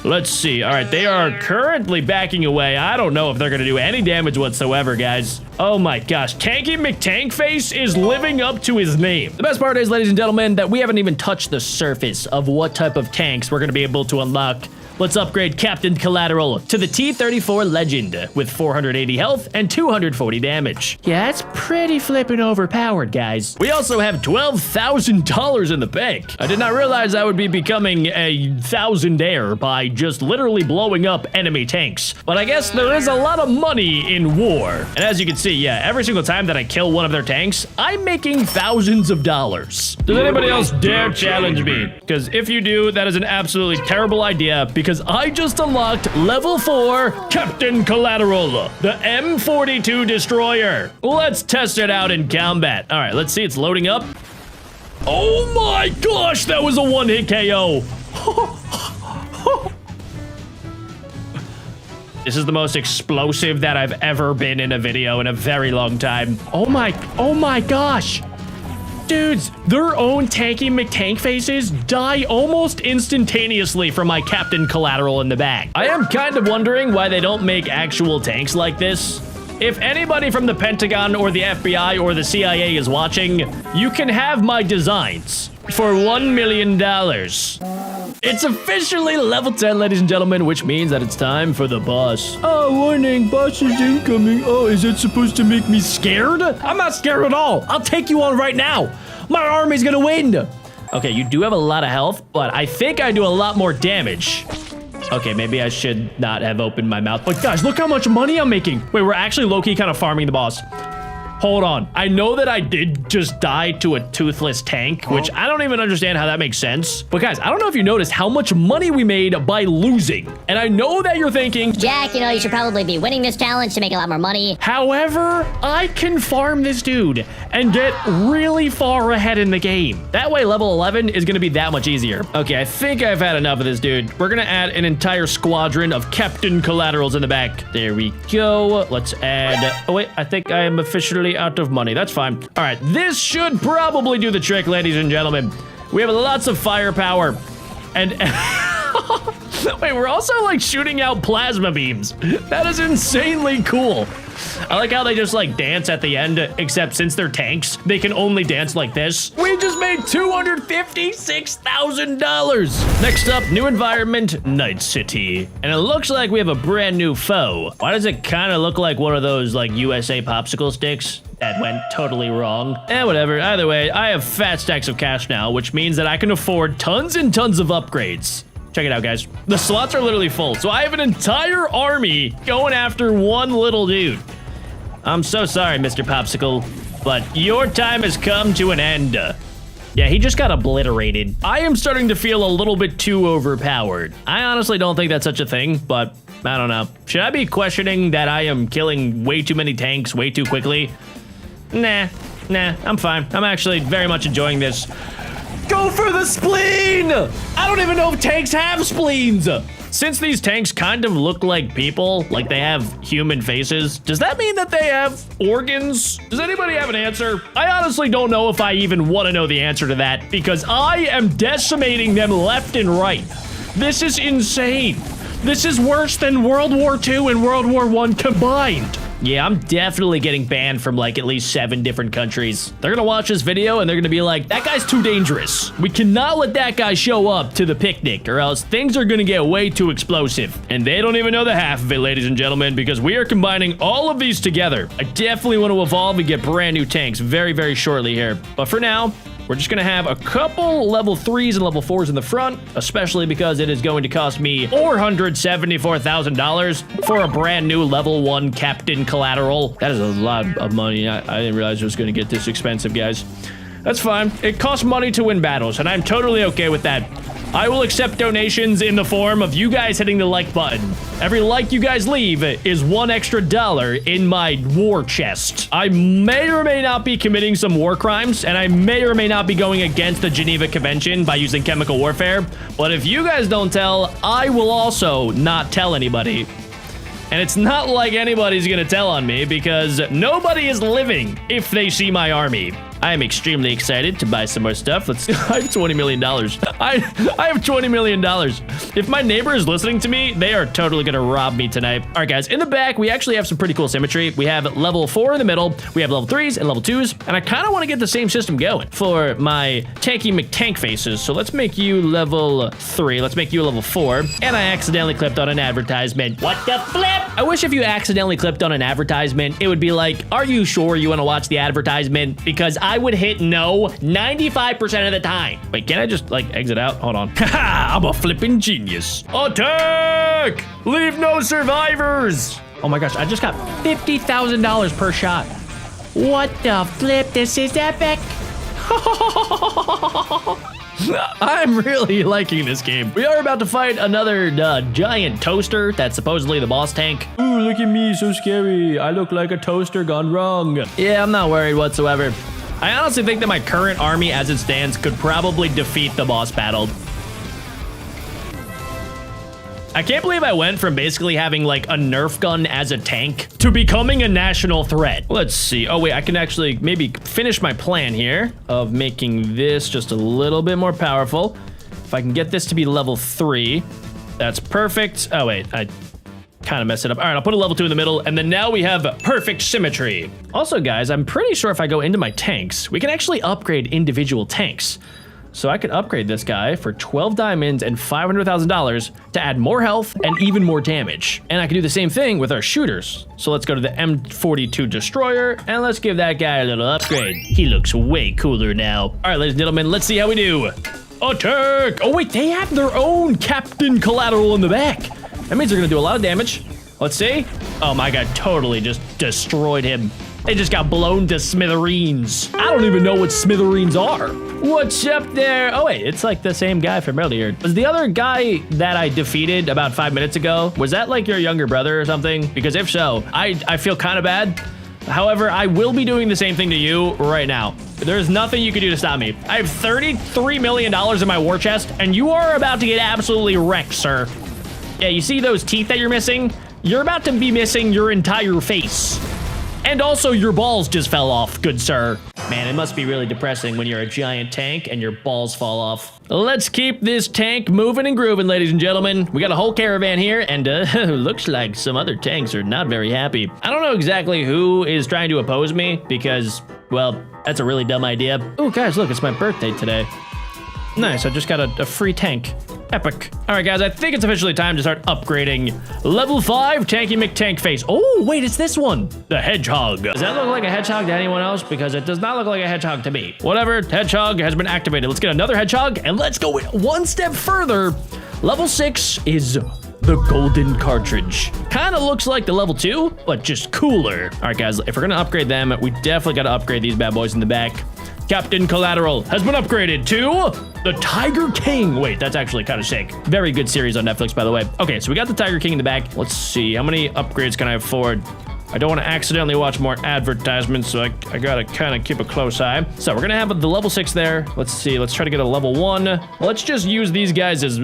Let's see. All right, they are currently backing away. I don't know if they're going to do any damage whatsoever, guys. Oh my gosh, Tanky McTankface is living up to his name. The best part is, ladies and gentlemen, that we haven't even touched the surface of what type of tanks we're going to be able to unlock let's upgrade Captain Collateral to the T-34 Legend with 480 health and 240 damage. Yeah, that's pretty flippin' overpowered, guys. We also have $12,000 in the bank. I did not realize I would be becoming a thousandaire by just literally blowing up enemy tanks. But I guess there is a lot of money in war. And as you can see, yeah, every single time that I kill one of their tanks, I'm making thousands of dollars. Does anybody else dare challenge me? Because if you do, that is an absolutely terrible idea because I just unlocked level 4 Captain Collateral, the M42 destroyer. Let's test it out in combat. All right, let's see. It's loading up. Oh my gosh, that was a one-hit KO. This is the most explosive that I've ever been in a video in a very long time. Oh my gosh. Dudes, their own tanky McTank faces die almost instantaneously from my Captain Collateral in the back. I am kind of wondering why they don't make actual tanks like this. If anybody from the Pentagon or the FBI or the CIA is watching, you can have my designs for $1 million. It's officially level 10, ladies and gentlemen, which means that it's time for the boss. Oh, warning, boss is incoming. Oh, is it supposed to make me scared? I'm not scared at all. I'll take you on right now. My army's gonna win. Okay, you do have a lot of health, but I think I do a lot more damage. Okay, maybe I should not have opened my mouth. But guys, look how much money I'm making. Wait, we're actually low-key kind of farming the boss. Hold on. I know that I did just die to a toothless tank, which I don't even understand how that makes sense. But guys, I don't know if you noticed how much money we made by losing. And I know that you're thinking, Jack, you know, you should probably be winning this challenge to make a lot more money. However, I can farm this dude and get really far ahead in the game. That way, level 11 is going to be that much easier. Okay, I think I've had enough of this dude. We're going to add an entire squadron of Captain Collaterals in the back. There we go. Let's add... Oh, wait, I think I am officially out of money. That's fine. All right, this should probably do the trick, ladies and gentlemen. We have lots of firepower and wait, we're also like shooting out plasma beams. That is insanely cool. I like how they just like dance at the end, except since they're tanks, they can only dance like this. We just made $256,000. Next up, new environment, Night City. And it looks like we have a brand new foe. Why does it kind of look like one of those like USA popsicle sticks? That went totally wrong. Whatever. Either way, I have fat stacks of cash now, which means that I can afford tons and tons of upgrades. Check it out, guys. The slots are literally full, so I have an entire army going after one little dude. I'm so sorry, Mr. Popsicle, but your time has come to an end. Yeah, he just got obliterated. I am starting to feel a little bit too overpowered. I honestly don't think that's such a thing, but I don't know. Should I be questioning that I am killing way too many tanks way too quickly? Nah, I'm fine. I'm actually very much enjoying this. Go for the spleen! I don't even know if tanks have spleens. Since these tanks kind of look like people, like they have human faces, does that mean that they have organs? Does anybody have an answer? I honestly don't know if I even want to know the answer to that because I am decimating them left and right. This is insane. This is worse than World War II and World War I combined. Yeah, I'm definitely getting banned from like at least 7 different countries. They're gonna watch this video and they're gonna be like, that guy's too dangerous. We cannot let that guy show up to the picnic or else things are gonna get way too explosive. And they don't even know the half of it, ladies and gentlemen, because we are combining all of these together. I definitely want to evolve and get brand new tanks very, very shortly here. But for now, we're just gonna have a couple level 3s and level 4s in the front, especially because it is going to cost me $474,000 for a brand new level 1 Captain Collateral. That is a lot of money. I didn't realize it was gonna get this expensive, guys. That's fine. It costs money to win battles, and I'm totally okay with that. I will accept donations in the form of you guys hitting the like button. Every like you guys leave is $1 extra in my war chest. I may or may not be committing some war crimes, and I may or may not be going against the Geneva Convention by using chemical warfare, but if you guys don't tell, I will also not tell anybody. And it's not like anybody's gonna tell on me because nobody is living if they see my army. I am extremely excited to buy some more stuff. I have $20 million. I have $20 million. If my neighbor is listening to me, they are totally gonna rob me tonight. All right, guys, in the back, we actually have some pretty cool symmetry. We have level 4 in the middle. We have level 3s and level 2s, and I kind of want to get the same system going for my tanky McTank faces. So let's make you level 3. Let's make you level 4. And I accidentally clipped on an advertisement. What the flip? I wish if you accidentally clipped on an advertisement, it would be like, are you sure you want to watch the advertisement? Because I would hit no 95% of the time. Wait, can I just like exit out? Hold on. Haha, I'm a flipping genius. Attack! Leave no survivors! Oh my gosh, I just got $50,000 per shot. What the flip? This is epic. I'm really liking this game. We are about to fight another giant toaster that's supposedly the boss tank. Ooh, look at me, so scary. I look like a toaster gone wrong. Yeah, I'm not worried whatsoever. I honestly think that my current army as it stands could probably defeat the boss battle. I can't believe I went from basically having like a Nerf gun as a tank to becoming a national threat. Let's see. Oh wait, I can actually maybe finish my plan here of making this just a little bit more powerful. If I can get this to be level 3, that's perfect. Oh wait, I kind of messed it up. All right, I'll put a level 2 in the middle, and then now we have perfect symmetry. Also, guys, I'm pretty sure if I go into my tanks, we can actually upgrade individual tanks. So I could upgrade this guy for 12 diamonds and $500,000 to add more health and even more damage. And I can do the same thing with our shooters. So let's go to the M42 Destroyer and let's give that guy a little upgrade. He looks way cooler now. All right, ladies and gentlemen, let's see how we do. Attack! Oh wait, they have their own Captain Collateral in the back. That means they're gonna do a lot of damage. Let's see. Oh my God, totally just destroyed him. They just got blown to smithereens. I don't even know what smithereens are. What's up there? Oh wait, it's like the same guy from earlier. Was the other guy that I defeated about 5 minutes ago, was that like your younger brother or something? Because if so, I feel kind of bad. However, I will be doing the same thing to you right now. There's nothing you can do to stop me. I have $33 million in my war chest, and you are about to get absolutely wrecked, sir. Yeah, you see those teeth that you're missing? You're about to be missing your entire face. And also, your balls just fell off, good sir. Man, it must be really depressing when you're a giant tank and your balls fall off. Let's keep this tank moving and grooving, ladies and gentlemen. We got a whole caravan here, and looks like some other tanks are not very happy. I don't know exactly who is trying to oppose me because, well, that's a really dumb idea. Oh, guys, look, it's my birthday today. Nice, I just got a free tank. Epic. All right, guys, I think it's officially time to start upgrading. Level 5 Tanky McTank face. Oh, wait, it's this one. The Hedgehog. Does that look like a hedgehog to anyone else? Because it does not look like a hedgehog to me. Whatever, Hedgehog has been activated. Let's get another hedgehog, and let's go one step further. Level 6 is the golden cartridge. Kind of looks like the level 2, but just cooler. All right, guys, if we're gonna upgrade them, we definitely gotta upgrade these bad boys in the back. Captain Collateral has been upgraded to the Tiger King. Wait, that's actually kind of sick. Very good series on Netflix, by the way. Okay, so we got the Tiger King in the back. Let's see, how many upgrades can I afford? I don't want to accidentally watch more advertisements, so I gotta kind of keep a close eye. So we're gonna have the level 6 there. Let's see, let's try to get a level 1. Let's just use these guys as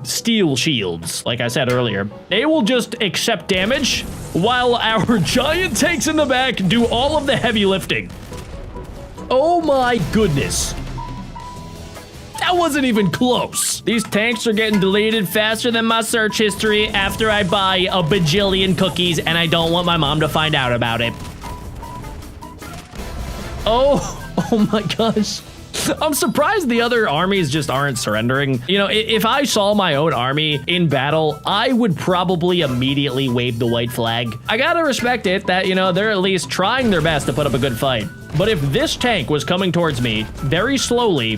steel shields, like I said earlier. They will just accept damage while our giant tanks in the back do all of the heavy lifting. Oh my goodness. That wasn't even close. These tanks are getting deleted faster than my search history after I buy a bajillion cookies and I don't want my mom to find out about it. Oh my gosh. I'm surprised the other armies just aren't surrendering. You know, if I saw my own army in battle, I would probably immediately wave the white flag. I gotta respect it that, you know, they're at least trying their best to put up a good fight. But if this tank was coming towards me very slowly,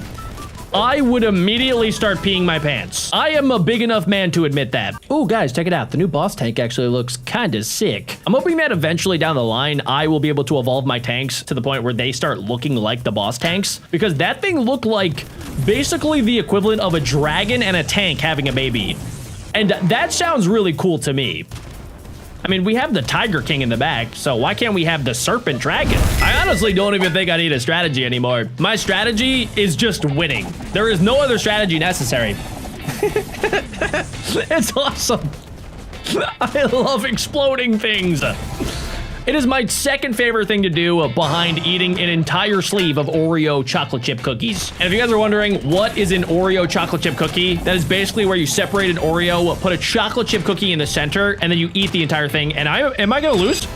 I would immediately start peeing my pants. I am a big enough man to admit that. Oh, guys, check it out. The new boss tank actually looks kind of sick. I'm hoping that eventually down the line, I will be able to evolve my tanks to the point where they start looking like the boss tanks, because that thing looked like basically the equivalent of a dragon and a tank having a baby. And that sounds really cool to me. I mean, we have the Tiger King in the back, so why can't we have the Serpent Dragon? I honestly don't even think I need a strategy anymore. My strategy is just winning. There is no other strategy necessary. It's awesome. I love exploding things. It is my second favorite thing to do behind eating an entire sleeve of Oreo chocolate chip cookies. And if you guys are wondering what is an Oreo chocolate chip cookie, that is basically where you separate an Oreo, put a chocolate chip cookie in the center, and then you eat the entire thing. And am I gonna lose?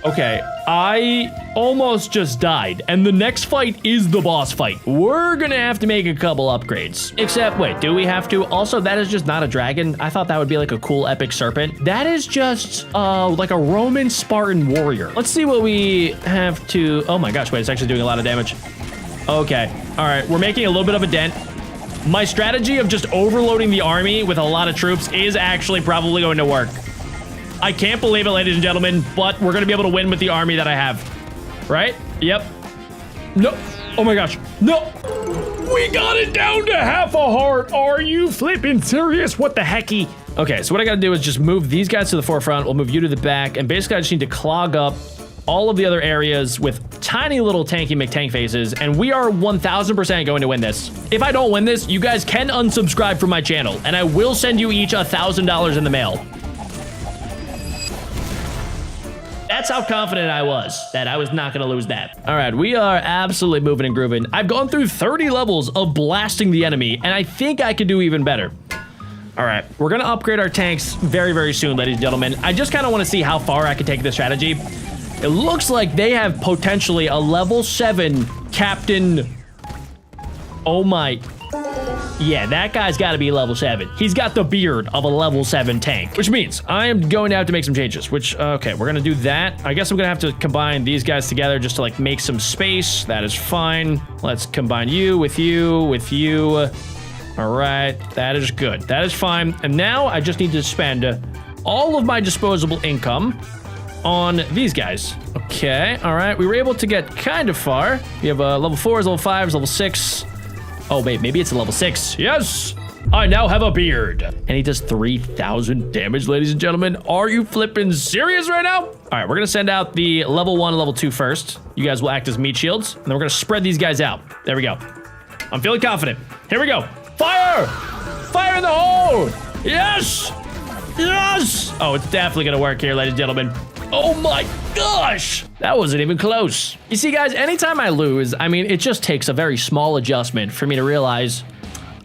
Okay, I almost just died, and the next fight is the boss fight. We're gonna have to make a couple upgrades. Except, wait, do we have to? Also, that is just not a dragon. I thought that would be like a cool epic serpent. That is just, like a Roman Spartan warrior. Let's see what we have to... Oh my gosh, wait, it's actually doing a lot of damage. Okay, all right, we're making a little bit of a dent. My strategy of just overloading the army with a lot of troops is actually probably going to work. I can't believe it, ladies and gentlemen, but we're going to be able to win with the army that I have. Right? Yep. No. Oh my gosh. No. We got it down to half a heart. Are you flipping serious? What the hecky? Okay, so what I got to do is just move these guys to the forefront. We'll move you to the back. And basically, I just need to clog up all of the other areas with tiny little tanky McTank faces. And we are 1000% going to win this. If I don't win this, you guys can unsubscribe from my channel. And I will send you each $1,000 in the mail. That's how confident I was that I was not going to lose that. All right, we are absolutely moving and grooving. I've gone through 30 levels of blasting the enemy, and I think I could do even better. All right, we're going to upgrade our tanks very, very soon, ladies and gentlemen. I just kind of want to see how far I can take this strategy. It looks like they have potentially a level 7 captain. Oh my... Yeah, that guy's got to be level 7. He's got the beard of a level 7 tank, which means I am going to have to make some changes, which, okay, we're going to do that. I guess I'm going to have to combine these guys together just to, like, make some space. That is fine. Let's combine you with you, with you. All right, that is good. That is fine. And now I just need to spend all of my disposable income on these guys. Okay, all right. We were able to get kind of far. We have level 4s, level 5s, level 6. Oh, wait, maybe it's a level 6. Yes! I now have a beard. And he does 3,000 damage, ladies and gentlemen. Are you flipping serious right now? All right, we're going to send out the level 1 and level 2 first. You guys will act as meat shields. And then we're going to spread these guys out. There we go. I'm feeling confident. Here we go. Fire! Fire in the hole! Yes! Yes! Oh, it's definitely going to work here, ladies and gentlemen. Oh my gosh! That wasn't even close. You see, guys, anytime I lose, I mean, it just takes a very small adjustment for me to realize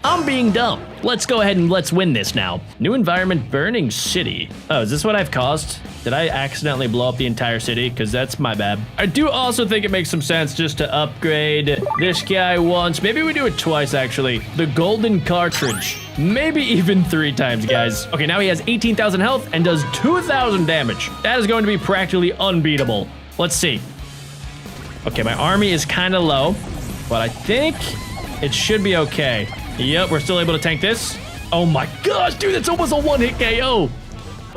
I'm being dumb. Let's go ahead and let's win this now. New environment, burning city. Oh, is this what I've caused? Did I accidentally blow up the entire city? Because that's my bad. I do also think it makes some sense just to upgrade this guy once. Maybe we do it twice, actually. The golden cartridge. Maybe even 3 times, guys. Okay, now he has 18,000 health and does 2,000 damage. That is going to be practically unbeatable. Let's see. Okay, my army is kind of low, but I think it should be okay. Yep, we're still able to tank this. Oh my gosh, dude, that's almost a 1-hit KO.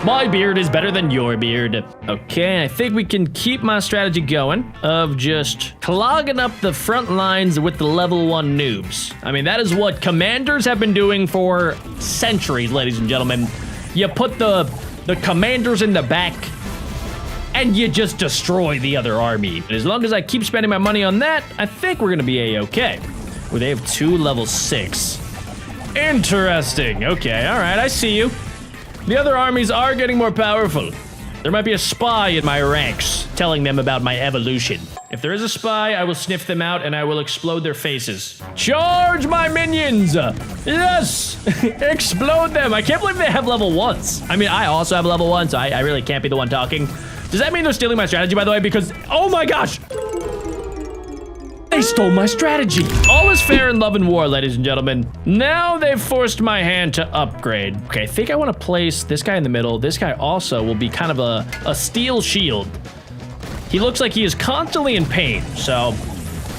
My beard is better than your beard. Okay, I think we can keep my strategy going of just clogging up the front lines with the level 1 noobs. I mean, that is what commanders have been doing for centuries, ladies and gentlemen. You put the commanders in the back and you just destroy the other army. And as long as I keep spending my money on that, I think we're gonna be a-okay. Well, they have 2 level 6. Interesting. Okay, all right, I see you. The other armies are getting more powerful. There might be a spy in my ranks telling them about my evolution. If there is a spy, I will sniff them out and I will explode their faces. Charge my minions! Yes! Explode them! I can't believe they have level 1s. I mean, I also have level 1, so I really can't be the one talking. Does that mean they're stealing my strategy, by the way? Because, oh my gosh! They stole my strategy. All is fair in love and war, ladies and gentlemen. Now they've forced my hand to upgrade. Okay, I think I want to place this guy in the middle. This guy also will be kind of a steel shield. He looks like he is constantly in pain, so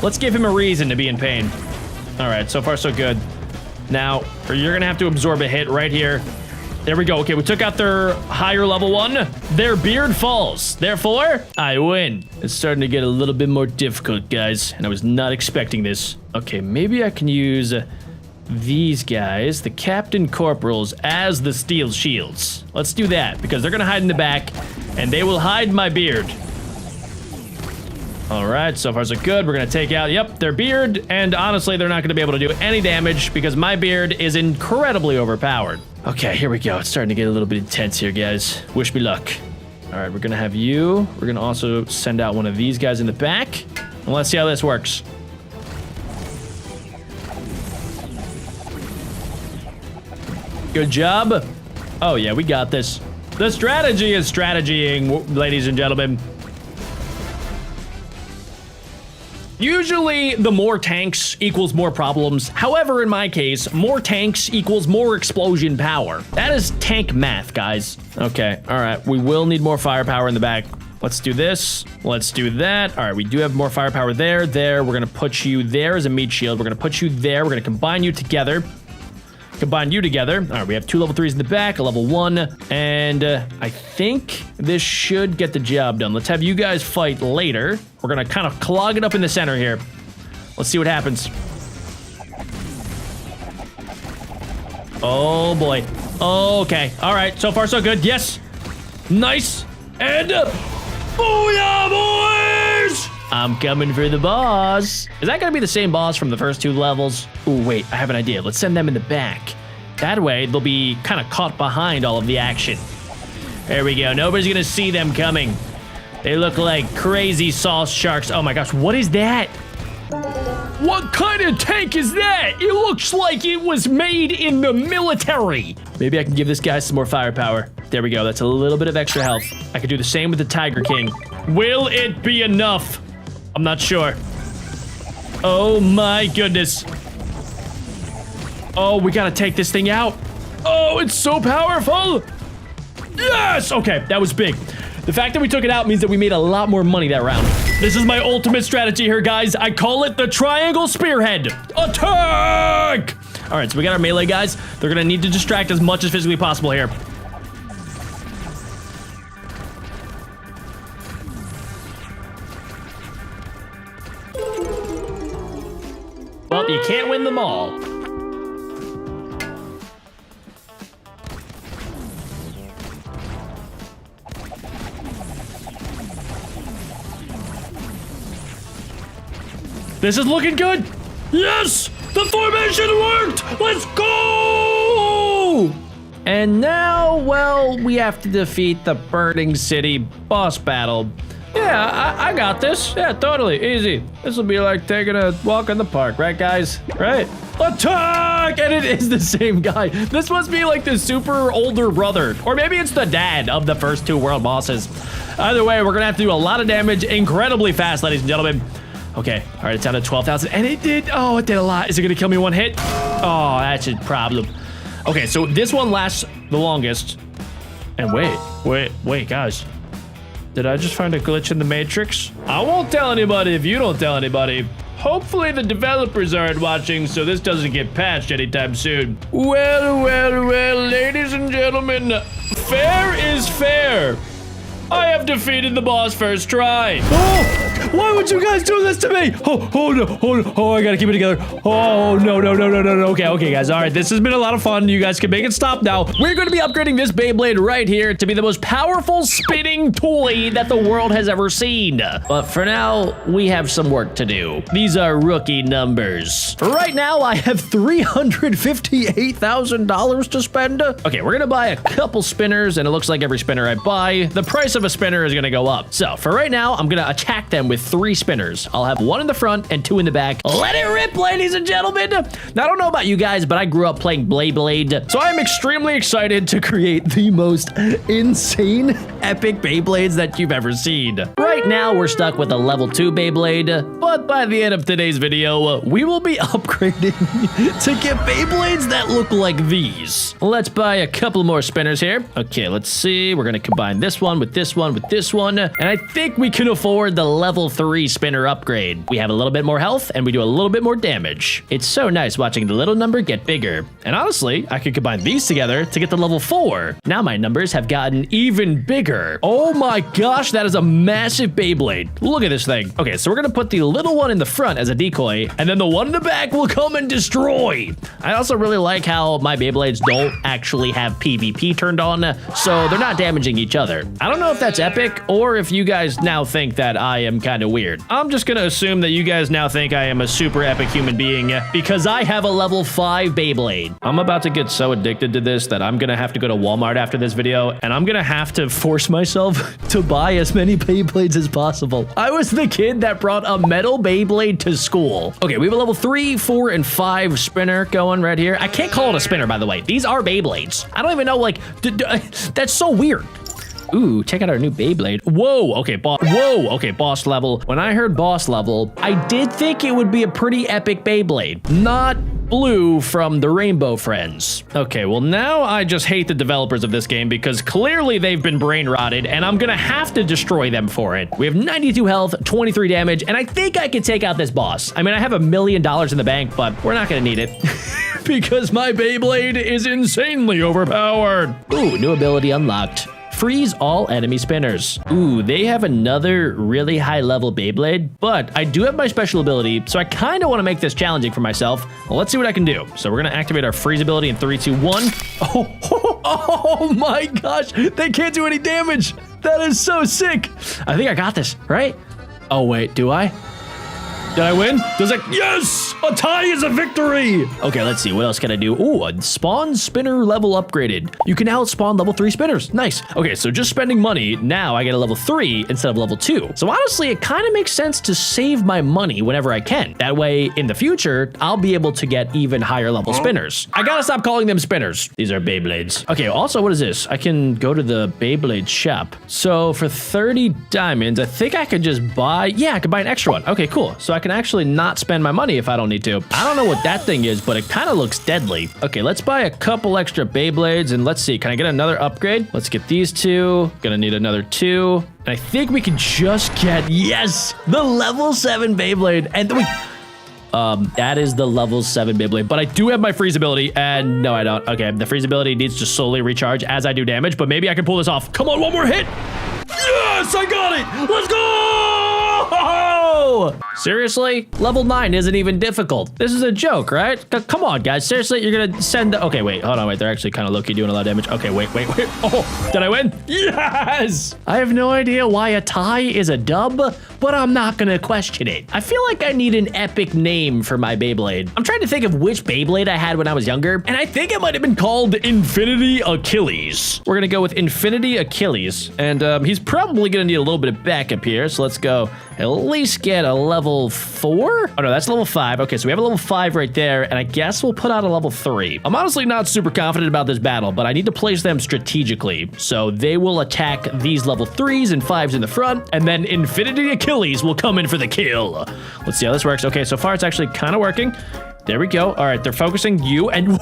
let's give him a reason to be in pain. All right, so far so good. Now, you're gonna have to absorb a hit right here. There we go. Okay, we took out their higher level 1. Their beard falls. Therefore, I win. It's starting to get a little bit more difficult, guys, and I was not expecting this. Okay, maybe I can use these guys, the Captain Corporals, as the steel shields. Let's do that, because they're gonna hide in the back, and they will hide my beard. All right, so far so good. We're gonna take out, yep, their beard, and honestly, they're not gonna be able to do any damage because my beard is incredibly overpowered. Okay, here we go. It's starting to get a little bit intense here, guys. Wish me luck. All right, we're gonna have you. We're gonna also send out one of these guys in the back. And let's see how this works. Good job. Oh yeah, we got this. The strategy is strategying, ladies and gentlemen. Usually, the more tanks equals more problems. However, in my case, more tanks equals more explosion power. That is tank math, guys. Okay, all right. We will need more firepower in the back. Let's do this. Let's do that. All right, we do have more firepower there. There, we're gonna put you there as a meat shield. We're gonna put you there. We're gonna combine you together. Combine you together. All right, we have 2 level 3s in the back, a level 1, and I think this should get the job done. Let's have you guys fight later. We're gonna kind of clog it up in the center here. Let's see what happens. Oh boy. Okay. All right. So far, so good. Yes. Nice. And booyah, boys! I'm coming for the boss. Is that gonna be the same boss from the first 2 levels? Ooh, wait, I have an idea. Let's send them in the back. That way, they'll be kind of caught behind all of the action. There we go. Nobody's gonna see them coming. They look like crazy sauce sharks. Oh my gosh, what is that? What kind of tank is that? It looks like it was made in the military. Maybe I can give this guy some more firepower. There we go. That's a little bit of extra health. I could do the same with the Tiger King. Will it be enough? I'm not sure. Oh my goodness. Oh, we gotta take this thing out. Oh, it's so powerful. Yes! Okay, that was big. The fact that we took it out means that we made a lot more money that round. This is my ultimate strategy here, guys. I call it the triangle spearhead. Attack! All right, so we got our melee guys. They're gonna need to distract as much as physically possible here. Well, you can't win them all. This is looking good. Yes, the formation worked. Let's go. And now, well, we have to defeat the Burning City boss battle. Yeah, I got this. Yeah, totally. Easy. This will be like taking a walk in the park, right, guys? Right? Attack! And it is the same guy. This must be like the super older brother. Or maybe it's the dad of the first 2 world bosses. Either way, we're going to have to do a lot of damage incredibly fast, ladies and gentlemen. Okay, all right, it's down to 12,000. And it did a lot. Is it going to kill me 1 hit? Oh, that's a problem. Okay, so this one lasts the longest. And wait, guys. Did I just find a glitch in the Matrix? I won't tell anybody if you don't tell anybody. Hopefully the developers aren't watching, so this doesn't get patched anytime soon. Well, ladies and gentlemen, fair is fair. I have defeated the boss first try. Oh, why would you guys do this to me? Oh, no. Oh, I gotta keep it together. Oh, no. Okay, guys. All right, this has been a lot of fun. You guys can make it stop now. We're going to be upgrading this Beyblade right here to be the most powerful spinning toy that the world has ever seen. But for now, we have some work to do. These are rookie numbers. Right now, I have $358,000 to spend. Okay, we're going to buy a couple spinners, and it looks like every spinner I buy, the price of a spinner is gonna go up. So for right now, I'm gonna attack them with 3 spinners. I'll have 1 in the front and 2 in the back. Let it rip, ladies and gentlemen. Now, I don't know about you guys, but I grew up playing Beyblade, so I'm extremely excited to create the most insane, epic Beyblades that you've ever seen. Right now, we're stuck with a level 2 Beyblade, but by the end of today's video, we will be upgrading to get Beyblades that look like these. Let's buy a couple more spinners here. Okay, let's see. We're gonna combine this one with this one with this one, and I think we can afford the level 3 spinner upgrade. We have a little bit more health and we do a little bit more damage. It's so nice watching the little number get bigger. And honestly, I could combine these together to get the level 4. Now my numbers have gotten even bigger. Oh my gosh, that is a massive Beyblade. Look at this thing. Okay, so we're gonna put the little one in the front as a decoy, and then the one in the back will come and destroy. I also really like how my Beyblades don't actually have PvP turned on, so they're not damaging each other. I don't know if that's epic or if you guys now think that I am kind kind of weird. I'm just gonna assume that you guys now think I am a super epic human being because I have a level 5 Beyblade. I'm about to get so addicted to this that I'm gonna have to go to Walmart after this video, and I'm gonna have to force myself to buy as many Beyblades as possible. I was the kid that brought a metal Beyblade to school. Okay, we have a level 3, 4, and 5 spinner going right here. I can't call it a spinner, by the way. These are Beyblades. I don't even know, like, that's so weird. Ooh, check out our new Beyblade. Whoa, okay, boss level. When I heard boss level, I did think it would be a pretty epic Beyblade. Not Blue from the Rainbow Friends. Okay, well now I just hate the developers of this game because clearly they've been brain rotted and I'm gonna have to destroy them for it. We have 92 health, 23 damage, and I think I can take out this boss. I mean, I have $1 million in the bank, but we're not gonna need it. Because my Beyblade is insanely overpowered. Ooh, new ability unlocked. Freeze all enemy spinners. Ooh, they have another really high level Beyblade, but I do have my special ability, so I kind of want to make this challenging for myself. Well, let's see what I can do. So we're going to activate our freeze ability in 3, 2, 1. Oh my gosh, they can't do any damage. That is so sick. I think I got this, right? Oh wait, do I? Did I win? Does it? Yes! A tie is a victory! Okay, let's see. What else can I do? Ooh, a spawn spinner level upgraded. You can now spawn level 3 spinners. Nice. Okay, so just spending money, now I get a level 3 instead of level 2. So honestly, it kind of makes sense to save my money whenever I can. That way, in the future, I'll be able to get even higher level spinners. I gotta stop calling them spinners. These are Beyblades. Okay, also, what is this? I can go to the Beyblade shop. So for 30 diamonds, I think I could just buy... Yeah, I could buy an extra one. Okay, cool. So I can actually not spend my money if I don't need to. I don't know what that thing is, but it kind of looks deadly. Okay, let's buy a couple extra Beyblades and let's see. Can I get another upgrade? Let's get these 2. Gonna need another 2. And I think we can just get, yes, the level 7 Beyblade. And we... that is the level 7 Beyblade, but I do have my freeze ability, and no, I don't. Okay, the freeze ability needs to slowly recharge as I do damage, but maybe I can pull this off. Come on, one more hit. Yes, I got it. Let's go. Seriously? Level 9 isn't even difficult. This is a joke, right? Come on, guys. Seriously, you're gonna send... Okay, wait. Hold on, wait. They're actually kind of low-key doing a lot of damage. Okay, wait. Oh, did I win? Yes! I have no idea why a tie is a dub, but I'm not gonna question it. I feel like I need an epic name for my Beyblade. I'm trying to think of which Beyblade I had when I was younger, and I think it might have been called Infinity Achilles. We're gonna go with Infinity Achilles, and he's probably gonna need a little bit of backup here, so let's go at least get a level 4? Oh no, that's level 5. Okay, so we have a level 5 right there, and I guess we'll put out a level 3. I'm honestly not super confident about this battle, but I need to place them strategically, so they will attack these level 3s and 5s in the front, and then Infinity Achilles will come in for the kill. Let's see how this works. Okay, so far it's actually kind of working. There we go. All right, they're focusing you and...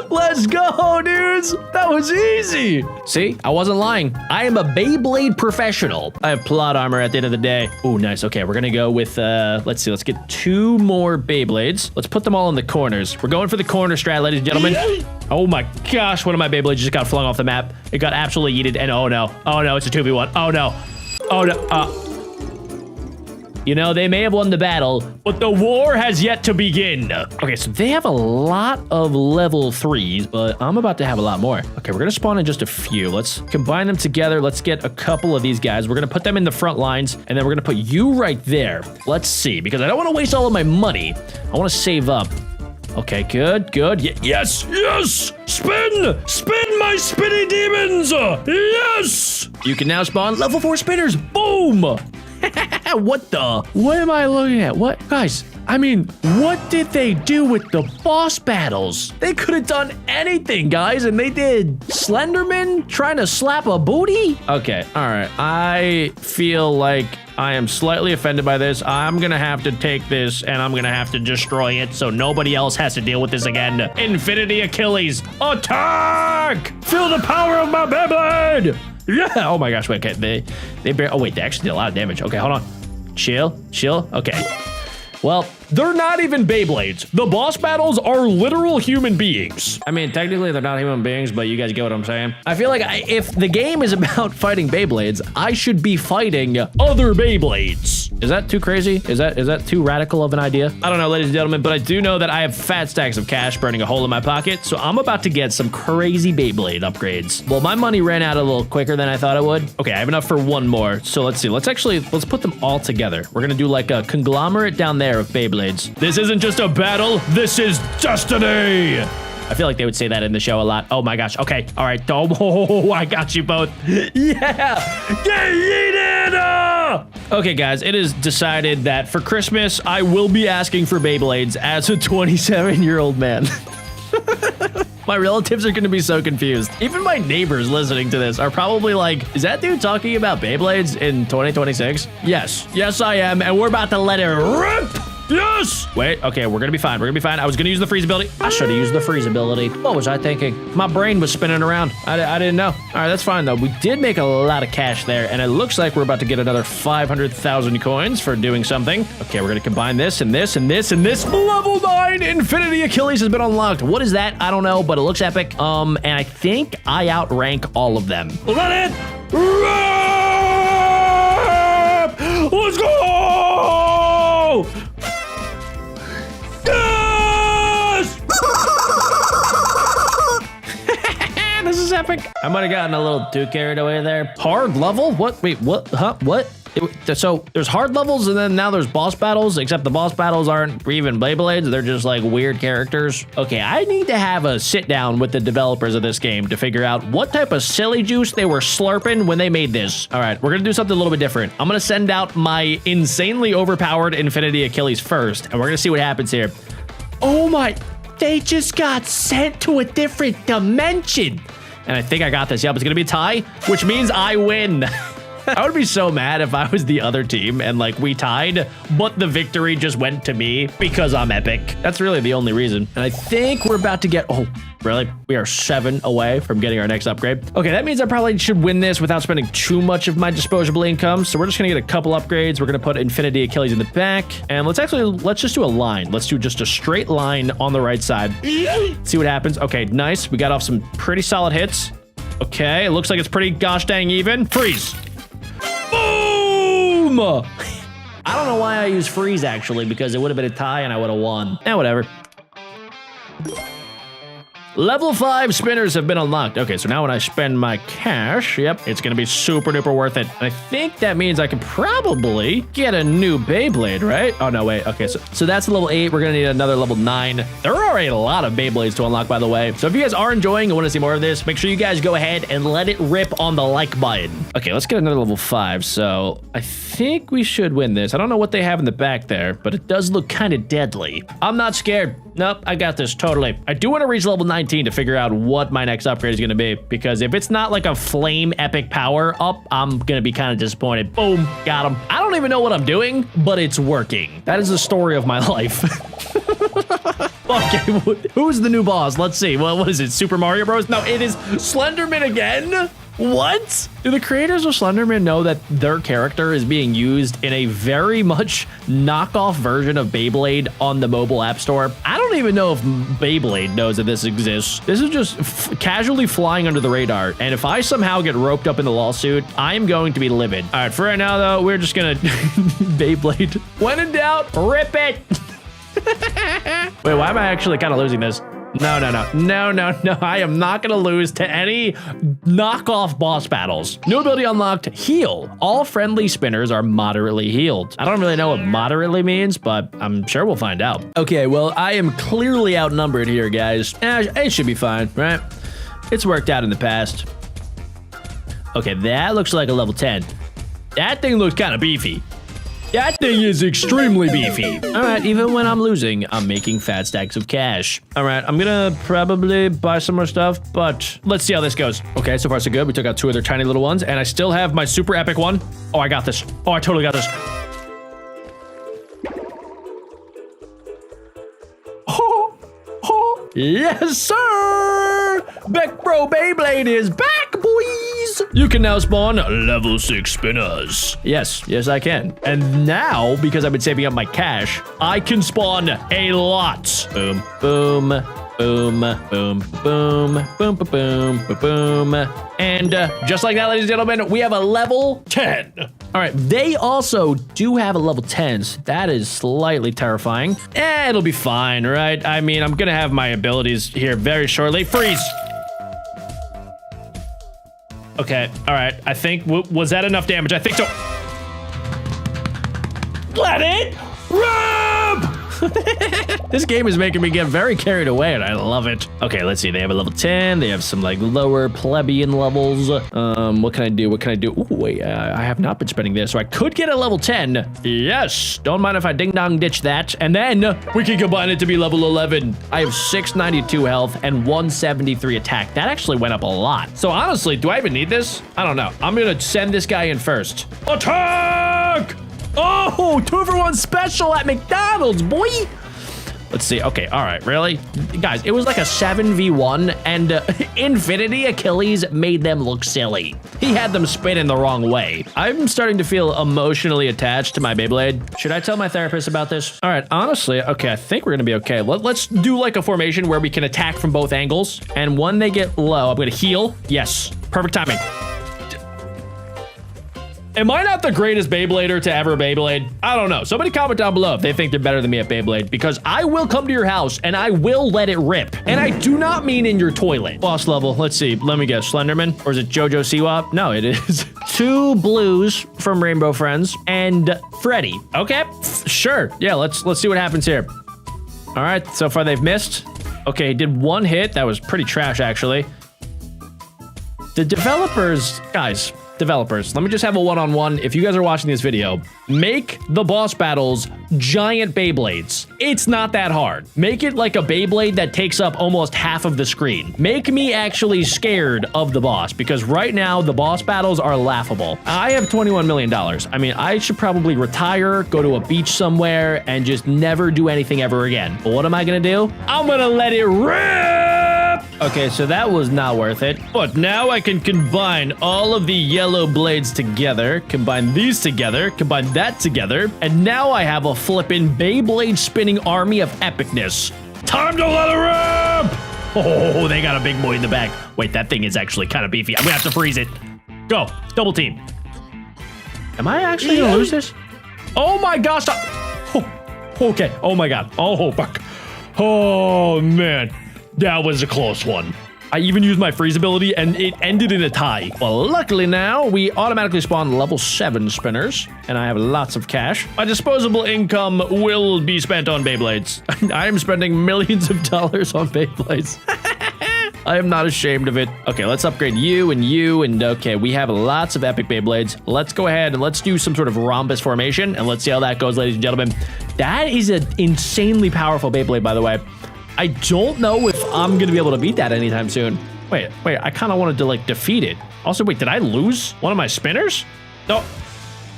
Let's go, dudes. That was easy. See, I wasn't lying. I am a Beyblade professional. I have plot armor at the end of the day. Oh, nice. Okay, we're going to go with, let's see. Let's get 2 more Beyblades. Let's put them all in the corners. We're going for the corner strat, ladies and gentlemen. Oh my gosh, one of my Beyblades just got flung off the map. It got absolutely yeeted, and oh no, it's a 2v1. Oh no. You know, they may have won the battle, but the war has yet to begin. Okay, so they have a lot of level 3s, but I'm about to have a lot more. Okay, we're gonna spawn in just a few. Let's combine them together. Let's get a couple of these guys. We're gonna put them in the front lines, and then we're gonna put you right there. Let's see, because I don't wanna waste all of my money. I wanna save up. Okay, good. Yes! Spin my spinny demons! Yes! You can now spawn level 4 spinners. Boom! What am I looking at? What? Guys, I mean, what did they do with the boss battles? They could have done anything, guys, and they did. Slenderman trying to slap a booty? Okay, all right. I feel like I am slightly offended by this. I'm gonna have to take this, and I'm gonna have to destroy it so nobody else has to deal with this again. Infinity Achilles, attack! Feel the power of my Beyblade! Yeah! Oh my gosh, wait, okay, they oh wait, they actually did a lot of damage. Okay, hold on. Chill. Okay. Well, they're not even Beyblades. The boss battles are literal human beings. I mean, technically they're not human beings, but you guys get what I'm saying. I feel like if the game is about fighting Beyblades, I should be fighting other Beyblades. Is that too crazy? Is that too radical of an idea? I don't know, ladies and gentlemen, but I do know that I have fat stacks of cash burning a hole in my pocket, so I'm about to get some crazy Beyblade upgrades. Well, my money ran out a little quicker than I thought it would. Okay, I have enough for one more, so let's see. Let's put them all together. We're gonna do like a conglomerate down there of Beyblades. This isn't just a battle, this is destiny! I feel like they would say that in the show a lot. Oh my gosh, okay, all right. Oh, I got you both. Yeah, get yeeted! Okay, guys, it is decided that for Christmas, I will be asking for Beyblades as a 27-year-old man. My relatives are gonna be so confused. Even my neighbors listening to this are probably like, is that dude talking about Beyblades in 2026? Yes, I am, and we're about to let it rip! Yes! Wait, okay, we're gonna be fine. I was gonna use the freeze ability. I should have used the freeze ability. What was I thinking? My brain was spinning around. I didn't know. All right, that's fine though. We did make a lot of cash there, and it looks like we're about to get another 500,000 coins for doing something. Okay, we're gonna combine this and this and this and this. Level 9 Infinity Achilles has been unlocked. What is that? I don't know, but it looks epic. And I think I outrank all of them. Let it rip! Let's go! This is epic. I might have gotten a little too carried away there. Hard level? What? Wait, what? Huh? What? So there's hard levels and then now there's boss battles, except the boss battles aren't even Beyblades. They're just like weird characters. Okay, I need to have a sit down with the developers of this game to figure out what type of silly juice they were slurping when they made this. All right, we're gonna do something a little bit different. I'm gonna send out my insanely overpowered Infinity Achilles first, and we're gonna see what happens here. Oh my, they just got sent to a different dimension. And I think I got this. Yep, it's gonna be a tie, which means I win. I would be so mad if I was the other team and like we tied, but the victory just went to me because I'm epic. That's really the only reason. And I think we're about to get, oh, really? We are 7 away from getting our next upgrade. Okay, that means I probably should win this without spending too much of my disposable income. So we're just gonna get a couple upgrades. We're gonna put Infinity Achilles in the back. And let's just do a line. Let's do just a straight line on the right side. See what happens. Okay, nice. We got off some pretty solid hits. Okay, it looks like it's pretty gosh dang even. Freeze. Boom! I don't know why I use freeze actually, because it would have been a tie and I would have won. Whatever. Level 5 spinners have been unlocked. Okay, so now when I spend my cash, yep, it's gonna be super duper worth it. And I think that means I can probably get a new Beyblade, right? Oh, no, wait. Okay, so that's level 8. We're gonna need another level 9. There are a lot of Beyblades to unlock, by the way. So if you guys are enjoying and want to see more of this, make sure you guys go ahead and let it rip on the like button. Okay, let's get another level 5. So I think we should win this. I don't know what they have in the back there, but it does look kind of deadly. I'm not scared. Nope, I got this, totally. I do want to reach level 19 to figure out what my next upgrade is going to be, because if it's not like a flame epic power up, I'm going to be kind of disappointed. Boom, got him. I don't even know what I'm doing, but it's working. That is the story of my life. Okay, who's the new boss? Let's see. Well, what is it, Super Mario Bros? No, it is Slenderman again? What? Do the creators of Slenderman know that their character is being used in a very much knockoff version of Beyblade on the mobile app store? I don't even know if Beyblade knows that this exists. This is just casually flying under the radar. And if I somehow get roped up in the lawsuit, I'm going to be livid. All right, for right now, though, we're just gonna Beyblade. When in doubt, rip it. Wait, why am I actually kind of losing this? No. I am not going to lose to any knockoff boss battles. New ability unlocked, heal. All friendly spinners are moderately healed. I don't really know what moderately means, but I'm sure we'll find out. Okay, well, I am clearly outnumbered here, guys. It should be fine, right? It's worked out in the past. Okay, that looks like a level 10. That thing looks kind of beefy. That thing is extremely beefy. All right, even when I'm losing, I'm making fat stacks of cash. All right, I'm gonna probably buy some more stuff, but let's see how this goes. Okay, so far so good. We took out 2 of their tiny little ones, and I still have my super epic one. Oh, I got this. Oh, I totally got this. Yes, sir! BeckBroJack Beyblade is back, boys! You can now spawn level 6 spinners. Yes, I can. And now, because I've been saving up my cash, I can spawn a lot. Boom, boom, boom, boom, boom, boom, boom, boom, boom, boom. And just like that, ladies and gentlemen, we have a level 10. All right, they also do have a level 10, so that is slightly terrifying. It'll be fine, right? I mean, I'm gonna have my abilities here very shortly. Freeze. Okay, all right, I think, was that enough damage? I think so. Let it rub! This game is making me get very carried away, and I love it. Okay, let's see. They have a level 10. They have some like lower plebeian levels. What can I do? What can I do? Ooh, wait, I have not been spending this, so I could get a level 10. Yes, don't mind if I ding dong ditch that. And then we can combine it to be level 11. I have 692 health and 173 attack. That actually went up a lot. So honestly, do I even need this? I don't know. I'm gonna send this guy in first. Attack! Oh, 2-for-1 special at McDonald's, boy. Let's see. Okay, all right, really? Guys, it was like a 7v1, and Infinity Achilles made them look silly. He had them spin in the wrong way. I'm starting to feel emotionally attached to my Beyblade. Should I tell my therapist about this? All right, honestly, okay, I think we're gonna be okay. Let's do like a formation where we can attack from both angles, and when they get low, I'm gonna heal. Yes, perfect timing. Am I not the greatest Beyblader to ever Beyblade? I don't know. Somebody comment down below if they think they're better than me at Beyblade, because I will come to your house and I will let it rip. And I do not mean in your toilet. Boss level, let's see. Let me guess, Slenderman? Or is it Jojo Siwa? No, it is 2 blues from Rainbow Friends and Freddy. Okay, sure. Yeah, let's see what happens here. All right, so far they've missed. Okay, he did 1 hit. That was pretty trash, actually. The developers, guys, let me just have a one-on-one. If you guys are watching this video, make the boss battles giant Beyblades. It's not that hard. Make it like a Beyblade that takes up almost half of the screen. Make me actually scared of the boss, because right now the boss battles are laughable. I have $21 million. I mean, I should probably retire, go to a beach somewhere, and just never do anything ever again. But what am I gonna do? I'm gonna let it rip! Okay, so that was not worth it. But now I can combine all of the yellow blades together, combine these together, combine that together, and now I have a flippin' Beyblade spinning army of epicness. Time to let it rip! Oh, they got a big boy in the back. Wait, that thing is actually kind of beefy. I'm gonna have to freeze it. Go, double team. Am I actually gonna lose this? Oh my gosh! Oh, okay. Oh my god. Oh fuck. Oh man. That was a close one. I even used my freeze ability and it ended in a tie. Well, luckily now we automatically spawn level 7 spinners and I have lots of cash. My disposable income will be spent on Beyblades. I am spending millions of dollars on Beyblades. I am not ashamed of it. Okay, let's upgrade you, and okay, we have lots of epic Beyblades. Let's go ahead and let's do some sort of rhombus formation and let's see how that goes, ladies and gentlemen. That is an insanely powerful Beyblade, by the way. I don't know if I'm gonna be able to beat that anytime soon. Wait, I kind of wanted to like defeat it. Also, wait, did I lose one of my spinners? No,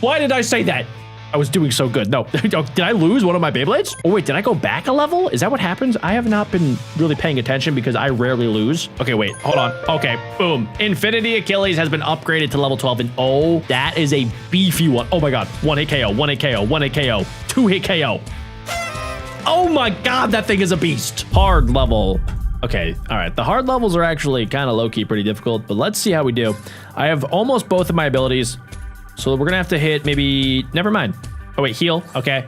why did I say that? I was doing so good. No, did I lose one of my Beyblades? Oh wait, did I go back a level? Is that what happens? I have not been really paying attention because I rarely lose. Okay, wait, hold on. Okay, boom. Infinity Achilles has been upgraded to level 12 and oh, that is a beefy one. Oh my God, 1-hit KO, 1-hit KO, 1-hit KO, 2-hit KO. Oh my God, that thing is a beast. Hard level. Okay, all right. The hard levels are actually kind of low-key pretty difficult, but let's see how we do. I have almost both of my abilities, so we're gonna have to hit maybe, never mind. Oh wait, heal, okay.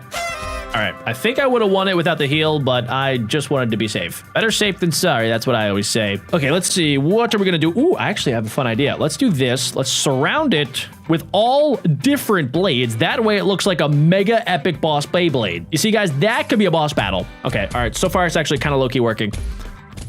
All right, I think I would have won it without the heal, but I just wanted to be safe. Better safe than sorry, that's what I always say. Okay, let's see, what are we gonna do? Ooh, I actually have a fun idea. Let's do this. Let's surround it with all different blades. That way it looks like a mega epic boss Beyblade. You see, guys, that could be a boss battle. Okay, all right, so far it's actually kind of low-key working.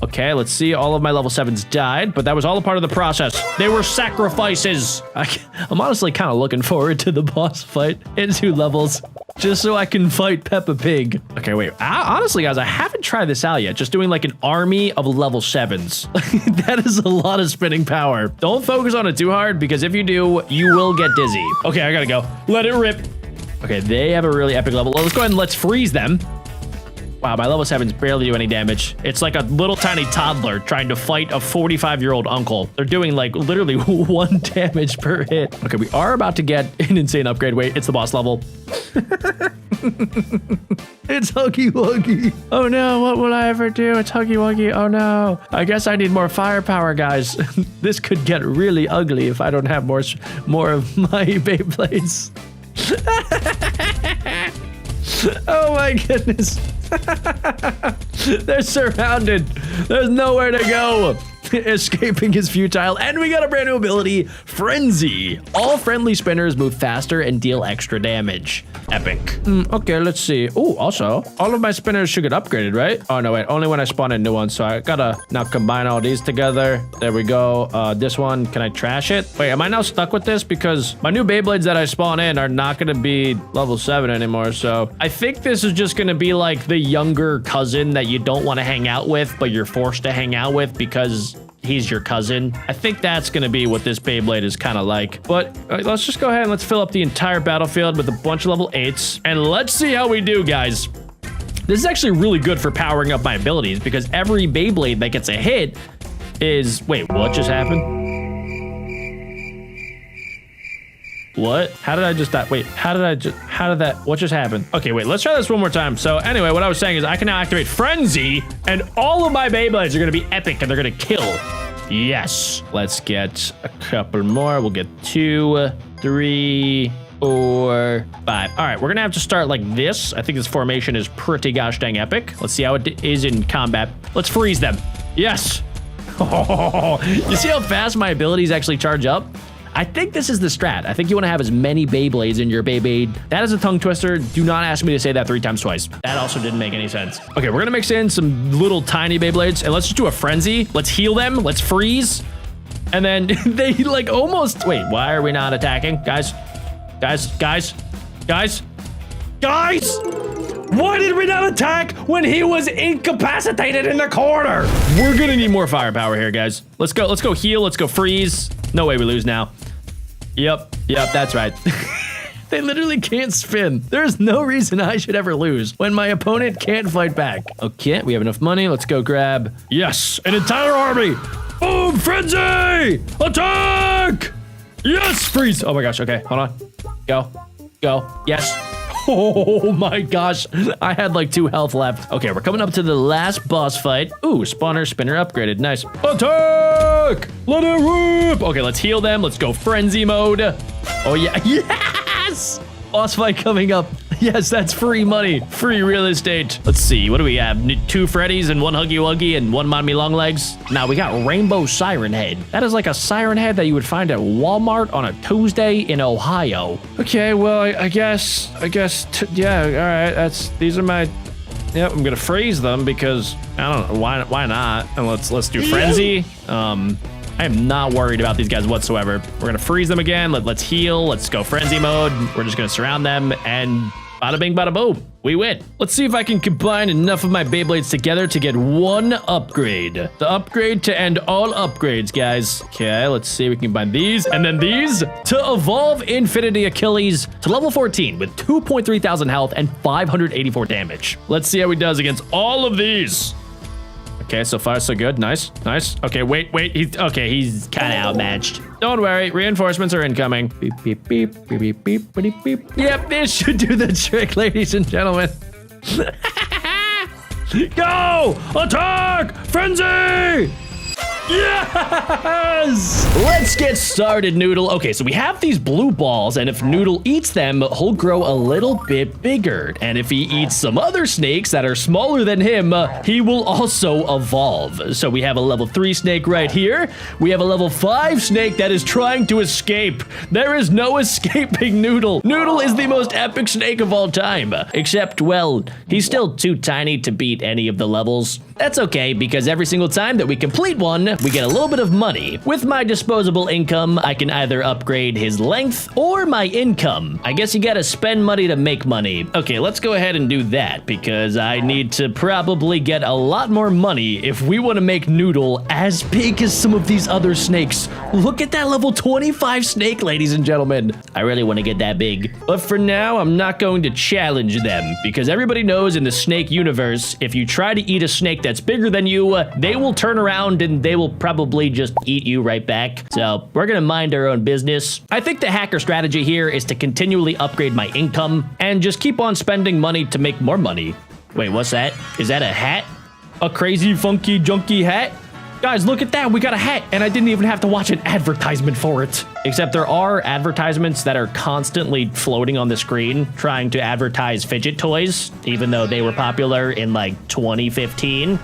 Okay, let's see. All of my level 7s died, but that was all a part of the process. They were sacrifices. I'm honestly kind of looking forward to the boss fight in 2 levels, just so I can fight Peppa Pig. Okay, wait. Honestly, guys, I haven't tried this out yet. Just doing like an army of level 7s. That is a lot of spinning power. Don't focus on it too hard, because if you do, you will get dizzy. Okay, I gotta go. Let it rip. Okay, they have a really epic level. Well, let's go ahead and let's freeze them. Wow, my level 7s barely do any damage. It's like a little tiny toddler trying to fight a 45-year-old uncle. They're doing like literally 1 damage per hit. Okay, we are about to get an insane upgrade. Wait, it's the boss level. It's Huggy Wuggy. Oh no, what will I ever do? It's Huggy Wuggy. Oh no. I guess I need more firepower, guys. This could get really ugly if I don't have more of my Beyblades. Oh my goodness. They're surrounded. There's nowhere to go. Escaping is futile, and we got a brand new ability, Frenzy. All friendly spinners move faster and deal extra damage. Epic. Okay, let's see. Oh, also, all of my spinners should get upgraded, right? Oh, no, wait. Only when I spawn a new one, so I gotta now combine all these together. There we go. This one, can I trash it? Wait, am I now stuck with this? Because my new Beyblades that I spawn in are not gonna be level 7 anymore, so I think this is just gonna be like the younger cousin that you don't want to hang out with, but you're forced to hang out with because he's your cousin. I think that's gonna be what this Beyblade is kind of like. But let's just go ahead and let's fill up the entire battlefield with a bunch of level 8s. And let's see how we do, guys. This is actually really good for powering up my abilities because every Beyblade that gets a hit is... Wait, what just happened? What? How did I just die? Wait, what just happened? Okay, wait, let's try this one more time. So anyway, what I was saying is I can now activate Frenzy and all of my Beyblades are gonna be epic and they're gonna kill. Yes. Let's get a couple more. We'll get 2, 3, 4, 5. All right, we're gonna have to start like this. I think this formation is pretty gosh dang epic. Let's see how it is in combat. Let's freeze them. Yes. Oh, you see how fast my abilities actually charge up? I think this is the strat. I think you want to have as many Beyblades in your Beyblade. That is a tongue twister. Do not ask me to say that 3 times twice. That also didn't make any sense. Okay, we're gonna mix in some little tiny Beyblades and let's just do a frenzy. Let's heal them. Let's freeze. And then they like almost... Wait, why are we not attacking? Guys? Why did we not attack when he was incapacitated in the corner? We're gonna need more firepower here, guys. Let's go heal. Let's go freeze. No way we lose now. Yep, that's right. They literally can't spin. There's no reason I should ever lose when my opponent can't fight back. Okay, we have enough money. Let's go grab... Yes, an entire army. Boom, frenzy! Attack! Yes, freeze. Oh my gosh, okay, hold on. Go, yes. Oh my gosh, I had like 2 health left. Okay, we're coming up to the last boss fight. Ooh, spawner, spinner upgraded, nice. Attack! Let it rip! Okay, let's heal them. Let's go frenzy mode. Oh yeah, yes! Boss fight coming up. Yes, that's free money, free real estate. Let's see, what do we have? 2 Freddies and 1 Huggy Wuggy and 1 Mommy Longlegs. Now we got Rainbow Siren Head. That is like a siren head that you would find at Walmart on a Tuesday in Ohio. Okay, well, I guess, yeah, all right, these are my, yep, I'm gonna freeze them because, I don't know, why not? And let's do Frenzy. I am not worried about these guys whatsoever. We're gonna freeze them again. Let's heal. Let's go frenzy mode. We're just gonna surround them and bada bing, bada boom. We win. Let's see if I can combine enough of my Beyblades together to get 1 upgrade. The upgrade to end all upgrades, guys. Okay, let's see if we can combine these and then these to evolve Infinity Achilles to level 14 with 2.3 thousand health and 584 damage. Let's see how he does against all of these. Okay, so far so good. Nice. Okay, wait. He's kind of outmatched. Don't worry, reinforcements are incoming. Beep, beep, beep, beep, beep, beep, beep, beep. Yep, this should do the trick, ladies and gentlemen. Go! Attack! Frenzy! Yes! Let's get started, Noodle. Okay, so we have these blue balls, and if Noodle eats them, he'll grow a little bit bigger. And if he eats some other snakes that are smaller than him, he will also evolve. So we have a level 3 snake right here. We have a level 5 snake that is trying to escape. There is no escaping Noodle. Noodle is the most epic snake of all time. Except, well, he's still too tiny to beat any of the levels. That's okay, because every single time that we complete one, we get a little bit of money. With my disposable income, I can either upgrade his length or my income. I guess you gotta spend money to make money. Okay, let's go ahead and do that because I need to probably get a lot more money if we want to make Noodle as big as some of these other snakes. Look at that level 25 snake, ladies and gentlemen. I really want to get that big. But for now, I'm not going to challenge them because everybody knows in the snake universe, if you try to eat a snake that's bigger than you, they will turn around and they will probably just eat you right back. So we're gonna mind our own business. I think the hacker strategy here is to continually upgrade my income and just keep on spending money to make more money. Wait, what's that? Is that a hat? A crazy, funky, junky hat? Guys, look at that. We got a hat, and I didn't even have to watch an advertisement for it. Except there are advertisements that are constantly floating on the screen trying to advertise fidget toys, even though they were popular in like 2015.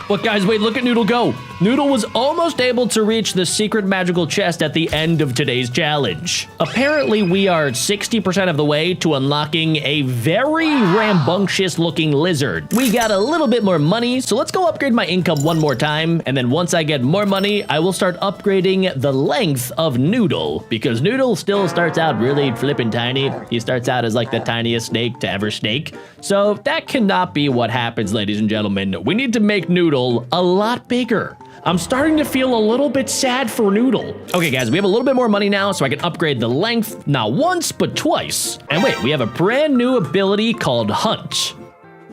But guys, wait, look at Noodle go. Noodle was almost able to reach the secret magical chest at the end of today's challenge. Apparently, we are 60% of the way to unlocking a very rambunctious looking lizard. We got a little bit more money, so let's go upgrade my income one more time. And then once I get more money, I will start upgrading the length of Noodle because Noodle still starts out really flippin' tiny. He starts out as like the tiniest snake to ever snake. So that cannot be what happens, ladies and gentlemen. We need to make Noodle a lot bigger. I'm starting to feel a little bit sad for Noodle. Okay, guys, we have a little bit more money now, so I can upgrade the length, not once, but twice. And wait, we have a brand new ability called Hunt.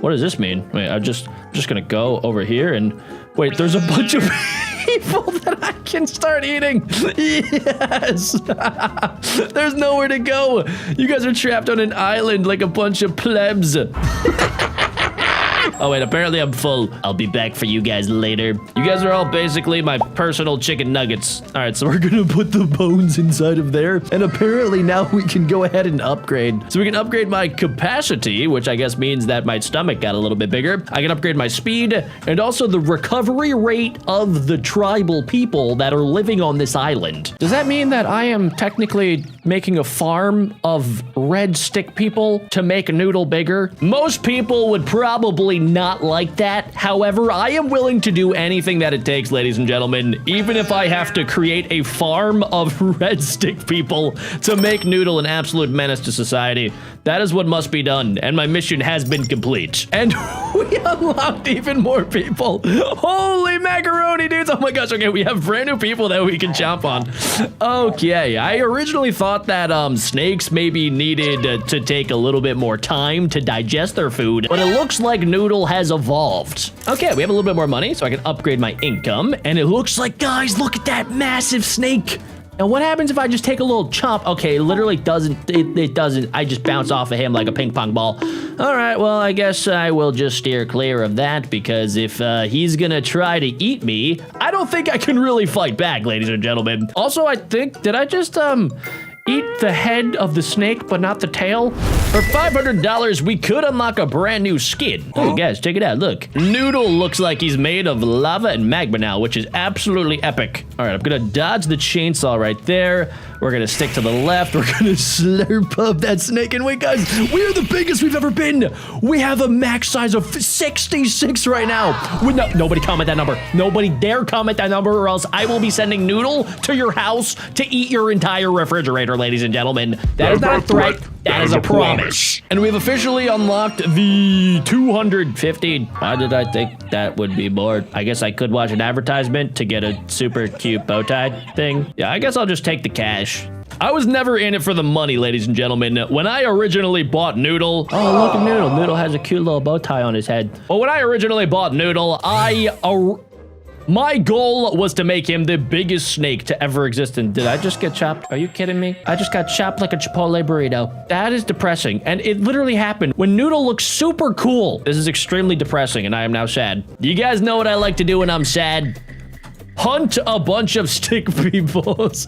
What does this mean? Wait, I'm just gonna go over here and wait, there's a bunch of people that I can start eating. Yes. There's nowhere to go. You guys are trapped on an island like a bunch of plebs. Oh wait, apparently I'm full. I'll be back for you guys later. You guys are all basically my personal chicken nuggets. All right, so we're gonna put the bones inside of there. And apparently now we can go ahead and upgrade. So we can upgrade my capacity, which I guess means that my stomach got a little bit bigger. I can upgrade my speed and also the recovery rate of the tribal people that are living on this island. Does that mean that I am technically making a farm of red stick people to make Noodle bigger? Most people would probably not like that. However, I am willing to do anything that it takes, ladies and gentlemen, even if I have to create a farm of red stick people to make Noodle an absolute menace to society. That is what must be done, and my mission has been complete. And we unlocked even more people. Holy macaroni, dudes. Oh my gosh, okay, we have brand new people that we can chomp on. Okay, I originally thought that snakes maybe needed to take a little bit more time to digest their food, but it looks like Noodle has evolved. Okay, we have a little bit more money, so I can upgrade my income, and it looks like, guys, look at that massive snake. Now, what happens if I just take a little chomp? Okay, it literally doesn't, it doesn't, I just bounce off of him like a ping pong ball. All right, well, I guess I will just steer clear of that because if he's gonna try to eat me, I don't think I can really fight back, ladies and gentlemen. Also, I think, did I just, eat the head of the snake, but not the tail? For $500, we could unlock a brand new skin. Oh, guys, check it out. Look, Noodle looks like he's made of lava and magma now, which is absolutely epic. All right, I'm gonna dodge the chainsaw right there. We're gonna stick to the left. We're gonna slurp up that snake. And wait, guys, we are the biggest we've ever been. We have a max size of 66 right now. Nobody comment that number. Nobody dare comment that number or else I will be sending Noodle to your house to eat your entire refrigerator, ladies and gentlemen. That is not a threat. That is a promise. And we've officially unlocked the 250. Why did I think that would be more? I guess I could watch an advertisement to get a super cute bow tie thing. Yeah, I guess I'll just take the cash. I was never in it for the money, ladies and gentlemen. When I originally bought Noodle, oh, look at Noodle. Noodle has a cute little bow tie on his head. Well, when I originally bought Noodle, my goal was to make him the biggest snake to ever exist. And did I just get chopped? Are you kidding me? I just got chopped like a Chipotle burrito. That is depressing. And it literally happened when Noodle looks super cool. This is extremely depressing and I am now sad. You guys know what I like to do when I'm sad? Hunt a bunch of stick peoples.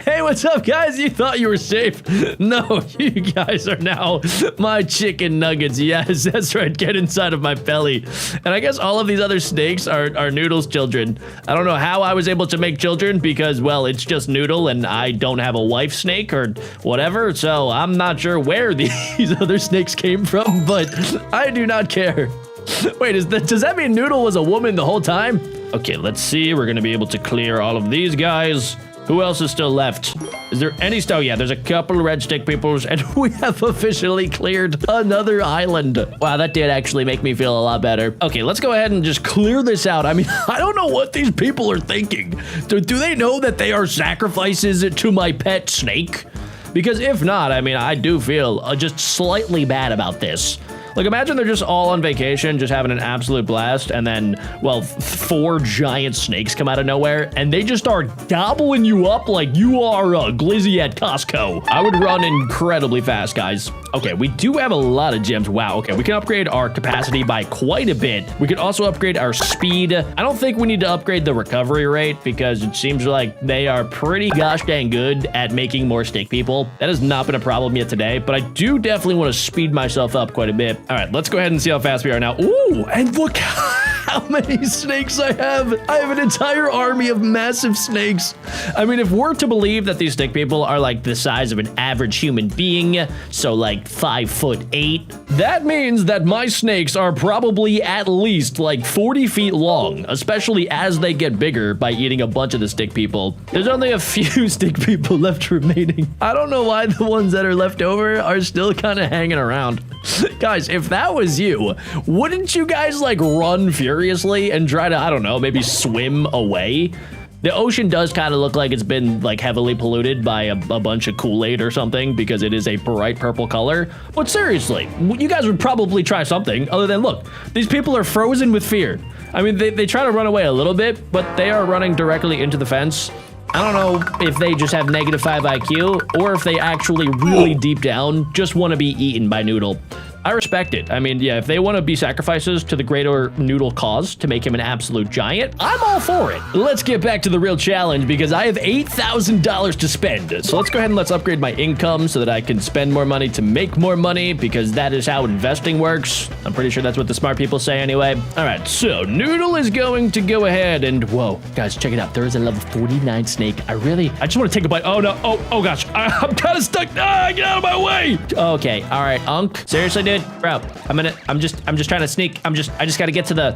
Hey, what's up, guys? You thought you were safe. No, you guys are now my chicken nuggets. Yes, that's right. Get inside of my belly. And I guess all of these other snakes are Noodle's children. I don't know how I was able to make children because, well, it's just Noodle and I don't have a wife snake or whatever. So I'm not sure where these other snakes came from, but I do not care. Wait, does that mean Noodle was a woman the whole time? Okay, let's see. We're gonna be able to clear all of these guys. Who else is still left? Is there any still? Yeah, there's a couple red stick peoples, and we have officially cleared another island. Wow, that did actually make me feel a lot better. Okay, let's go ahead and just clear this out. I mean, I don't know what these people are thinking. Do they know that they are sacrifices to my pet snake? Because if not, I mean, I do feel just slightly bad about this. Like, imagine they're just all on vacation, just having an absolute blast, and then, well, 4 giant snakes come out of nowhere, and they just start gobbling you up like you are a glizzy at Costco. I would run incredibly fast, guys. Okay, we do have a lot of gems. Wow, okay, we can upgrade our capacity by quite a bit. We could also upgrade our speed. I don't think we need to upgrade the recovery rate because it seems like they are pretty gosh dang good at making more snake people. That has not been a problem yet today, but I do definitely want to speed myself up quite a bit. All right, let's go ahead and see how fast we are now. Ooh, and look how many snakes I have. I have an entire army of massive snakes. I mean, if we're to believe that these snake people are like the size of an average human being, so like 5'8", that means that my snakes are probably at least like 40 feet long, especially as they get bigger by eating a bunch of the stick people. There's only a few stick people left remaining. I don't know why the ones that are left over are still kind of hanging around. Guys, if that was you, wouldn't you guys like run furiously and try to, I don't know, maybe swim away? The ocean does kind of look like it's been like heavily polluted by a bunch of Kool-Aid or something because it is a bright purple color. But seriously, you guys would probably try something other than, look, these people are frozen with fear. I mean, they try to run away a little bit, but they are running directly into the fence. I don't know if they just have -5 IQ or if they actually really deep down just want to be eaten by Noodle. I respect it. I mean, yeah, if they want to be sacrifices to the greater Noodle cause to make him an absolute giant, I'm all for it. Let's get back to the real challenge because I have $8,000 to spend. So let's go ahead and let's upgrade my income so that I can spend more money to make more money because that is how investing works. I'm pretty sure that's what the smart people say anyway. All right, so Noodle is going to go ahead and, whoa, guys, check it out. There is a level 49 snake. I just want to take a bite. Oh no, oh gosh, I'm kind of stuck. Get out of my way. Okay, all right, Unc, seriously, dude? Bro, I'm just trying to sneak. I just gotta get to the,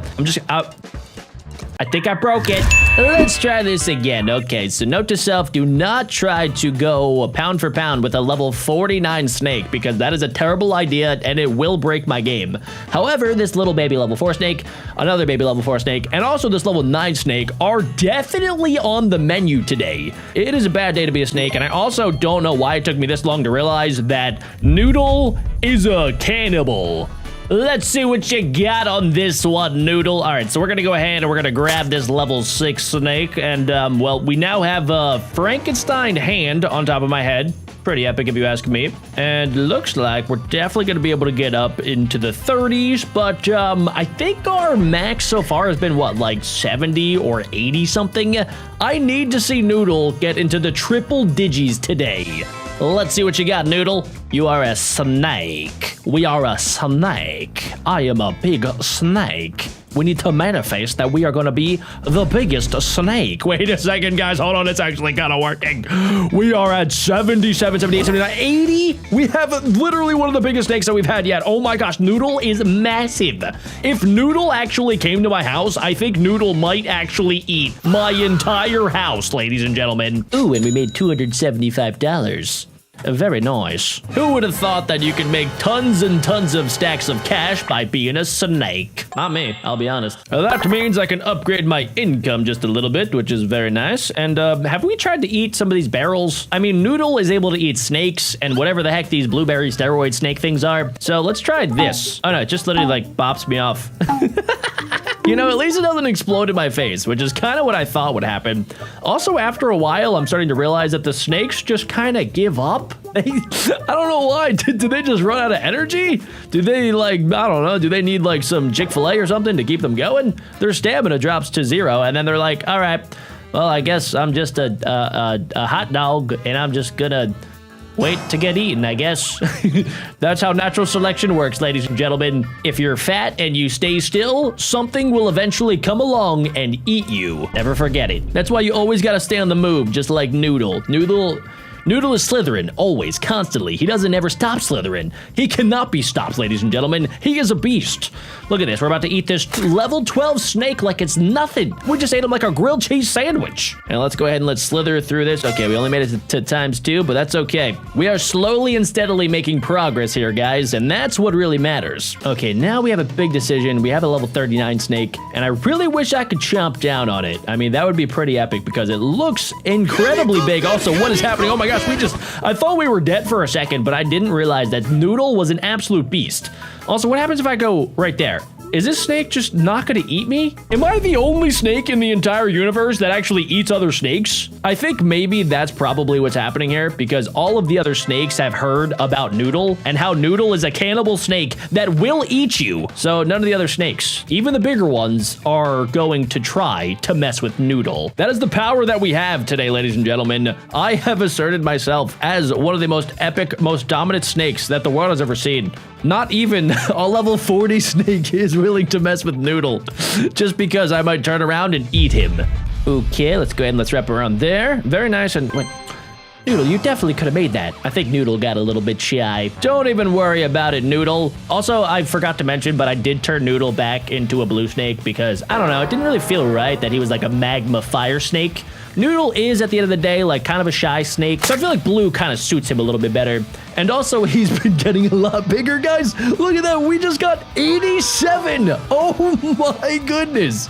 I think I broke it. Let's try this again. Okay, so note to self, do not try to go pound for pound with a level 49 snake because that is a terrible idea and it will break my game. However, this little baby level 4 snake, another baby level 4 snake, and also this level 9 snake are definitely on the menu today. It is a bad day to be a snake, and I also don't know why it took me this long to realize that Noodle is a cannibal. Let's see what you got on this one, Noodle. All right, so we're going to go ahead and we're going to grab this level 6 snake. And, well, we now have a Frankenstein hand on top of my head. Pretty epic if you ask me. And looks like we're definitely going to be able to get up into the 30s. But I think our max so far has been, what, like 70 or 80 something? I need to see Noodle get into the triple digits today. Let's see what you got, Noodle. You are a snake. We are a snake. I am a big snake. We need to manifest that we are going to be the biggest snake. Wait a second, guys. Hold on. It's actually kind of working. We are at 77, 78, 79, 80. We have literally one of the biggest snakes that we've had yet. Oh my gosh. Noodle is massive. If Noodle actually came to my house, I think Noodle might actually eat my entire house, ladies and gentlemen. Ooh, and we made $275. Very nice. Who would have thought that you could make tons and tons of stacks of cash by being a snake? Not me, I'll be honest. That means I can upgrade my income just a little bit, which is very nice. And have we tried to eat some of these barrels? I mean, Noodle is able to eat snakes and whatever the heck these blueberry steroid snake things are. So let's try this. Oh no, it just literally like bops me off. You know, at least it doesn't explode in my face, which is kind of what I thought would happen. Also, after a while, I'm starting to realize that the snakes just kind of give up. I don't know why. Do they just run out of energy? Do they, like, I don't know, do they need, like, some Chick-fil-A or something to keep them going? Their stamina drops to 0, and then they're like, all right, well, I guess I'm just a hot dog, and I'm just gonna wait to get eaten, I guess. That's how natural selection works, ladies and gentlemen. If you're fat and you stay still, something will eventually come along and eat you. Never forget it. That's why you always gotta stay on the move, just like Noodle. Noodle is slithering, always, constantly. He doesn't ever stop slithering. He cannot be stopped, ladies and gentlemen. He is a beast. Look at this. We're about to eat this level 12 snake like it's nothing. We just ate him like a grilled cheese sandwich. And let's go ahead and let's slither through this. Okay, we only made it to ×2, but that's okay. We are slowly and steadily making progress here, guys, and that's what really matters. Okay, now we have a big decision. We have a level 39 snake, and I really wish I could chomp down on it. I mean, that would be pretty epic because it looks incredibly big. Also, what is happening? Oh my gosh, I thought we were dead for a second, but I didn't realize that Noodle was an absolute beast. Also, what happens if I go right there? Is this snake just not gonna eat me? Am I the only snake in the entire universe that actually eats other snakes? I think maybe that's probably what's happening here because all of the other snakes have heard about Noodle and how Noodle is a cannibal snake that will eat you. So none of the other snakes, even the bigger ones, are going to try to mess with Noodle. That is the power that we have today, ladies and gentlemen. I have asserted myself as one of the most epic, most dominant snakes that the world has ever seen. Not even a level 40 snake is willing to mess with Noodle just because I might turn around and eat him. Okay, let's go ahead and let's wrap around there. Very nice. And wait, Noodle, you definitely could have made that. I think Noodle got a little bit shy. Don't even worry about it, Noodle. Also, I forgot to mention, but I did turn Noodle back into a blue snake because, I don't know, it didn't really feel right that he was like a magma fire snake. Noodle is, at the end of the day, like kind of a shy snake, so I feel like blue kind of suits him a little bit better. And also, he's been getting a lot bigger, guys. Look at that. We just got 87. Oh my goodness.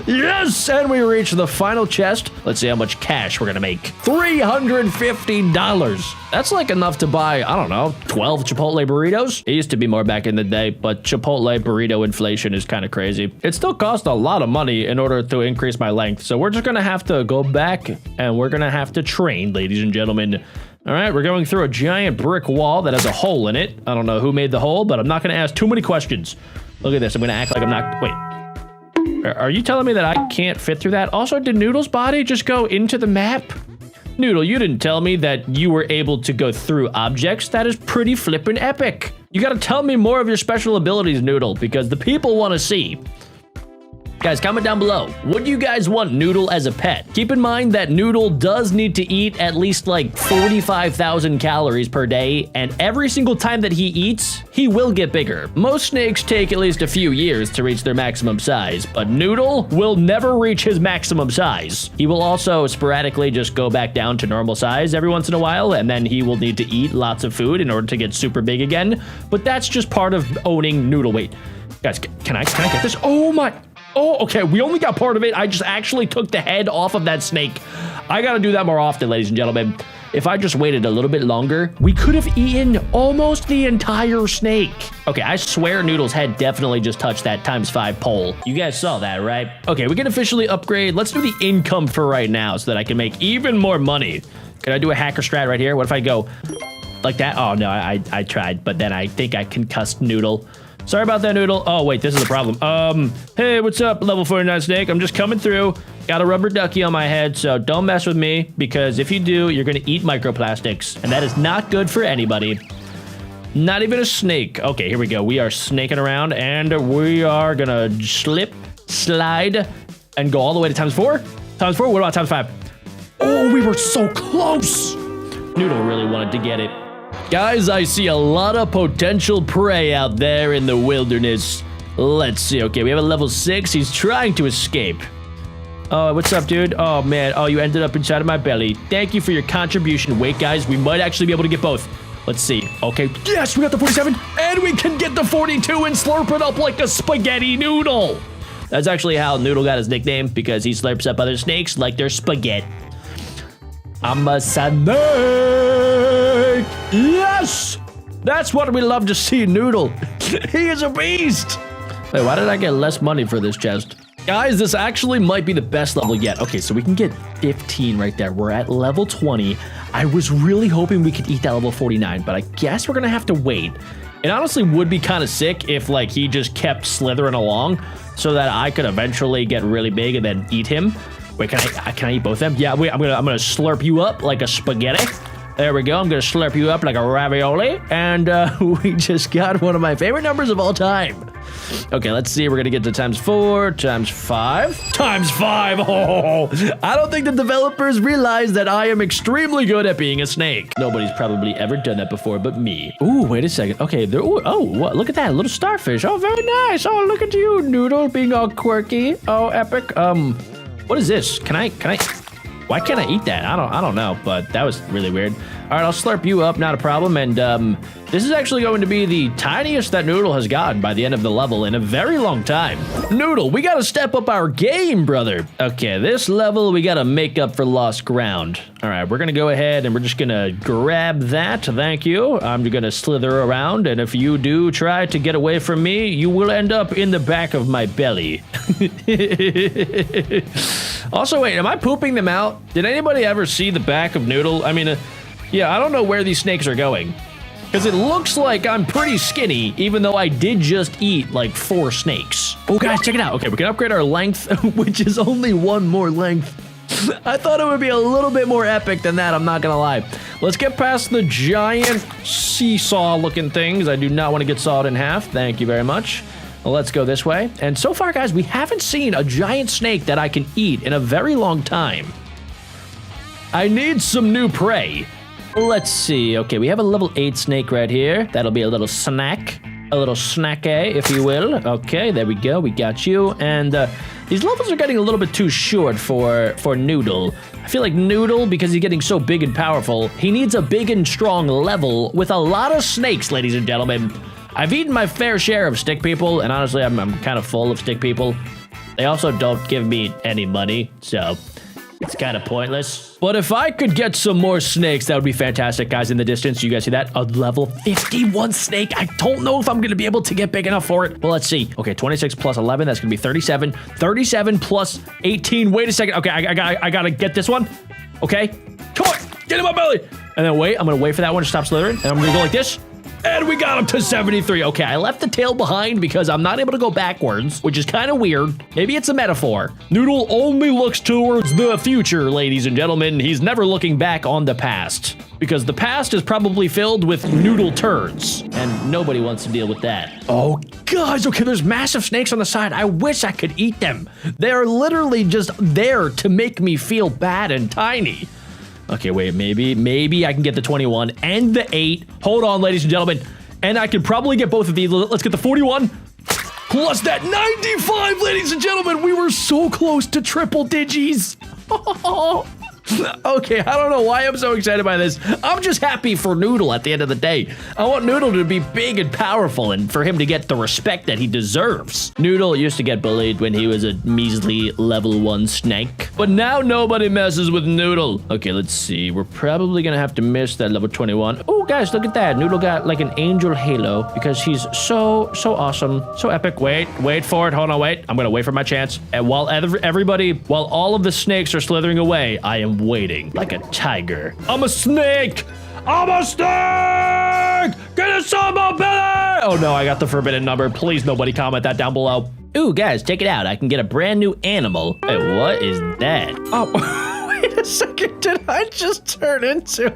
Yes, and we reached the final chest. Let's see how much cash we're gonna make. $350. That's like enough to buy, I don't know, 12 Chipotle burritos. It used to be more back in the day, but Chipotle burrito inflation is kind of crazy. It still costs a lot of money in order to increase my length, so we're just gonna have to go back and we're gonna have to train, ladies and gentlemen. All right, we're going through a giant brick wall that has a hole in it. I don't know who made the hole, but I'm not gonna ask too many questions. Look at this, I'm gonna act like I'm not, wait. Are you telling me that I can't fit through that? Also, did Noodle's body just go into the map? Noodle, you didn't tell me that you were able to go through objects. That is pretty flippin' epic. You gotta tell me more of your special abilities, Noodle, because the people wanna see. Guys, comment down below. Would you guys want Noodle as a pet? Keep in mind that Noodle does need to eat at least like 45,000 calories per day, and every single time that he eats, he will get bigger. Most snakes take at least a few years to reach their maximum size, but Noodle will never reach his maximum size. He will also sporadically just go back down to normal size every once in a while, and then he will need to eat lots of food in order to get super big again, but that's just part of owning Noodle. Wait, guys, can I get this? Oh my... Oh, okay, we only got part of it. I just actually took the head off of that snake. I gotta do that more often, ladies and gentlemen. If I just waited a little bit longer, we could have eaten almost the entire snake. Okay, I swear Noodle's head definitely just touched that ×5 pole. You guys saw that, right? Okay, we can officially upgrade. Let's do the income for right now so that I can make even more money. Can I do a hacker strat right here? What if I go like that? Oh, no, I tried, but then I think I concussed Noodle. Sorry about that, Noodle. Oh, wait, this is the problem. Hey, what's up, level 49 snake? I'm just coming through. Got a rubber ducky on my head, so don't mess with me, because if you do, you're gonna eat microplastics, and that is not good for anybody. Not even a snake. Okay, here we go. We are snaking around, and we are gonna slip, slide, and go all the way to ×4. ×4, what about ×5? Oh, we were so close. Noodle really wanted to get it. Guys, I see a lot of potential prey out there in the wilderness. Let's see. Okay, we have a level 6. He's trying to escape. Oh, what's up, dude? Oh, man. Oh, you ended up inside of my belly. Thank you for your contribution. Wait, guys, we might actually be able to get both. Let's see. Okay. Yes, we got the 47, and we can get the 42 and slurp it up like a spaghetti noodle. That's actually how Noodle got his nickname, because he slurps up other snakes like they're spaghetti. I'm a snake. Yes! That's what we love to see, Noodle. He is a beast. Wait, why did I get less money for this chest? Guys, this actually might be the best level yet. Okay, so we can get 15 right there. We're at level 20. I was really hoping we could eat that level 49, but I guess we're gonna have to wait. It honestly would be kind of sick if like he just kept slithering along so that I could eventually get really big and then eat him. Wait, can I eat both of them? Yeah, wait, I'm gonna slurp you up like a spaghetti. There we go. I'm gonna slurp you up like a ravioli. And we just got one of my favorite numbers of all time. Okay, let's see. We're gonna get to times 4, times 5, times 5. Oh, I don't think the developers realize that I am extremely good at being a snake. Nobody's probably ever done that before but me. Ooh, wait a second. Okay, there. Ooh, oh, what? Look at that little starfish. Oh, very nice. Oh, look at you, Noodle, being all quirky. Oh, epic. What is this? Can I? Why can't I eat that? I don't know, but that was really weird. All right, I'll slurp you up, not a problem. And this is actually going to be the tiniest that Noodle has gotten by the end of the level in a very long time. Noodle, we gotta step up our game, brother. Okay, this level, we gotta make up for lost ground. All right, we're gonna go ahead and we're just gonna grab that, thank you. I'm gonna slither around, and if you do try to get away from me, you will end up in the back of my belly. Also, wait, am I pooping them out? Did anybody ever see the back of Noodle? I mean, yeah, I don't know where these snakes are going. Because it looks like I'm pretty skinny, even though I did just eat like 4 snakes. Oh, guys, check it out. Okay, we can upgrade our length, which is only 1 more length. I thought it would be a little bit more epic than that, I'm not gonna lie. Let's get past the giant seesaw-looking things. I do not want to get sawed in half. Thank you very much. Well, let's go this way. And so far, guys, we haven't seen a giant snake that I can eat in a very long time. I need some new prey. Let's see. Okay, we have a level 8 snake right here. That'll be a little snack. A little snack-a, if you will. Okay, there we go. We got you. And these levels are getting a little bit too short for Noodle. I feel like Noodle, because he's getting so big and powerful, he needs a big and strong level with a lot of snakes, ladies and gentlemen. I've eaten my fair share of stick people, and honestly, I'm kind of full of stick people. They also don't give me any money, so it's kind of pointless. But if I could get some more snakes, that would be fantastic, guys, in the distance. You guys see that? A level 51 snake. I don't know if I'm going to be able to get big enough for it. Well, let's see. Okay, 26 plus 11. That's going to be 37. 37 plus 18. Wait a second. Okay, I got to get this one. Okay. Come on. Get in my belly. And then wait. I'm going to wait for that one to stop slithering. And I'm going to go like this. And we got him to 73. Okay, I left the tail behind because I'm not able to go backwards, which is kind of weird. Maybe it's a metaphor. Noodle only looks towards the future, ladies and gentlemen. He's never looking back on the past, because the past is probably filled with Noodle turds, and nobody wants to deal with that. Oh, guys, okay, there's massive snakes on the side. I wish I could eat them. They're literally just there to make me feel bad and tiny. Okay, wait, maybe I can get the 21 and the 8. Hold on, ladies and gentlemen. And I can probably get both of these. Let's get the 41 plus that 95, ladies and gentlemen. We were so close to triple digis. Okay, I don't know why I'm so excited by this. I'm just happy for Noodle at the end of the day. I want Noodle to be big and powerful and for him to get the respect that he deserves. Noodle used to get bullied when he was a measly level 1 snake, but now nobody messes with Noodle. Okay, let's see. We're probably gonna have to miss that level 21. Oh, guys, look at that. Noodle got like an angel halo because he's so awesome, so epic. Wait for it. Hold on, wait. I'm gonna wait for my chance. And while while all of the snakes are slithering away, I am waiting like a tiger. I'm a snake! I'm a snake! Get us on my belly! Oh no, I got the forbidden number. Please, nobody comment that down below. Ooh, guys, check it out. I can get a brand new animal. Wait, what is that? Oh, wait a second. Did I just turn into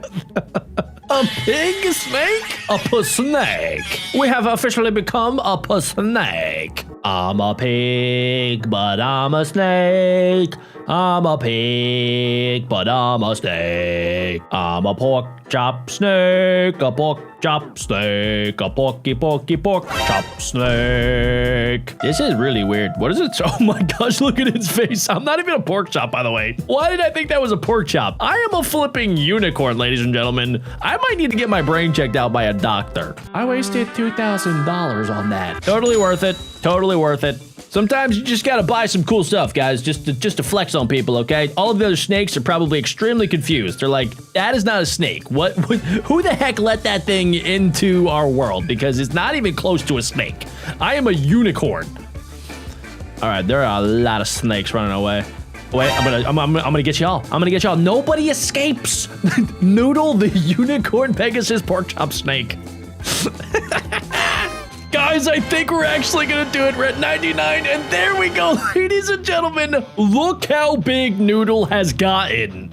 a pig snake? A snake. We have officially become a snake. I'm a pig, but I'm a snake. I'm a pig, but I'm a snake. I'm a pork chop snake, a pork chop snake, a porky pork chop snake. This is really weird. What is it? Oh my gosh, look at its face. I'm not even a pork chop, by the way. Why did I think that was a pork chop? I am a flipping unicorn, ladies and gentlemen. I might need to get my brain checked out by a doctor. I wasted $2,000 on that. Totally worth it. Totally worth it. Sometimes you just gotta buy some cool stuff, guys, just to flex on people, okay? All of the other snakes are probably extremely confused. They're like, that is not a snake. What who the heck let that thing into our world? Because it's not even close to a snake. I am a unicorn. All right, there are a lot of snakes running away. Wait, I'm gonna get y'all. I'm gonna get y'all. Nobody escapes. Noodle, the unicorn Pegasus pork chop snake. Guys, I think we're actually gonna do it. We're at 99, and there we go, ladies and gentlemen. Look how big Noodle has gotten.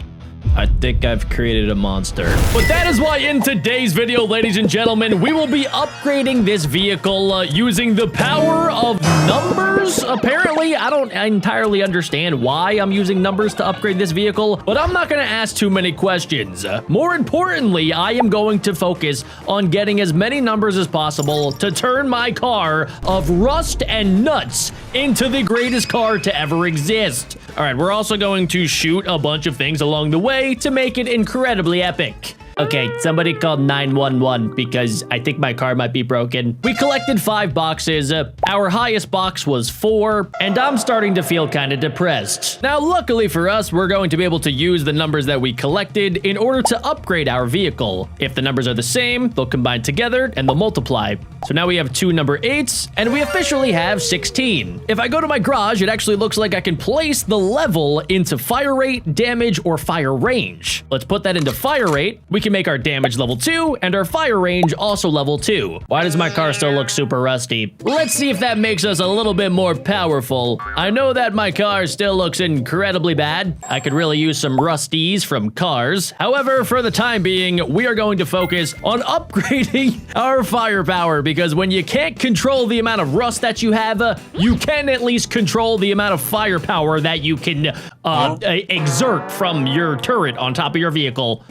I think I've created a monster. But that is why in today's video, ladies and gentlemen, we will be upgrading this vehicle using the power of numbers. Apparently, I don't entirely understand why I'm using numbers to upgrade this vehicle, but I'm not going to ask too many questions. More importantly, I am going to focus on getting as many numbers as possible to turn my car of rust and nuts into the greatest car to ever exist. All right, we're also going to shoot a bunch of things along the way to make it incredibly epic. Okay, somebody called 911 because I think my car might be broken. We collected 5 boxes. Our highest box was 4, and I'm starting to feel kind of depressed. Now, luckily for us, we're going to be able to use the numbers that we collected in order to upgrade our vehicle. If the numbers are the same, they'll combine together and they'll multiply. So now we have 2 number 8s, and we officially have 16. If I go to my garage, it actually looks like I can place the level into fire rate, damage, or fire range. Let's put that into fire rate. We can make our damage level 2 and our fire range also level 2. Why does my car still look super rusty? Let's see if that makes us a little bit more powerful. I know that my car still looks incredibly bad. I could really use some rusties from cars. However, for the time being, we are going to focus on upgrading our firepower because when you can't control the amount of rust that you have, you can at least control the amount of firepower that you can exert from your turret on top of your vehicle.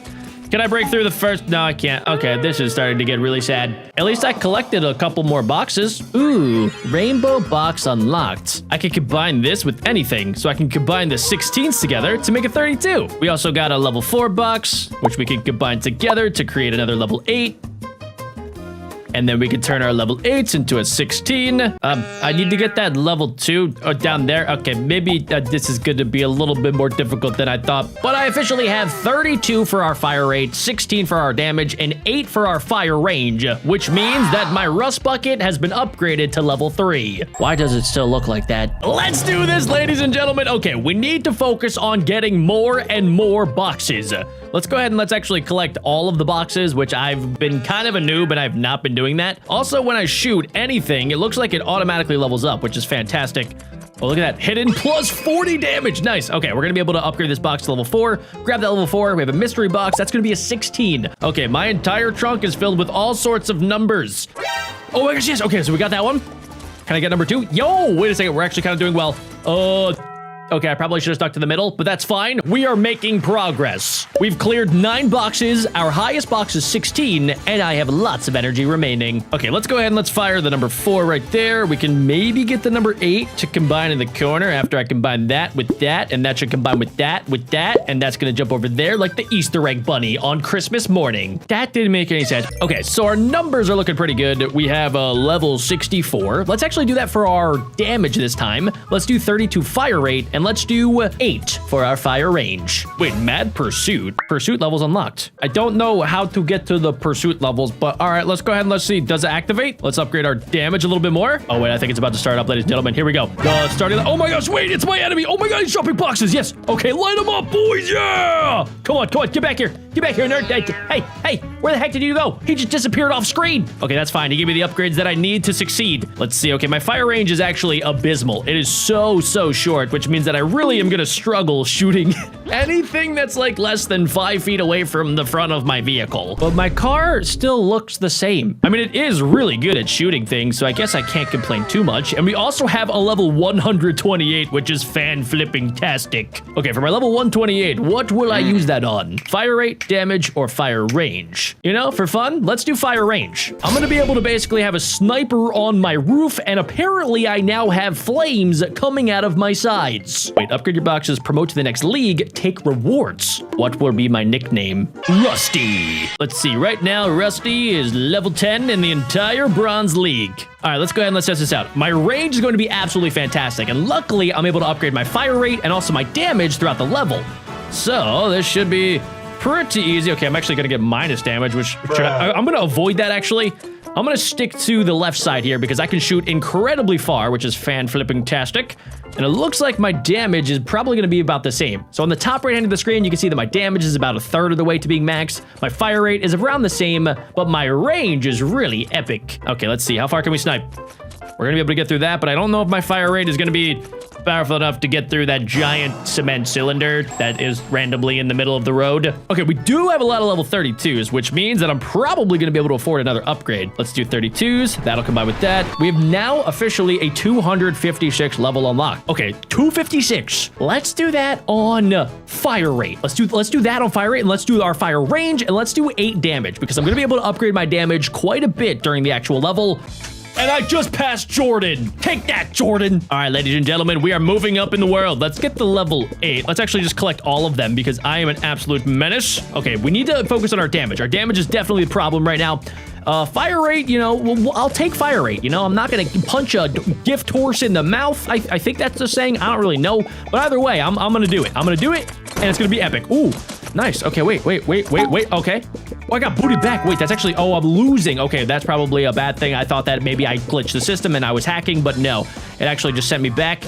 Can I break through the first? No, I can't. Okay, this is starting to get really sad. At least I collected a couple more boxes. Ooh, rainbow box unlocked. I can combine this with anything, so I can combine the 16s together to make a 32. We also got a level 4 box, which we can combine together to create another level 8. And then we can turn our level 8s into a 16. I need to get that level 2 down there. Okay, maybe this is going to be a little bit more difficult than I thought. But I officially have 32 for our fire rate, 16 for our damage, and 8 for our fire range, which means that my rust bucket has been upgraded to level 3. Why does it still look like that? Let's do this, ladies and gentlemen. Okay, we need to focus on getting more and more boxes. Let's go ahead and let's actually collect all of the boxes, which I've been kind of a noob and I've not been doing that. Also, when I shoot anything, it looks like it automatically levels up, which is fantastic. Oh, look at that. Hidden plus 40 damage. Nice. Okay, we're going to be able to upgrade this box to level 4. Grab that level 4. We have a mystery box. That's going to be a 16. Okay, my entire trunk is filled with all sorts of numbers. Oh my gosh, yes. Okay, so we got that one. Can I get number 2? Yo, wait a second. We're actually kind of doing well. Okay, I probably should have stuck to the middle, but that's fine. We are making progress. We've cleared 9 boxes. Our highest box is 16, and I have lots of energy remaining. Okay, let's go ahead and let's fire the number 4 right there. We can maybe get the number 8 to combine in the corner after I combine that with that, and that should combine with that, and that's gonna jump over there like the Easter egg bunny on Christmas morning. That didn't make any sense. Okay, so our numbers are looking pretty good. We have a level 64. Let's actually do that for our damage this time. Let's do 32 fire rate, and let's do 8 for our fire range. Wait, mad pursuit? Pursuit levels unlocked. I don't know how to get to the pursuit levels, but all right, let's go ahead and let's see. Does it activate? Let's upgrade our damage a little bit more. Oh, wait, I think it's about to start up, ladies and gentlemen. Here we go. Starting. Oh my gosh, wait, it's my enemy. Oh my God, he's dropping boxes. Yes. Okay, light him up, boys. Yeah. Come on, get back here. Get back here, nerd. Hey, where the heck did you go? He just disappeared off screen. Okay, that's fine. He gave me the upgrades that I need to succeed. Let's see. Okay, my fire range is actually abysmal. It is so short, which means that I really am gonna struggle shooting anything that's like less than 5 feet away from the front of my vehicle. But my car still looks the same. I mean, it is really good at shooting things, so I guess I can't complain too much. And we also have a level 128, which is fan-flipping-tastic. Okay, for my level 128, what will I use that on? Fire rate, damage, or fire range? You know, for fun, let's do fire range. I'm gonna be able to basically have a sniper on my roof, and apparently I now have flames coming out of my sides. Wait, upgrade your boxes, promote to the next league, take rewards. What will be my nickname? Rusty. Let's see, right now, Rusty is level 10 in the entire Bronze League. All right, let's go ahead and let's test this out. My range is going to be absolutely fantastic, and luckily, I'm able to upgrade my fire rate and also my damage throughout the level. So, this should be pretty easy. Okay, I'm actually going to get minus damage, which I'm going to avoid that, actually. I'm going to stick to the left side here because I can shoot incredibly far, which is fan-flipping-tastic. And it looks like my damage is probably going to be about the same. So on the top right hand of the screen, you can see that my damage is about 1/3 of the way to being maxed. My fire rate is around the same, but my range is really epic. Okay, let's see. How far can we snipe? We're gonna be able to get through that, but I don't know if my fire rate is gonna be powerful enough to get through that giant cement cylinder that is randomly in the middle of the road. Okay, we do have a lot of level 32s, which means that I'm probably gonna be able to afford another upgrade. Let's do 32s. That'll combine with that. We have now officially a 256 level unlocked. Okay, 256. Let's do that on fire rate. Let's do that on fire rate, and let's do our fire range, and let's do 8 damage, because I'm gonna be able to upgrade my damage quite a bit during the actual level. And I just passed Jordan. Take that, Jordan. All right, ladies and gentlemen, we are moving up in the world. Let's get the level 8. Let's actually just collect all of them because I am an absolute menace. Okay, we need to focus on our damage. Our damage is definitely the problem right now. Fire rate, you know, I'll take fire rate. You know, I'm not going to punch a gift horse in the mouth. I think that's the saying. I don't really know. But either way, I'm going to do it. I'm going to do it, and it's going to be epic. Ooh, nice. Okay, wait. Okay. Oh, I got booted back. Wait, that's actually, oh, I'm losing. Okay, that's probably a bad thing. I thought that maybe I glitched the system and I was hacking, but no. It actually just sent me back.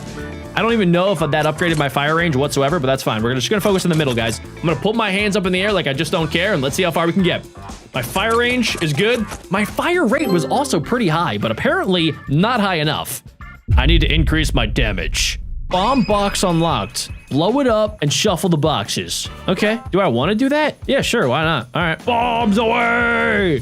I don't even know if that upgraded my fire range whatsoever, but that's fine. We're just going to focus in the middle, guys. I'm going to put my hands up in the air like I just don't care, and let's see how far we can get. My fire range is good. My fire rate was also pretty high, but apparently not high enough. I need to increase my damage. Bomb box unlocked. Blow it up and shuffle the boxes. Okay, do I want to do that? Yeah, sure, why not? All right, bombs away!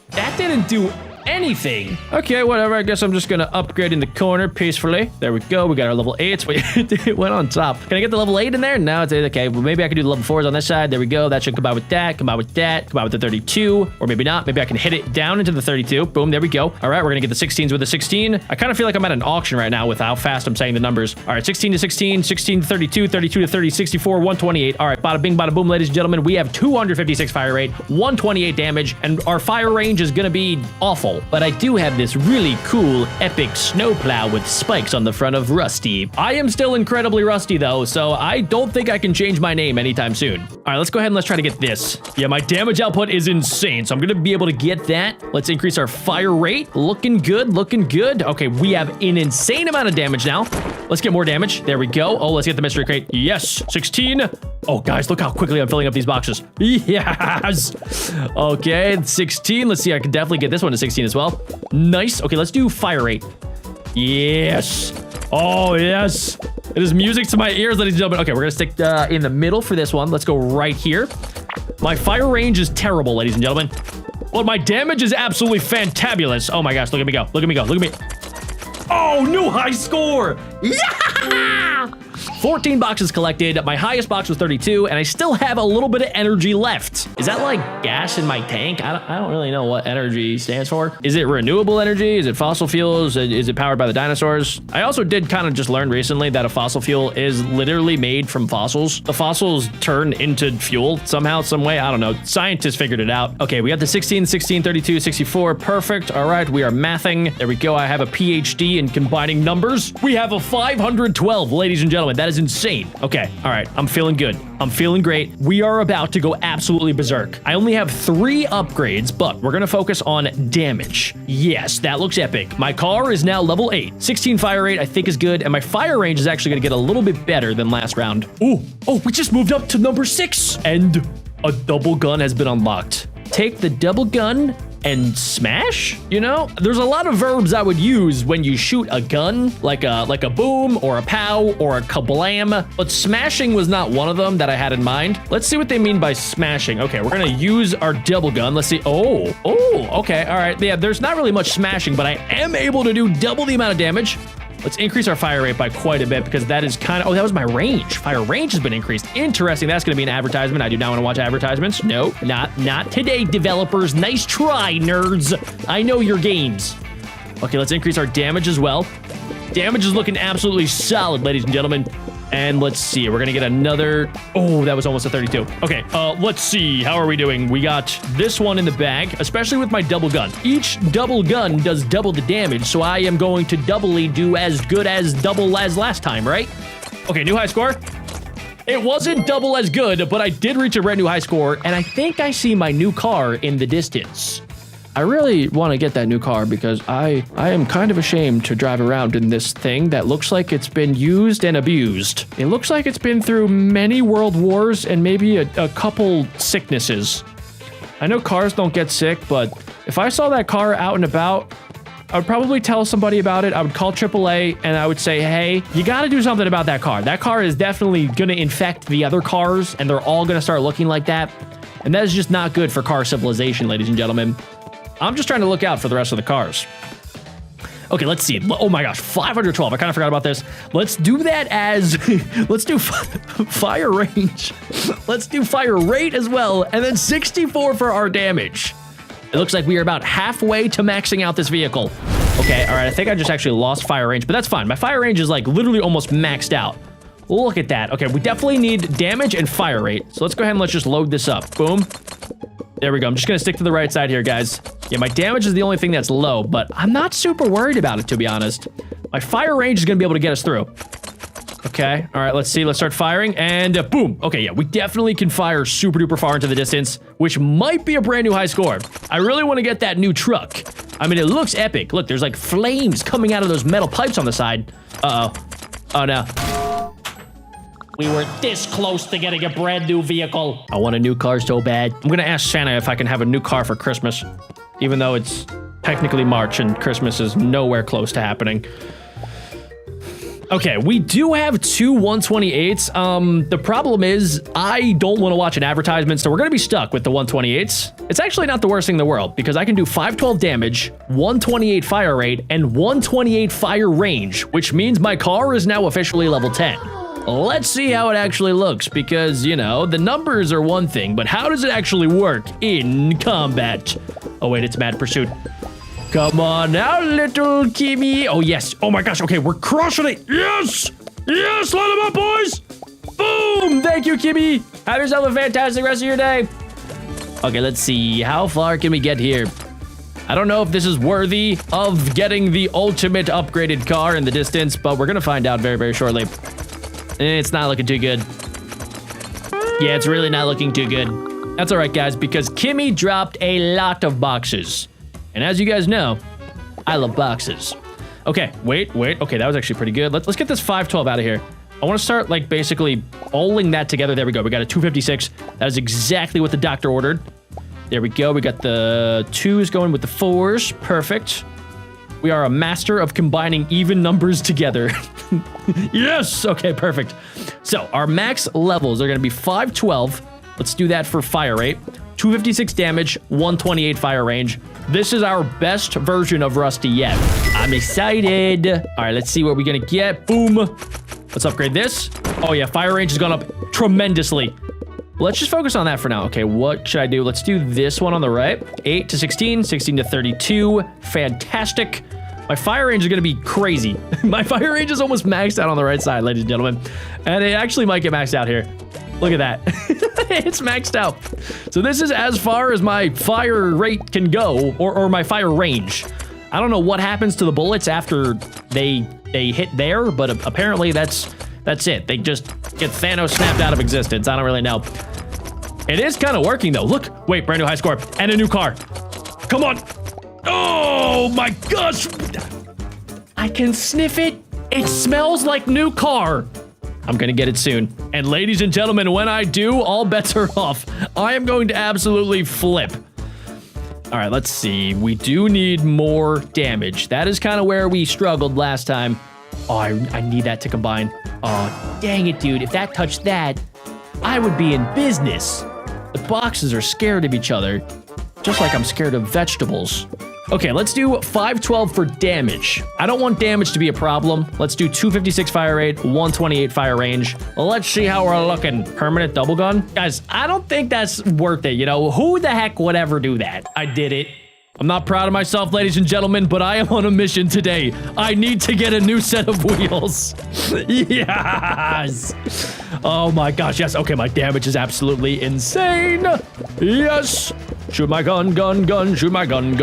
That didn't do anything. Okay, whatever, I guess I'm just gonna upgrade in the corner peacefully. There we go, we got our level 8s. Wait, it went on top. Can I get the level 8 in there? No, it's okay. Well, maybe I can do the level 4s on this side. There we go, that should combine with that, combine with that, combine with the 32, or maybe not. Maybe I can hit it down into the 32. Boom, there we go. All right, we're gonna get the 16s with the 16. I kind of feel like I'm at an auction right now with how fast I'm saying the numbers. All right, 16 to 16, 16 to 32, 32 to 30, 64, 128. All right, bada bing, bada boom, ladies and gentlemen. We have 256 fire rate, 128 damage, and our fire range is gonna be awful. But I do have this really cool, epic snowplow with spikes on the front of Rusty. I am still incredibly rusty though, so I don't think I can change my name anytime soon. All right, let's go ahead and let's try to get this. Yeah, my damage output is insane, so I'm gonna be able to get that. Let's increase our fire rate. Looking good, looking good. Okay, we have an insane amount of damage now. Let's get more damage. There we go. Oh, let's get the mystery crate. Yes, 16. Oh, guys, look how quickly I'm filling up these boxes. Yes. Okay, 16. Let's see, I can definitely get this one to 16 as well. Nice. Okay, let's do fire rate. Yes. Oh, yes. It is music to my ears, ladies and gentlemen. Okay, we're gonna stick in the middle for this one. Let's go right here. My fire range is terrible, ladies and gentlemen. But my damage is absolutely fantabulous. Oh my gosh, look at me go. Look at me go. Look at me. Oh, new high score. Yeah! 14 boxes collected. My highest box was 32, and I still have a little bit of energy left. Is that like gas in my tank? I don't really know what energy stands for. Is it renewable energy? Is it fossil fuels? Is it powered by the dinosaurs? I also did kind of just learn recently that a fossil fuel is literally made from fossils. The fossils turn into fuel somehow, some way. I don't know. Scientists figured it out. Okay, we got the 16, 16, 32, 64. Perfect. All right, we are mathing. There we go. I have a PhD in combining numbers. We have a 512, ladies and gentlemen. That is insane. Okay, all right, I'm feeling good. I'm feeling great. We are about to go absolutely berserk. I only have 3 upgrades, but we're gonna focus on damage. Yes, that looks epic. My car is now level 8. 16 fire rate I think is good, and my fire range is actually gonna get a little bit better than last round. Ooh, oh, we just moved up to number 6, and a double gun has been unlocked. Take the double gun and smash? You know, there's a lot of verbs I would use when you shoot a gun, like a boom or a pow or a kablam, but smashing was not one of them that I had in mind. Let's see what they mean by smashing. Okay, we're gonna use our double gun. Let's see. Oh, okay, all right. Yeah, there's not really much smashing, but I am able to do double the amount of damage. Let's increase our fire rate by quite a bit because that is kind of... Oh, that was my range. Fire range has been increased. Interesting. That's going to be an advertisement. I do not want to watch advertisements. No, not today, developers. Nice try, nerds. I know your games. Okay, let's increase our damage as well. Damage is looking absolutely solid, ladies and gentlemen. And let's see, we're gonna get another... Oh, that was almost a 32. Okay, let's see, how are we doing? We got this one in the bag, especially with my double gun. Each double gun does double the damage, so I am going to doubly do as good as double as last time, right? Okay, new high score. It wasn't double as good, but I did reach a brand new high score, and I think I see my new car in the distance. I really want to get that new car because I am kind of ashamed to drive around in this thing that looks like it's been used and abused. It looks like it's been through many world wars and maybe a couple sicknesses. I know cars don't get sick, but if I saw that car out and about, I would probably tell somebody about it. I would call AAA and I would say, hey, you got to do something about that car. That car is definitely going to infect the other cars and they're all going to start looking like that. And that is just not good for car civilization, ladies and gentlemen. I'm just trying to look out for the rest of the cars. Okay, let's see. Oh my gosh, 512. I kind of forgot about this. Let's do that as, let's do fire range. Let's do fire rate as well. And then 64 for our damage. It looks like we are about halfway to maxing out this vehicle. Okay, all right, I think I just actually lost fire range, but that's fine. My fire range is like literally almost maxed out. Look at that. Okay, we definitely need damage and fire rate. So let's go ahead and let's just load this up. Boom. There we go. I'm just gonna stick to the right side here, guys. Yeah, my damage is the only thing that's low, but I'm not super worried about it, to be honest. My fire range is gonna be able to get us through. Okay, all right, let's see. Let's start firing, and boom. Okay, yeah, we definitely can fire super duper far into the distance, which might be a brand new high score. I really want to get that new truck. I mean, it looks epic. Look, there's like flames coming out of those metal pipes on the side. Uh-oh. Oh, no. We were this close to getting a brand new vehicle. I want a new car so bad. I'm gonna ask Santa if I can have a new car for Christmas, even though it's technically March and Christmas is nowhere close to happening. Okay, we do have two 128s. The problem is I don't want to watch an advertisement, so we're going to be stuck with the 128s. It's actually not the worst thing in the world because I can do 512 damage, 128 fire rate, and 128 fire range, which means my car is now officially level 10. Let's see how it actually looks because, you know, the numbers are one thing, but how does it actually work in combat? Oh, wait, it's Mad Pursuit. Come on now, little Kimmy. Oh, yes. Oh, my gosh. Okay, we're crushing it. Yes. Yes, light them up, boys. Boom. Thank you, Kimmy. Have yourself a fantastic rest of your day. Okay, let's see. How far can we get here? I don't know if this is worthy of getting the ultimate upgraded car in the distance, but we're going to find out very, very shortly. It's not looking too good. Yeah, it's really not looking too good. That's all right, guys, because Kimmy dropped a lot of boxes. And as you guys know, I love boxes. Okay, wait. Okay, that was actually pretty good. Let's get this 512 out of here. I want to start, like, basically pulling that together. There we go. We got a 256. That is exactly what the doctor ordered. There we go. We got the 2s going with the 4s. Perfect. We are a master of combining even numbers together. Yes! Okay, perfect. So, our max levels are going to be 512. Let's do that for fire rate. 256 damage, 128 fire range. This is our best version of Rusty yet. I'm excited. All right, let's see what we're going to get. Boom. Let's upgrade this. Oh, yeah, fire range has gone up tremendously. Let's just focus on that for now. Okay, what should I do? Let's do this one on the right. 8 to 16, 16 to 32. Fantastic. My fire range is going to be crazy. My fire range is almost maxed out on the right side, ladies and gentlemen. And it actually might get maxed out here. Look at that. It's maxed out. So this is as far as my fire rate can go, or my fire range. I don't know what happens to the bullets after they hit there, but apparently that's it. They just get Thanos snapped out of existence. I don't really know. It is kind of working though. Look, wait, brand new high score and a new car. Come on. Oh my gosh. I can sniff it. It smells like new car. I'm gonna get it soon. And ladies and gentlemen, when I do, all bets are off. I am going to absolutely flip. All right, let's see. We do need more damage. That is kind of where we struggled last time. Oh, I need that to combine. Oh, dang it, dude. If that touched that, I would be in business. The boxes are scared of each other, just like I'm scared of vegetables. Okay, let's do 512 for damage. I don't want damage to be a problem. Let's do 256 fire rate, 128 fire range. Let's see how we're looking. Permanent double gun? Guys, I don't think that's worth it. You know, who the heck would ever do that? I did it. I'm not proud of myself, ladies and gentlemen, but I am on a mission today. I need to get a new set of wheels. Yes. Oh my gosh, yes. Okay, my damage is absolutely insane. Yes. Shoot my gun, shoot my gun,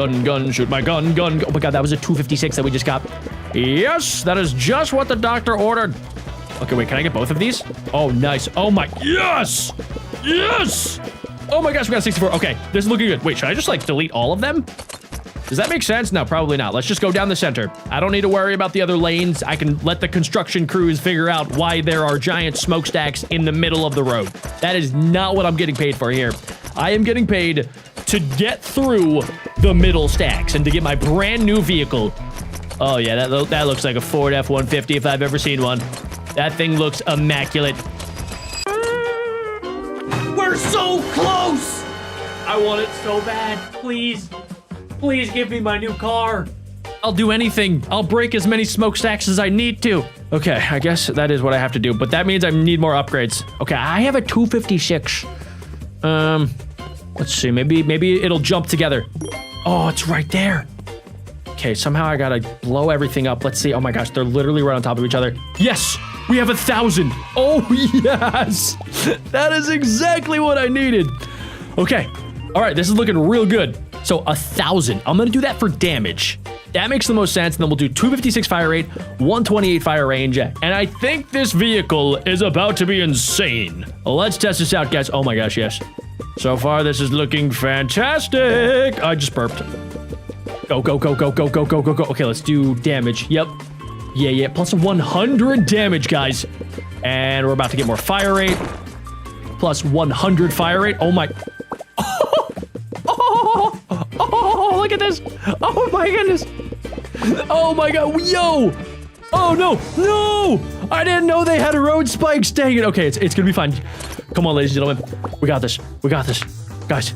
shoot my gun. Oh my god, that was a 256 that we just got. Yes, that is just what the doctor ordered. Okay, wait, can I get both of these? Oh, nice. Oh my, yes! Yes! Oh my gosh, we got 64. Okay, this is looking good. Wait, should I just like delete all of them? Does that make sense? No, probably not. Let's just go down the center. I don't need to worry about the other lanes. I can let the construction crews figure out why there are giant smokestacks in the middle of the road. That is not what I'm getting paid for here. I am getting paid to get through the middle stacks and to get my brand new vehicle. Oh, yeah, that looks like a Ford F-150 if I've ever seen one. That thing looks immaculate. We're so close! I want it so bad. Please. Please give me my new car. I'll do anything. I'll break as many smokestacks as I need to. Okay, I guess that is what I have to do, but that means I need more upgrades. Okay, I have a 256. Let's see, maybe it'll jump together. Oh, it's right there. Okay, somehow I gotta blow everything up. Let's see. Oh my gosh, they're literally right on top of each other. Yes, we have 1,000. Oh yes, that is exactly what I needed. Okay, all right, this is looking real good. So 1,000, I'm gonna do that for damage. That makes the most sense. And then we'll do 256 fire rate, 128 fire range. And I think this vehicle is about to be insane. Let's test this out, guys. Oh my gosh, yes. So far, this is looking fantastic. I just burped. Go, go, go, go, go, go, go, go, go. Okay, let's do damage. Yep. Yeah. Plus 100 damage, guys. And we're about to get more fire rate. Plus 100 fire rate. Oh my. Oh, look at this. Oh my goodness. Oh my god. Yo. Oh no. No. I didn't know they had road spikes. Dang it. Okay, it's gonna be fine. Come on, ladies and gentlemen. We got this. We got this. Guys,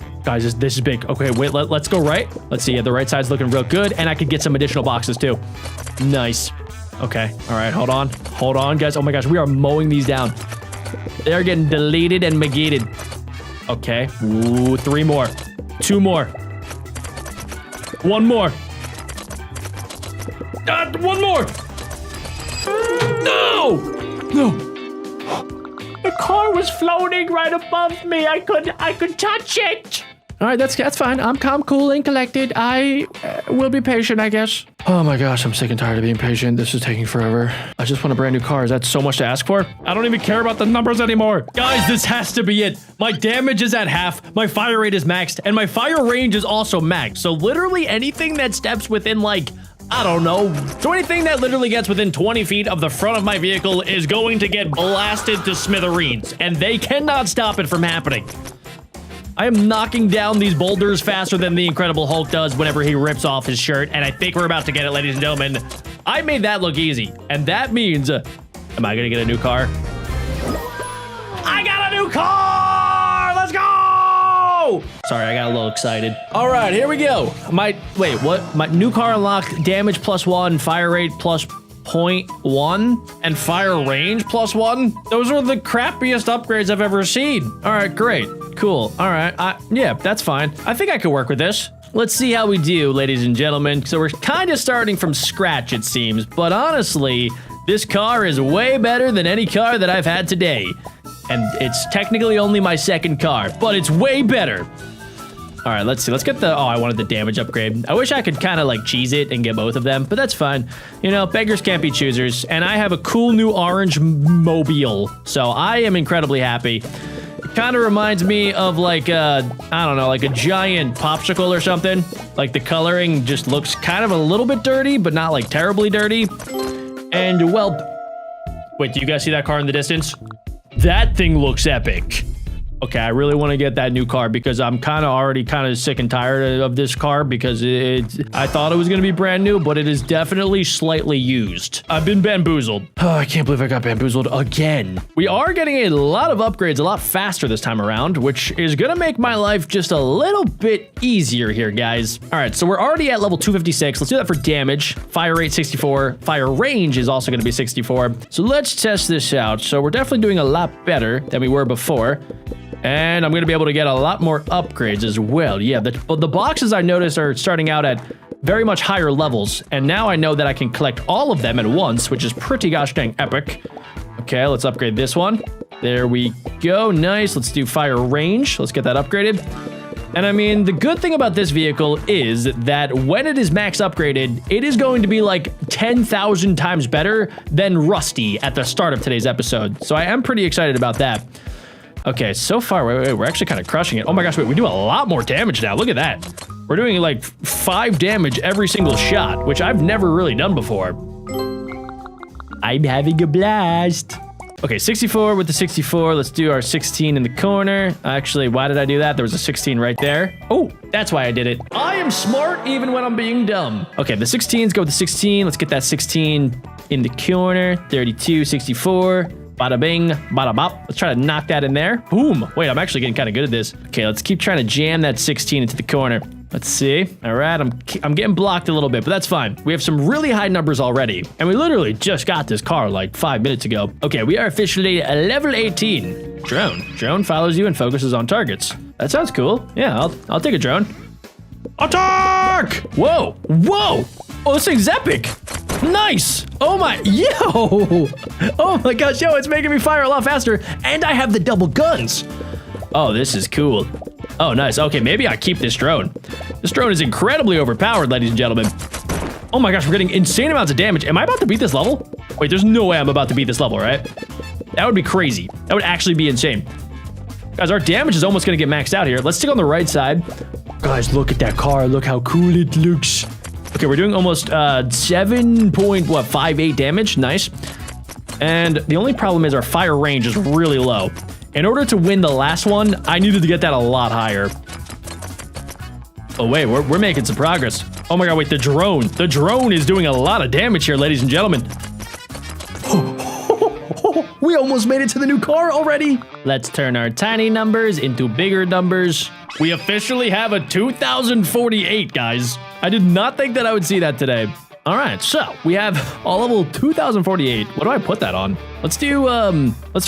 this is big. Okay, wait, let's go right. Let's see. Yeah, the right side's looking real good. And I could get some additional boxes too. Nice. Okay. All right, hold on. Hold on, guys. Oh my gosh, we are mowing these down. They are getting deleted and negated. Okay. Ooh, 3 more. 2 more. 1 more. 1 more. No! No. The car was floating right above me. I could touch it. All right, that's fine. I'm calm, cool, and collected. I will be patient, I guess. Oh my gosh, I'm sick and tired of being patient. This is taking forever. I just want a brand new car. Is that so much to ask for? I don't even care about the numbers anymore. Guys, this has to be it. My damage is at half, my fire rate is maxed, and my fire range is also maxed. So literally anything that steps within like, I don't know. So anything that literally gets within 20 feet of the front of my vehicle is going to get blasted to smithereens, and they cannot stop it from happening. I am knocking down these boulders faster than the Incredible Hulk does whenever he rips off his shirt, and I think we're about to get it, ladies and gentlemen. I made that look easy, and that means, am I gonna get a new car? I got a new car! Let's go! Sorry, I got a little excited. All right, here we go. My new car unlocked damage +1, fire rate +0.1, and fire range +1. Those are the crappiest upgrades I've ever seen. All right, great. Cool. All right. Yeah, that's fine. I think I could work with this. Let's see how we do, ladies and gentlemen. So we're kind of starting from scratch, it seems. But honestly, this car is way better than any car that I've had today. And it's technically only my second car, but it's way better. All right, let's see. Let's get the... Oh, I wanted the damage upgrade. I wish I could kind of like cheese it and get both of them, but that's fine. You know, beggars can't be choosers. And I have a cool new orange mobile. So I am incredibly happy. Kind of reminds me of like I don't know, like a giant popsicle or something. Like the coloring just looks kind of a little bit dirty, but not like terribly dirty. And well, wait, do you guys see that car in the distance? That thing looks epic. Okay, I really want to get that new car because I'm already sick and tired of this car because I thought it was going to be brand new, but it is definitely slightly used. I've been bamboozled. Oh, I can't believe I got bamboozled again. We are getting a lot of upgrades a lot faster this time around, which is going to make my life just a little bit easier here, guys. All right, so we're already at level 256. Let's do that for damage. Fire rate 64. Fire range is also going to be 64. So let's test this out. So we're definitely doing a lot better than we were before. And I'm going to be able to get a lot more upgrades as well. Yeah, the boxes I noticed are starting out at very much higher levels. And now I know that I can collect all of them at once, which is pretty gosh dang epic. Okay, let's upgrade this one. There we go. Nice. Let's do fire range. Let's get that upgraded. And I mean, the good thing about this vehicle is that when it is max upgraded, it is going to be like 10,000 times better than Rusty at the start of today's episode. So I am pretty excited about that. Okay, so far, wait, we're actually kind of crushing it. Oh my gosh, wait, we do a lot more damage now. Look at that. We're doing like 5 damage every single shot, which I've never really done before. I'm having a blast. Okay, 64 with the 64. Let's do our 16 in the corner. Actually, why did I do that? There was a 16 right there. Oh, that's why I did it. I am smart even when I'm being dumb. Okay, the 16s, go with the 16. Let's get that 16 in the corner. 32, 64. Bada bing, bada bop. Let's try to knock that in there. Boom. Wait, I'm actually getting kind of good at this. Okay, let's keep trying to jam that 16 into the corner. Let's see. All right, I'm getting blocked a little bit, but that's fine. We have some really high numbers already, and we literally just got this car like 5 minutes ago. Okay, we are officially level 18. Drone follows you and focuses on targets. That sounds cool. Yeah, I'll take a drone. Attack! Whoa, whoa! Oh, this thing's epic. Nice. Oh my, yo! Oh my gosh, yo, it's making me fire a lot faster, and I have the double guns. Oh, this is cool. Oh, nice. Okay, maybe I keep this drone. This drone is incredibly overpowered, ladies and gentlemen. Oh my gosh, we're getting insane amounts of damage. Am I about to beat this level? Wait, there's no way I'm about to beat this level, right? That would be crazy. That would actually be insane. Guys, our damage is almost gonna get maxed out here. Let's stick on the right side. Guys, look at that car. Look how cool it looks. Okay, we're doing almost 7.58 damage. Nice. And the only problem is our fire range is really low. In order to win the last one, I needed to get that a lot higher. Oh, wait, we're making some progress. Oh my god, wait, the drone. The drone is doing a lot of damage here, ladies and gentlemen. We almost made it to the new car already. Let's turn our tiny numbers into bigger numbers. We officially have a 2048, guys. I did not think that I would see that today. All right, so we have all level 2048. What do I put that on? Let's do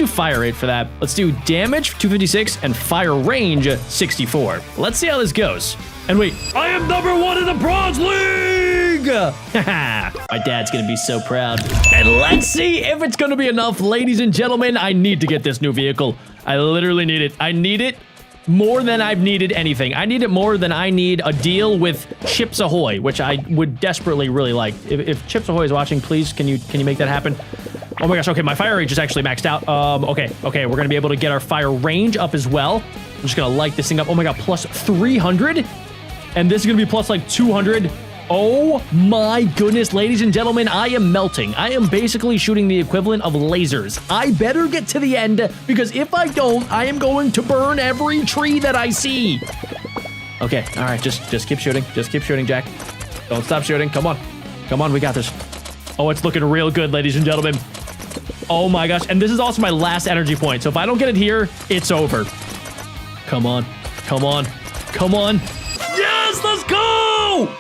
fire rate for that. Let's do damage 256 and fire range 64. Let's see how this goes. And wait, I am #1 in the Bronze League! My dad's gonna be so proud. And let's see if it's gonna be enough, ladies and gentlemen. I need to get this new vehicle. I literally need it. I need it more than I've needed anything. I need it more than I need a deal with Chips Ahoy, which I would desperately really like. If Chips Ahoy is watching, please, can you make that happen? Oh my gosh, okay, my fire range is actually maxed out. Okay, we're gonna be able to get our fire range up as well. I'm just gonna light this thing up. Oh my god, plus 300? And this is gonna be plus like 200. Oh my goodness, ladies and gentlemen, I am melting. I am basically shooting the equivalent of lasers. I better get to the end, because if I don't, I am going to burn every tree that I see. Okay, all right, just keep shooting. Just keep shooting, Jack. Don't stop shooting. Come on. Come on, we got this. Oh, it's looking real good, ladies and gentlemen. Oh my gosh, and this is also my last energy point, so if I don't get it here, it's over. Come on. Come on. Come on. Yes, let's go!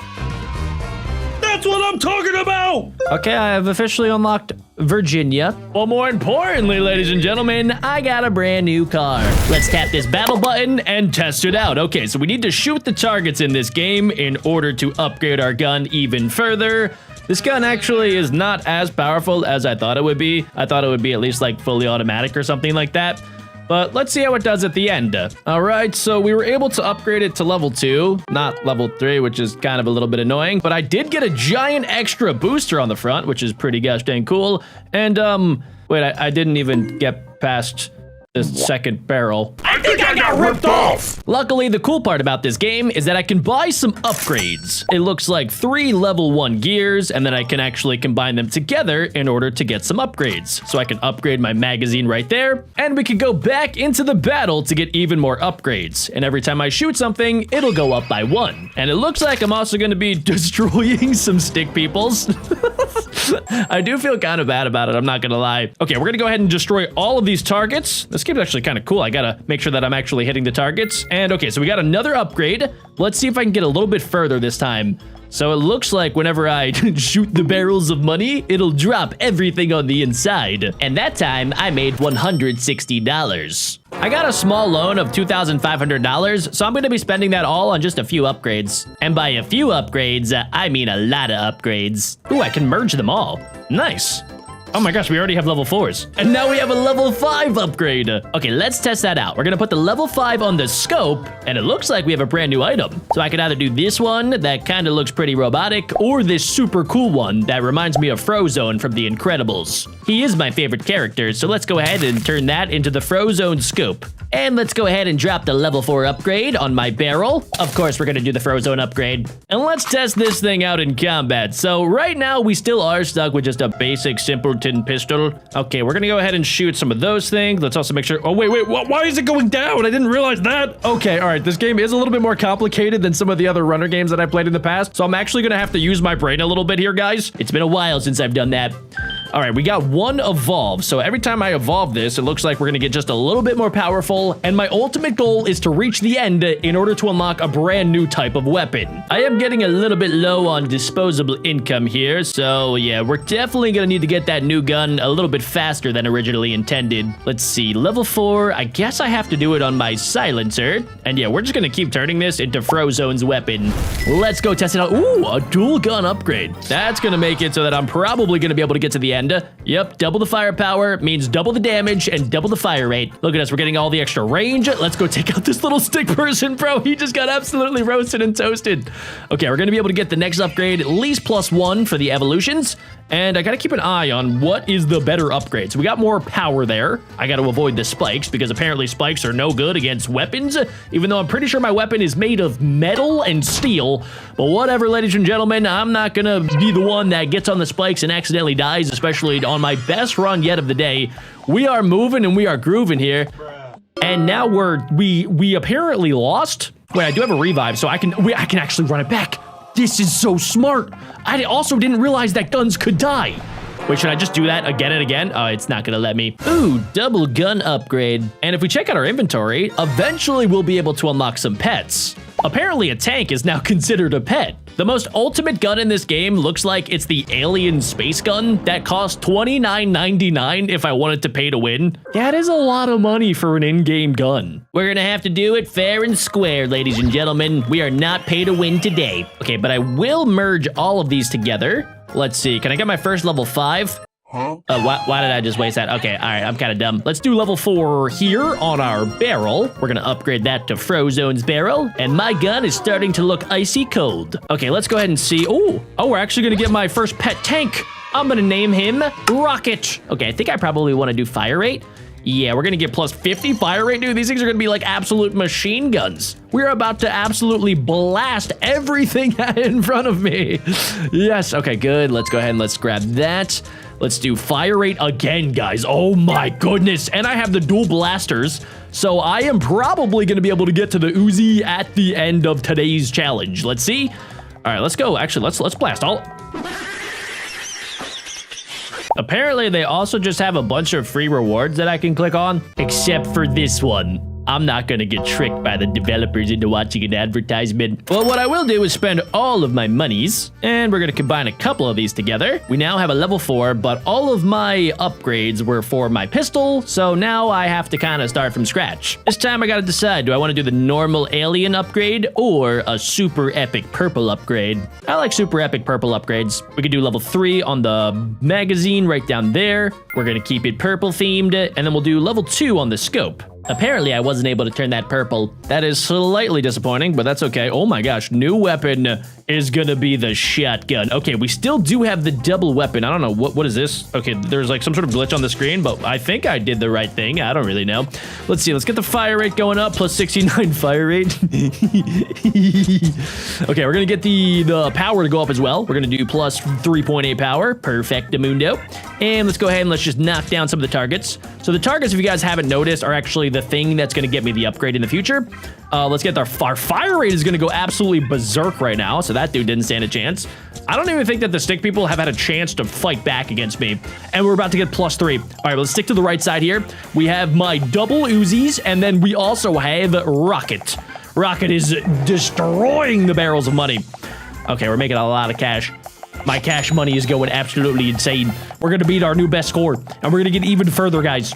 That's what I'm talking about! Okay, I have officially unlocked Virginia. Well, more importantly, ladies and gentlemen, I got a brand new car. Let's tap this battle button and test it out. Okay, so we need to shoot the targets in this game in order to upgrade our gun even further. This gun actually is not as powerful as I thought it would be. I thought it would be at least like fully automatic or something like that. But let's see how it does at the end. All right, so we were able to upgrade it to level 2, not level 3, which is kind of a little bit annoying. But I did get a giant extra booster on the front, which is pretty gosh dang cool. And, wait, I didn't even get past the second barrel. I think I got ripped off! Luckily, the cool part about this game is that I can buy some upgrades. It looks like 3 level 1 gears, and then I can actually combine them together in order to get some upgrades. So I can upgrade my magazine right there, and we can go back into the battle to get even more upgrades. And every time I shoot something, it'll go up by 1. And it looks like I'm also gonna be destroying some stick peoples. I do feel kind of bad about it, I'm not gonna lie. Okay, we're gonna go ahead and destroy all of these targets. This game's actually kind of cool. I gotta make sure that I'm actually hitting the targets. And okay, so we got another upgrade. Let's see if I can get a little bit further this time. So it looks like whenever I shoot the barrels of money, it'll drop everything on the inside. And that time, I made $160. I got a small loan of $2,500, so I'm gonna be spending that all on just a few upgrades. And by a few upgrades, I mean a lot of upgrades. Ooh, I can merge them all. Nice. Oh my gosh, we already have level 4s. And now we have a level 5 upgrade. Okay, let's test that out. We're gonna put the level 5 on the scope, and it looks like we have a brand new item. So I could either do this one that kind of looks pretty robotic, or this super cool one that reminds me of Frozone from The Incredibles. He is my favorite character, so let's go ahead and turn that into the Frozone scope. And let's go ahead and drop the level 4 upgrade on my barrel. Of course, we're gonna do the Frozone upgrade. And let's test this thing out in combat. So right now, we still are stuck with just a basic, simple fountain pistol. Okay, we're gonna go ahead and shoot some of those things. Let's also make sure. Oh, wait, why is it going down? I didn't realize that. Okay, all right, this game is a little bit more complicated than some of the other runner games that I played in the past, so I'm actually gonna have to use my brain a little bit here, guys. It's been a while since I've done that. All right, we got one evolve. So every time I evolve this, it looks like we're gonna get just a little bit more powerful. And my ultimate goal is to reach the end in order to unlock a brand new type of weapon. I am getting a little bit low on disposable income here. So yeah, we're definitely gonna need to get that new gun a little bit faster than originally intended. Let's see, level 4. I guess I have to do it on my silencer. And yeah, we're just gonna keep turning this into Frozone's weapon. Let's go test it out. Ooh, a dual gun upgrade. That's gonna make it so that I'm probably gonna be able to get to the end. Yep, double the firepower means double the damage and double the fire rate. Look at us, we're getting all the extra range. Let's go take out this little stick person, bro. He just got absolutely roasted and toasted. Okay, we're gonna be able to get the next upgrade, at least +1 for the evolutions. And I gotta keep an eye on what is the better upgrade. So we got more power there. I gotta avoid the spikes because apparently spikes are no good against weapons, even though I'm pretty sure my weapon is made of metal and steel. But whatever, ladies and gentlemen, I'm not gonna be the one that gets on the spikes and accidentally dies, especially on my best run yet of the day. We are moving and we are grooving here. And now we apparently lost. Wait, I do have a revive, so I can actually run it back. This is so smart. I also didn't realize that guns could die. Wait, should I just do that again and again? Oh, it's not gonna let me. Ooh, double gun upgrade. And if we check out our inventory, eventually we'll be able to unlock some pets. Apparently a tank is now considered a pet. The most ultimate gun in this game looks like it's the alien space gun that costs $29.99 if I wanted to pay to win. That is a lot of money for an in-game gun. We're gonna have to do it fair and square, ladies and gentlemen. We are not pay to win today. Okay, but I will merge all of these together. Let's see, can I get my first level 5? Huh? Why did I just waste that? Okay, all right, I'm kind of dumb. Let's do level 4 here on our barrel. We're gonna upgrade that to Frozone's barrel, and my gun is starting to look icy cold. Okay, let's go ahead and see. Oh, we're actually gonna get my first pet tank. I'm gonna name him Rocket. Okay, I think I probably wanna do fire rate. Yeah, we're gonna get +50 fire rate, dude. These things are gonna be like absolute machine guns. We're about to absolutely blast everything in front of me. Yes, okay, good. Let's go ahead and let's grab that. Let's do fire rate again, guys. Oh my goodness. And I have the dual blasters. So I am probably gonna be able to get to the Uzi at the end of today's challenge. Let's see. All right, let's go. Actually, let's blast all. Apparently, they also just have a bunch of free rewards that I can click on, except for this one. I'm not gonna get tricked by the developers into watching an advertisement. Well, what I will do is spend all of my monies, and we're gonna combine a couple of these together. We now have a level 4, but all of my upgrades were for my pistol, so now I have to kind of start from scratch. This time I gotta decide, do I wanna do the normal alien upgrade or a super epic purple upgrade? I like super epic purple upgrades. We could do level 3 on the magazine right down there. We're gonna keep it purple themed, and then we'll do level 2 on the scope. Apparently, I wasn't able to turn that purple. That is slightly disappointing, but that's okay. Oh my gosh, new weapon is gonna be the shotgun. Okay, we still do have the double weapon. I don't know, what is this? Okay, there's like some sort of glitch on the screen, but I think I did the right thing. I don't really know. Let's see, let's get the fire rate going up, +69 fire rate. Okay, we're gonna get the power to go up as well. We're gonna do +3.8 power, perfectamundo. And let's go ahead and let's just knock down some of the targets. So the targets, if you guys haven't noticed, are actually the thing that's gonna get me the upgrade in the future. Let's get our fire rate is gonna go absolutely berserk right now, so that dude didn't stand a chance. I don't even think that the stick people have had a chance to fight back against me, and we're about to get +3. All right, let's stick to the right side here. We have my double Uzis, and then we also have Rocket. Rocket is destroying the barrels of money. Okay, we're making a lot of cash. My cash money is going absolutely insane. We're gonna beat our new best score, and we're gonna get even further, guys.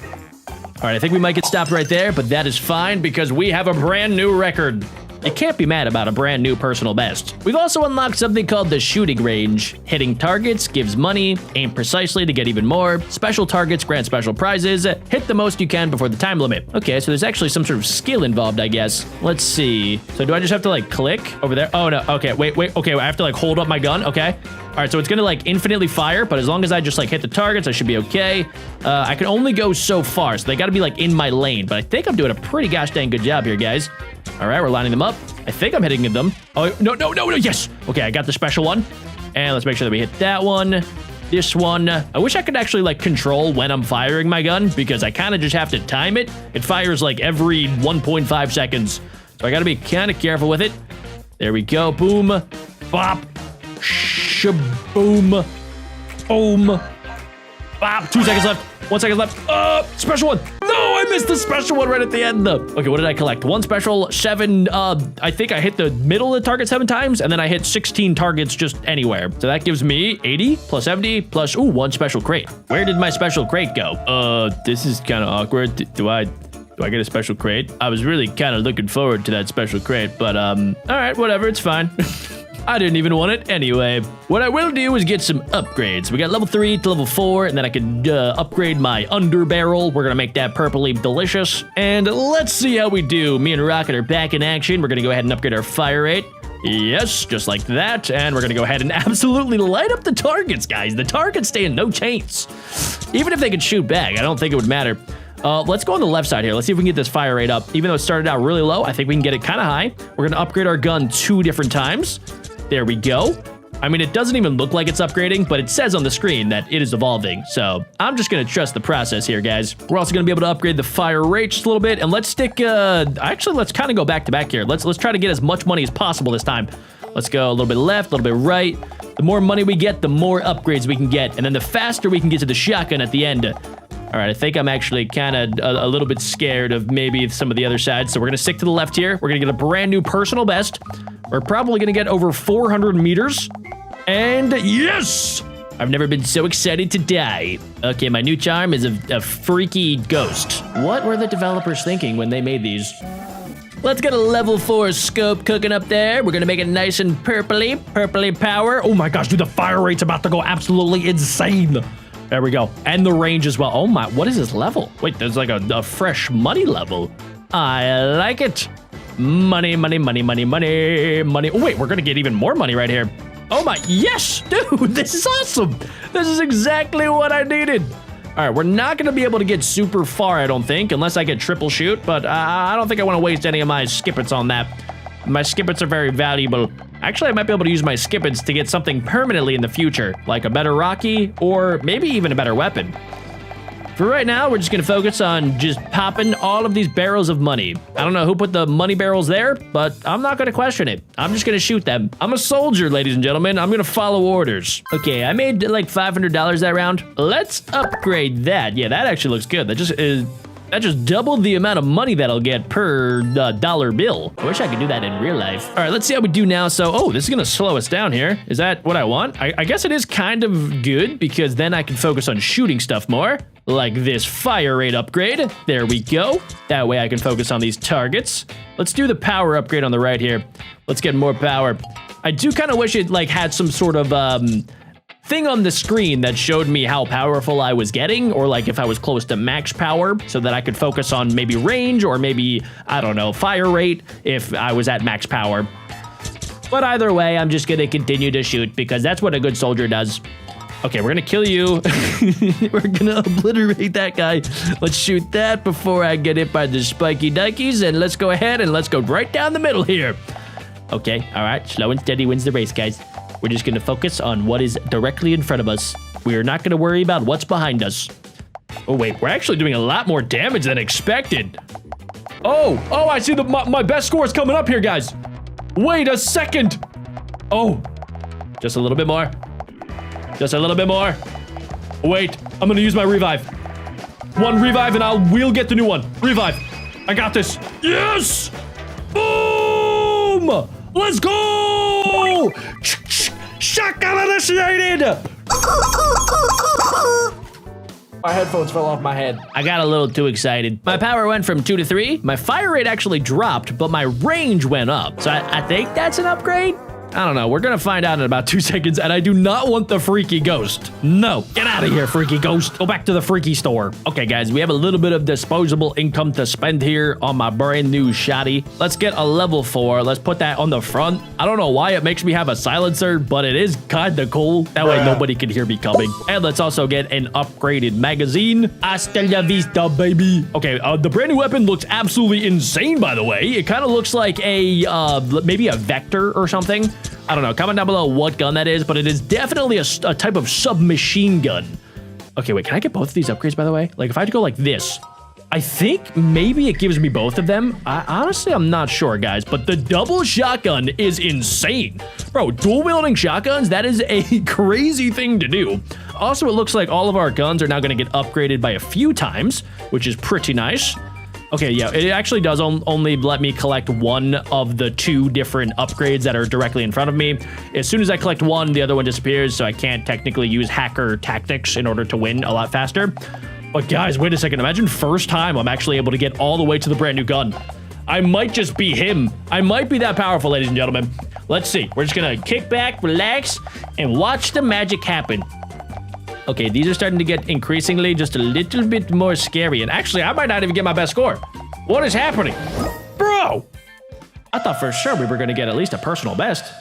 All right, I think we might get stopped right there, but that is fine because we have a brand new record. You can't be mad about a brand new personal best. We've also unlocked something called the shooting range. Hitting targets gives money, aim precisely to get even more. Special targets grant special prizes. Hit the most you can before the time limit. Okay, so there's actually some sort of skill involved, I guess. Let's see. So do I just have to like click over there? Oh no, okay, wait, okay, I have to like hold up my gun, okay. All right, so it's gonna like infinitely fire, but as long as I just like hit the targets, I should be okay. I can only go so far, so they gotta be like in my lane, but I think I'm doing a pretty gosh dang good job here, guys. All right, we're lining them up. I think I'm hitting them. Oh, no, yes. Okay, I got the special one. And let's make sure that we hit that one. This one, I wish I could actually like control when I'm firing my gun because I kind of just have to time it. It fires like every 1.5 seconds. So I got to be kind of careful with it. There we go. Boom. Bop. Shaboom. Boom. Bop. 2 seconds left. 1 second left. Special one. No, I missed the special one right at the end. Okay, what did I collect? 1 special, 7. I think I hit the middle of the target 7 times, and then I hit 16 targets just anywhere. So that gives me 80 plus 70 plus, 1 special crate. Where did my special crate go? This is kind of awkward. Do I get a special crate? I was really kind of looking forward to that special crate, but, all right, whatever, it's fine. I didn't even want it anyway. What I will do is get some upgrades. We got level 3 to level 4, and then I could upgrade my under barrel. We're gonna make that purpley delicious. And let's see how we do. Me and Rocket are back in action. We're gonna go ahead and upgrade our fire rate. Yes, just like that. And we're gonna go ahead and absolutely light up the targets, guys. The targets stay in no chains. Even if they could shoot back, I don't think it would matter. Let's go on the left side here. Let's see if we can get this fire rate up. Even though it started out really low, I think we can get it kind of high. We're gonna upgrade our gun 2 different times. There we go. I mean, it doesn't even look like it's upgrading, but it says on the screen that it is evolving. So I'm just going to trust the process here, guys. We're also going to be able to upgrade the fire rate just a little bit. And let's stick, actually, let's kind of go back to back here. Let's try to get as much money as possible this time. Let's go a little bit left, a little bit right. The more money we get, the more upgrades we can get. And then the faster we can get to the shotgun at the end. All right, I think I'm actually kind of a little bit scared of maybe some of the other sides. So we're going to stick to the left here. We're going to get a brand new personal best. We're probably going to get over 400 meters. And yes! I've never been so excited to die. Okay, my new charm is a freaky ghost. What were the developers thinking when they made these? Let's get a level 4 scope cooking up there. We're going to make it nice and purpley power. Oh my gosh, dude, the fire rate's about to go absolutely insane. There we go. And the range as well. Oh my, what is this level? Wait, there's like a fresh money level. I like it. Money, money, money, money, money, money. Oh wait, we're gonna get even more money right here. Oh my, yes, dude, this is awesome. This is exactly what I needed. All right, we're not gonna be able to get super far, I don't think, unless I get triple shoot, but I don't think I wanna waste any of my skippets on that. My skippets are very valuable. Actually, I might be able to use my skippets to get something permanently in the future, like a better Rocky or maybe even a better weapon. For right now, we're just gonna focus on just popping all of these barrels of money. I don't know who put the money barrels there, but I'm not gonna question it. I'm just gonna shoot them. I'm a soldier, ladies and gentlemen. I'm gonna follow orders. Okay, I made like $500 that round. Let's upgrade that. Yeah, that actually looks good. That just doubled the amount of money that I'll get per dollar bill. I wish I could do that in real life. All right, let's see how we do now. So, oh, this is gonna slow us down here. Is that what I want? I guess it is kind of good because then I can focus on shooting stuff more. Like this fire rate upgrade. There we go. That way I can focus on these targets. Let's do the power upgrade on the right here. Let's get more power. I do kind of wish it like had some sort of thing on the screen that showed me how powerful I was getting, or like if I was close to max power, so that I could focus on maybe range or maybe, I don't know, fire rate if I was at max power. But either way, I'm just gonna continue to shoot because that's what a good soldier does. Okay, we're gonna kill you. We're gonna obliterate that guy. Let's shoot that before I get hit by the spiky dikies, and let's go ahead and let's go right down the middle here. Okay, all right, slow and steady wins the race, guys. We're just gonna focus on what is directly in front of us. We are not gonna worry about what's behind us. Oh wait, we're actually doing a lot more damage than expected. Oh, I see my best score is coming up here, guys. Wait a second. Oh, just a little bit more. Just a little bit more. Wait, I'm gonna use my revive. 1 revive and we'll get the new one. Revive. I got this. Yes! Boom! Let's go! Shotgun initiated! My headphones fell off my head. I got a little too excited. My power went from 2 to 3. My fire rate actually dropped, but my range went up. So I think that's an upgrade. I don't know. We're going to find out in about 2 seconds, and I do not want the freaky ghost. No. Get out of here, freaky ghost. Go back to the freaky store. Okay, guys, we have a little bit of disposable income to spend here on my brand new shotty. Let's get a level 4. Let's put that on the front. I don't know why it makes me have a silencer, but it is kind of cool. That way nobody can hear me coming. And let's also get an upgraded magazine. Hasta la vista, baby. Okay, the brand new weapon looks absolutely insane, by the way. It kind of looks like a, maybe a vector or something. I don't know. Comment down below what gun that is, but it is definitely a type of submachine gun. Okay, wait, can I get both of these upgrades, by the way? Like, if I had to go like this, I think maybe it gives me both of them. Honestly, I'm not sure, guys, but the double shotgun is insane. Bro, dual-wielding shotguns, that is a crazy thing to do. Also, it looks like all of our guns are now going to get upgraded by a few times, which is pretty nice. Okay, yeah, it actually does only let me collect one of the 2 different upgrades that are directly in front of me. As soon as I collect one, the other one disappears, so I can't technically use hacker tactics in order to win a lot faster. But guys, wait a second. Imagine first time I'm actually able to get all the way to the brand new gun. I might just be him. I might be that powerful, ladies and gentlemen. Let's see. We're just gonna kick back, relax, and watch the magic happen. Okay, these are starting to get increasingly just a little bit more scary. And actually, I might not even get my best score. What is happening? Bro! I thought for sure we were going to get at least a personal best.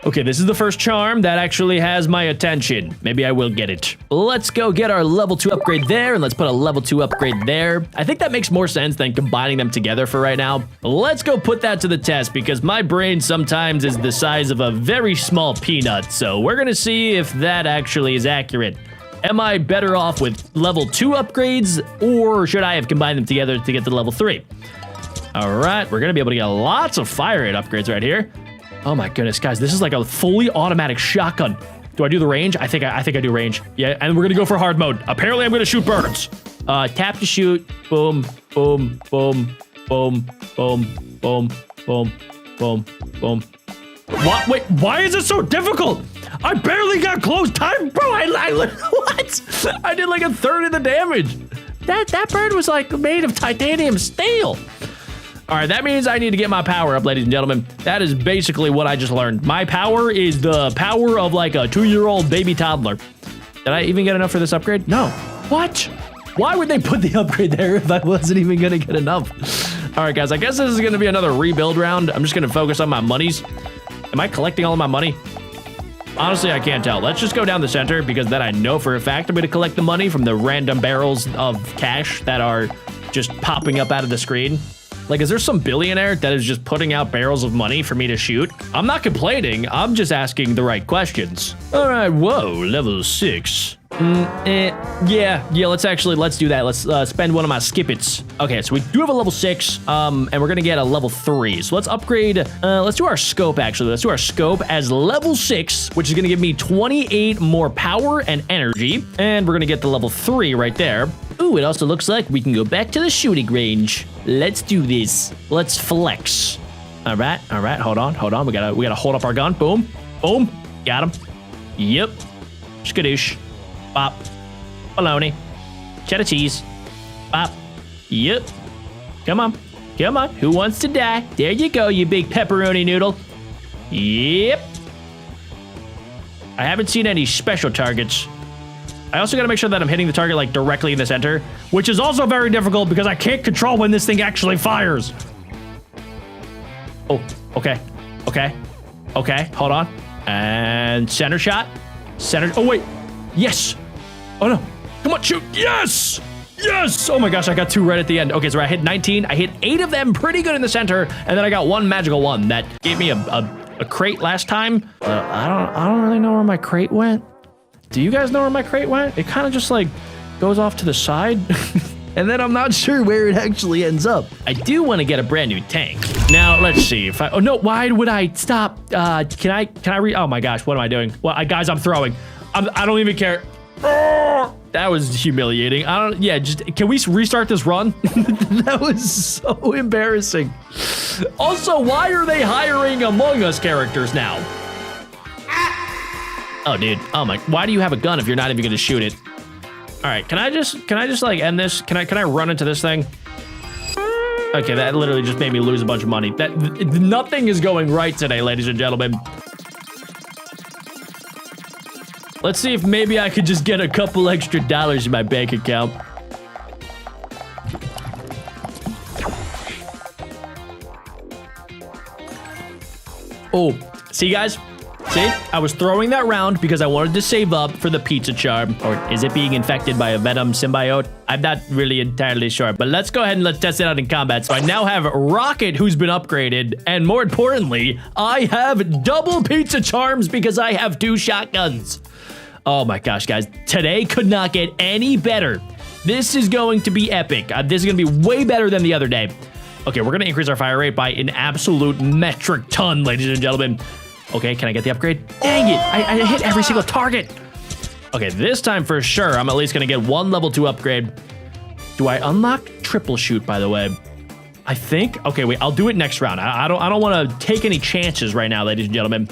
Okay, this is the first charm that actually has my attention. Maybe I will get it. Let's go get our level 2 upgrade there, and let's put a level 2 upgrade there. I think that makes more sense than combining them together for right now. Let's go put that to the test, because my brain sometimes is the size of a very small peanut, so we're gonna see if that actually is accurate. Am I better off with level 2 upgrades, or should I have combined them together to get to level 3? All right, we're gonna be able to get lots of fire rate upgrades right here. Oh my goodness, guys, this is like a fully automatic shotgun. Do I do the range? I think I do range. Yeah, and we're gonna go for hard mode. Apparently, I'm gonna shoot birds. Tap to shoot. Boom, boom, boom, boom, boom, boom, boom, boom, boom. What? Wait, why is it so difficult? I barely got close time, bro. What? I did like a third of the damage. That bird was like made of titanium steel. All right, that means I need to get my power up, ladies and gentlemen. That is basically what I just learned. My power is the power of like a 2-year-old baby toddler. Did I even get enough for this upgrade? No. What? Why would they put the upgrade there if I wasn't even gonna get enough? All right, guys, I guess this is gonna be another rebuild round. I'm just gonna focus on my monies. Am I collecting all of my money? Honestly, I can't tell. Let's just go down the center because then I know for a fact I'm gonna collect the money from the random barrels of cash that are just popping up out of the screen. Like, is there some billionaire that is just putting out barrels of money for me to shoot? I'm not complaining. I'm just asking the right questions. All right, whoa, level 6. Yeah, let's do that. Let's spend one of my skippets. Okay, so we do have a level 6, and we're gonna get a level 3. So let's upgrade, let's do our scope, actually. Let's do our scope as level 6, which is gonna give me 28 more power and energy. And we're gonna get the level 3 right there. Ooh, it also looks like we can go back to the shooting range. Let's do this. Let's flex. All right, hold on. We gotta hold up our gun. Boom, boom, got him. Yep, skadoosh. Bop. Bologna. Cheddar cheese. Bop. Yep. Come on. Who wants to die? There you go, you big pepperoni noodle. Yep. I haven't seen any special targets. I also gotta make sure that I'm hitting the target like directly in the center, which is also very difficult because I can't control when this thing actually fires. Oh, okay. Hold on. And center shot. Oh, wait. Yes. Oh no, come on, shoot, yes! Oh my gosh, I got 2 right at the end. Okay, so I hit 19, I hit 8 of them pretty good in the center, and then I got 1 magical one that gave me a crate last time. I don't really know where my crate went. Do you guys know where my crate went? It kind of just like goes off to the side, and then I'm not sure where it actually ends up. I do want to get a brand new tank. Now, let's see if oh no, why would I stop? Can I oh my gosh, what am I doing? Well, guys, I'm throwing. I don't even care. That was humiliating. Can we restart this run? That was so embarrassing. Also, why are they hiring Among Us characters now? Oh, dude. Oh my, why do you have a gun if you're not even gonna shoot it? All right, can I just like end this? Can I run into this thing? Okay, that literally just made me lose a bunch of money. Nothing is going right today, ladies and gentlemen. Let's see if maybe I could just get a couple extra dollars in my bank account. Oh, see guys? See, I was throwing that round because I wanted to save up for the pizza charm. Or is it being infected by a venom symbiote? I'm not really entirely sure, but let's go ahead and let's test it out in combat. So I now have Rocket, who's been upgraded, and more importantly, I have double pizza charms because I have 2 shotguns. Oh my gosh, guys, today could not get any better. This is going to be epic. This is going to be way better than the other day. Okay, we're going to increase our fire rate by an absolute metric ton, ladies and gentlemen. Okay, can I get the upgrade? Dang it, I hit every single target. Okay, this time for sure, I'm at least going to get 1 level 2 upgrade. Do I unlock triple shoot, by the way? I think. Okay, wait, I'll do it next round. I don't want to take any chances right now, ladies and gentlemen.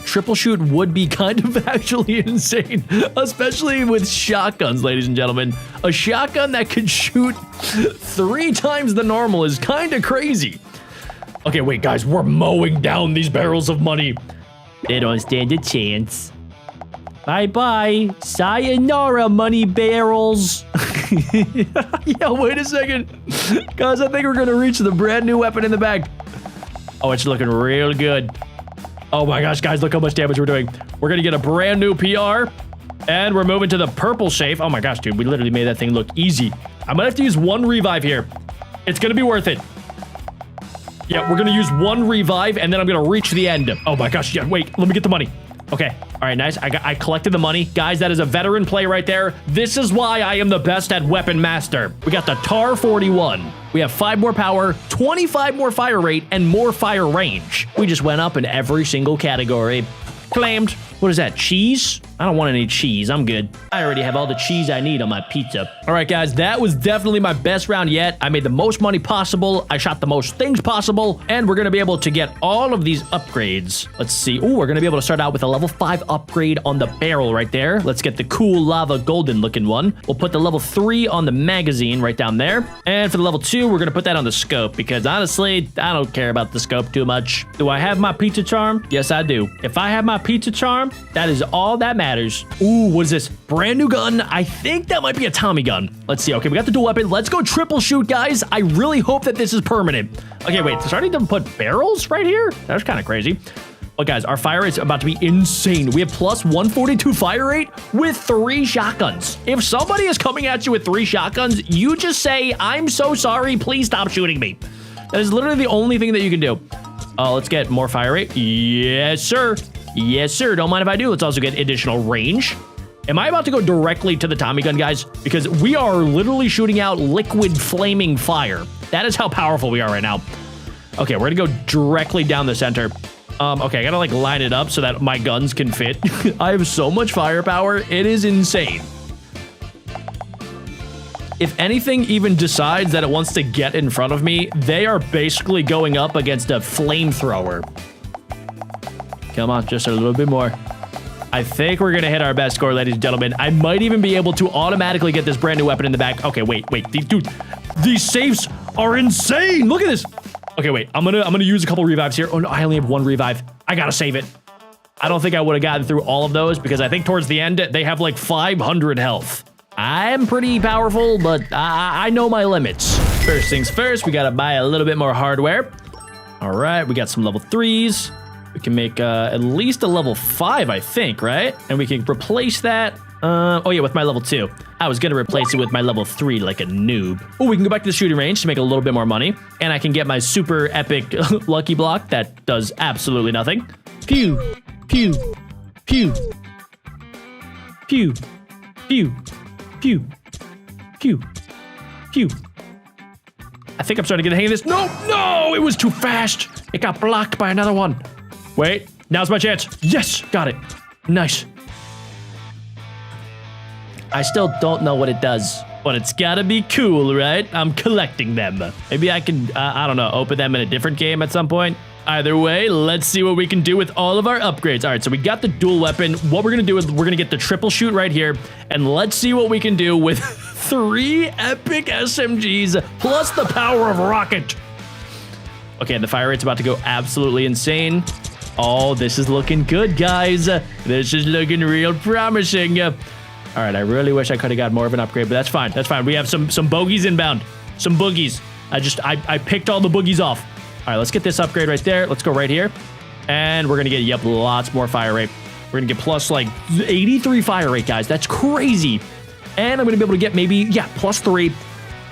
Triple shoot would be kind of actually insane, especially with shotguns, ladies and gentlemen. A shotgun that could shoot 3 times the normal is kind of crazy. Okay, wait, guys, we're mowing down these barrels of money. They don't stand a chance. Bye-bye. Sayonara, money barrels. Yeah, wait a second. Guys, I think we're going to reach the brand new weapon in the bag. Oh, it's looking real good. Oh my gosh, guys, look how much damage we're doing. We're going to get a brand new PR. And we're moving to the purple safe. Oh my gosh, dude, we literally made that thing look easy. I'm going to have to use 1 revive here. It's going to be worth it. Yeah, we're going to use 1 revive, and then I'm going to reach the end. Oh my gosh, yeah, wait, let me get the money. Okay, all right, nice. I collected the money. Guys, that is a veteran play right there. This is why I am the best at Weapon Master. We got the TAR 41. We have 5 more power, 25 more fire rate, and more fire range. We just went up in every single category. Claimed. What is that, cheese? I don't want any cheese, I'm good. I already have all the cheese I need on my pizza. All right, guys, that was definitely my best round yet. I made the most money possible. I shot the most things possible, and we're gonna be able to get all of these upgrades. Let's see, ooh, we're gonna be able to start out with a level 5 upgrade on the barrel right there. Let's get the cool lava golden looking one. We'll put the level 3 on the magazine right down there. And for the level 2, we're gonna put that on the scope because honestly, I don't care about the scope too much. Do I have my pizza charm? Yes, I do. If I have my pizza charm, that is all that matters. Ooh, what is this? Brand new gun. I think that might be a Tommy gun. Let's see. Okay, we got the dual weapon. Let's go triple shoot, guys. I really hope that this is permanent. Okay, wait. They're starting to put barrels right here? That's kind of crazy. But guys, our fire rate's about to be insane. We have plus 142 fire rate with 3 shotguns. If somebody is coming at you with 3 shotguns, you just say, I'm so sorry. Please stop shooting me. That is literally the only thing that you can do. Let's get more fire rate. Yes, sir. Yes, sir. Don't mind if I do. Let's also get additional range. Am I about to go directly to the Tommy gun, guys? Because we are literally shooting out liquid flaming fire. That is how powerful we are right now. Okay, we're gonna go directly down the center. Okay, I gotta like line it up so that my guns can fit. I have so much firepower. It is insane. If anything even decides that it wants to get in front of me, they are basically going up against a flamethrower. Come on, just a little bit more. I think we're gonna hit our best score, ladies and gentlemen. I might even be able to automatically get this brand new weapon in the back. Okay, wait. Dude, these safes are insane. Look at this. Okay, wait. I'm gonna use a couple revives here. Oh no, I only have 1 revive. I gotta save it. I don't think I would have gotten through all of those because I think towards the end they have like 500 health. I'm pretty powerful, but I know my limits. First things first, we gotta buy a little bit more hardware. All right, we got some level 3s. We can make at least a level 5, I think, right? And we can replace that. Oh yeah, with my level 2. I was gonna replace it with my level 3 like a noob. Oh, we can go back to the shooting range to make a little bit more money. And I can get my super epic lucky block that does absolutely nothing. Pew, pew, pew, pew, pew, pew, pew, pew. I think I'm starting to get the hang of this. No, it was too fast. It got blocked by another one. Wait, now's my chance. Yes, got it. Nice. I still don't know what it does, but it's gotta be cool, right? I'm collecting them. Maybe I can, I don't know, open them in a different game at some point. Either way, let's see what we can do with all of our upgrades. All right, so we got the dual weapon. What we're gonna do is we're gonna get the triple shoot right here, and let's see what we can do with 3 epic SMGs plus the power of rocket. Okay, the fire rate's about to go absolutely insane. Oh, this is looking good, guys. This is looking real promising. All right, I really wish I could have got more of an upgrade, but that's fine. That's fine. We have some bogeys inbound. Some boogies. I picked all the boogies off. All right, let's get this upgrade right there. Let's go right here. And we're gonna get, yep, lots more fire rate. We're gonna get plus like 83 fire rate, guys. That's crazy. And I'm gonna be able to get maybe, yeah, plus 3.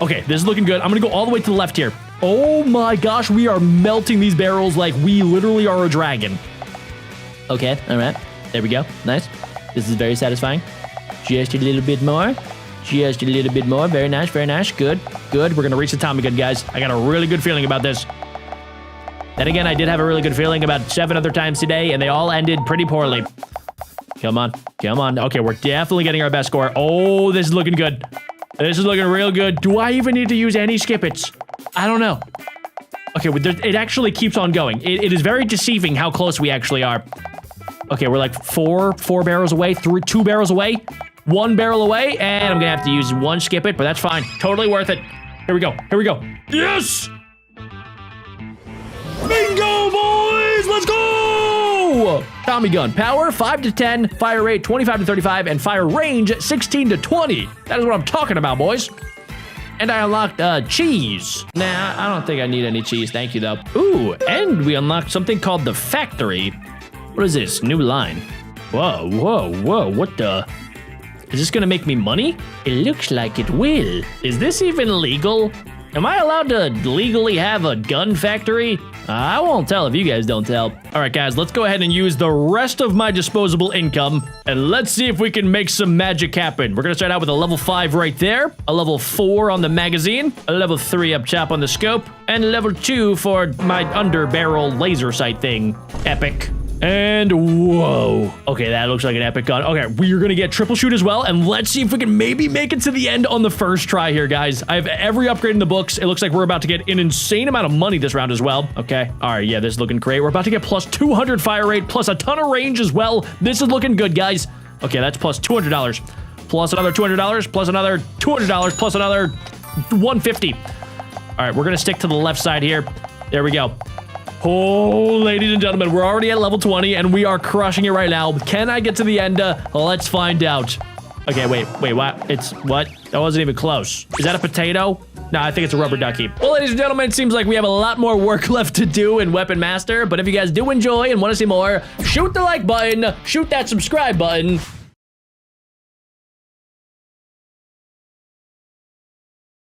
Okay, this is looking good. I'm gonna go all the way to the left here. Oh my gosh, we are melting these barrels like we literally are a dragon. Okay, all right. There we go. Nice. This is very satisfying. Just a little bit more. Just a little bit more. Very nice, very nice. Good, good. We're gonna reach the Tommy gun, guys. I got a really good feeling about this. Then again, I did have a really good feeling about 7 other times today, and they all ended pretty poorly. Come on, come on. Okay, we're definitely getting our best score. Oh, this is looking good. This is looking real good. Do I even need to use any skip-its? I don't know. Okay, it actually keeps on going. It is very deceiving how close we actually are. Okay, we're like four barrels away, 2 barrels away, 1 barrel away, and I'm gonna have to use 1 skip-it, but that's fine. Totally worth it. Here we go, here we go. Yes! Bingo, boys! Let's go! Tommy gun, power 5 to 10, fire rate 25 to 35, and fire range 16 to 20. That is what I'm talking about, boys. And I unlocked cheese. Nah, I don't think I need any cheese. Thank you, though. Ooh, and we unlocked something called the factory. What is this? New line. Whoa, whoa, whoa. What the? Is this gonna make me money? It looks like it will. Is this even legal? Am I allowed to legally have a gun factory? I won't tell if you guys don't tell. All right, guys, let's go ahead and use the rest of my disposable income, and let's see if we can make some magic happen. We're gonna start out with a level 5 right there, a level 4 on the magazine, a level 3 up top on the scope, and level 2 for my under-barrel laser sight thing. Epic. And whoa. Okay, that looks like an epic gun. Okay, we're gonna get triple shoot as well, and let's see if we can maybe make it to the end on the first try here, guys. I have every upgrade in the books. It looks like we're about to get an insane amount of money this round as well. Okay, all right, yeah, this is looking great. We're about to get plus 200 fire rate, plus a ton of range as well. This is looking good, guys. Okay, that's plus $200, plus another $200, plus another $200, plus another $150. All right, we're gonna stick to the left side here. There we go. Oh, ladies and gentlemen, we're already at level 20, and we are crushing it right now. Can I get to the end? Let's find out. Okay, wait, what? It's what? That wasn't even close. Is that a potato? No, I think it's a rubber ducky. Well, ladies and gentlemen, it seems like we have a lot more work left to do in Weapon Master, but if you guys do enjoy and want to see more, shoot the like button, shoot that subscribe button,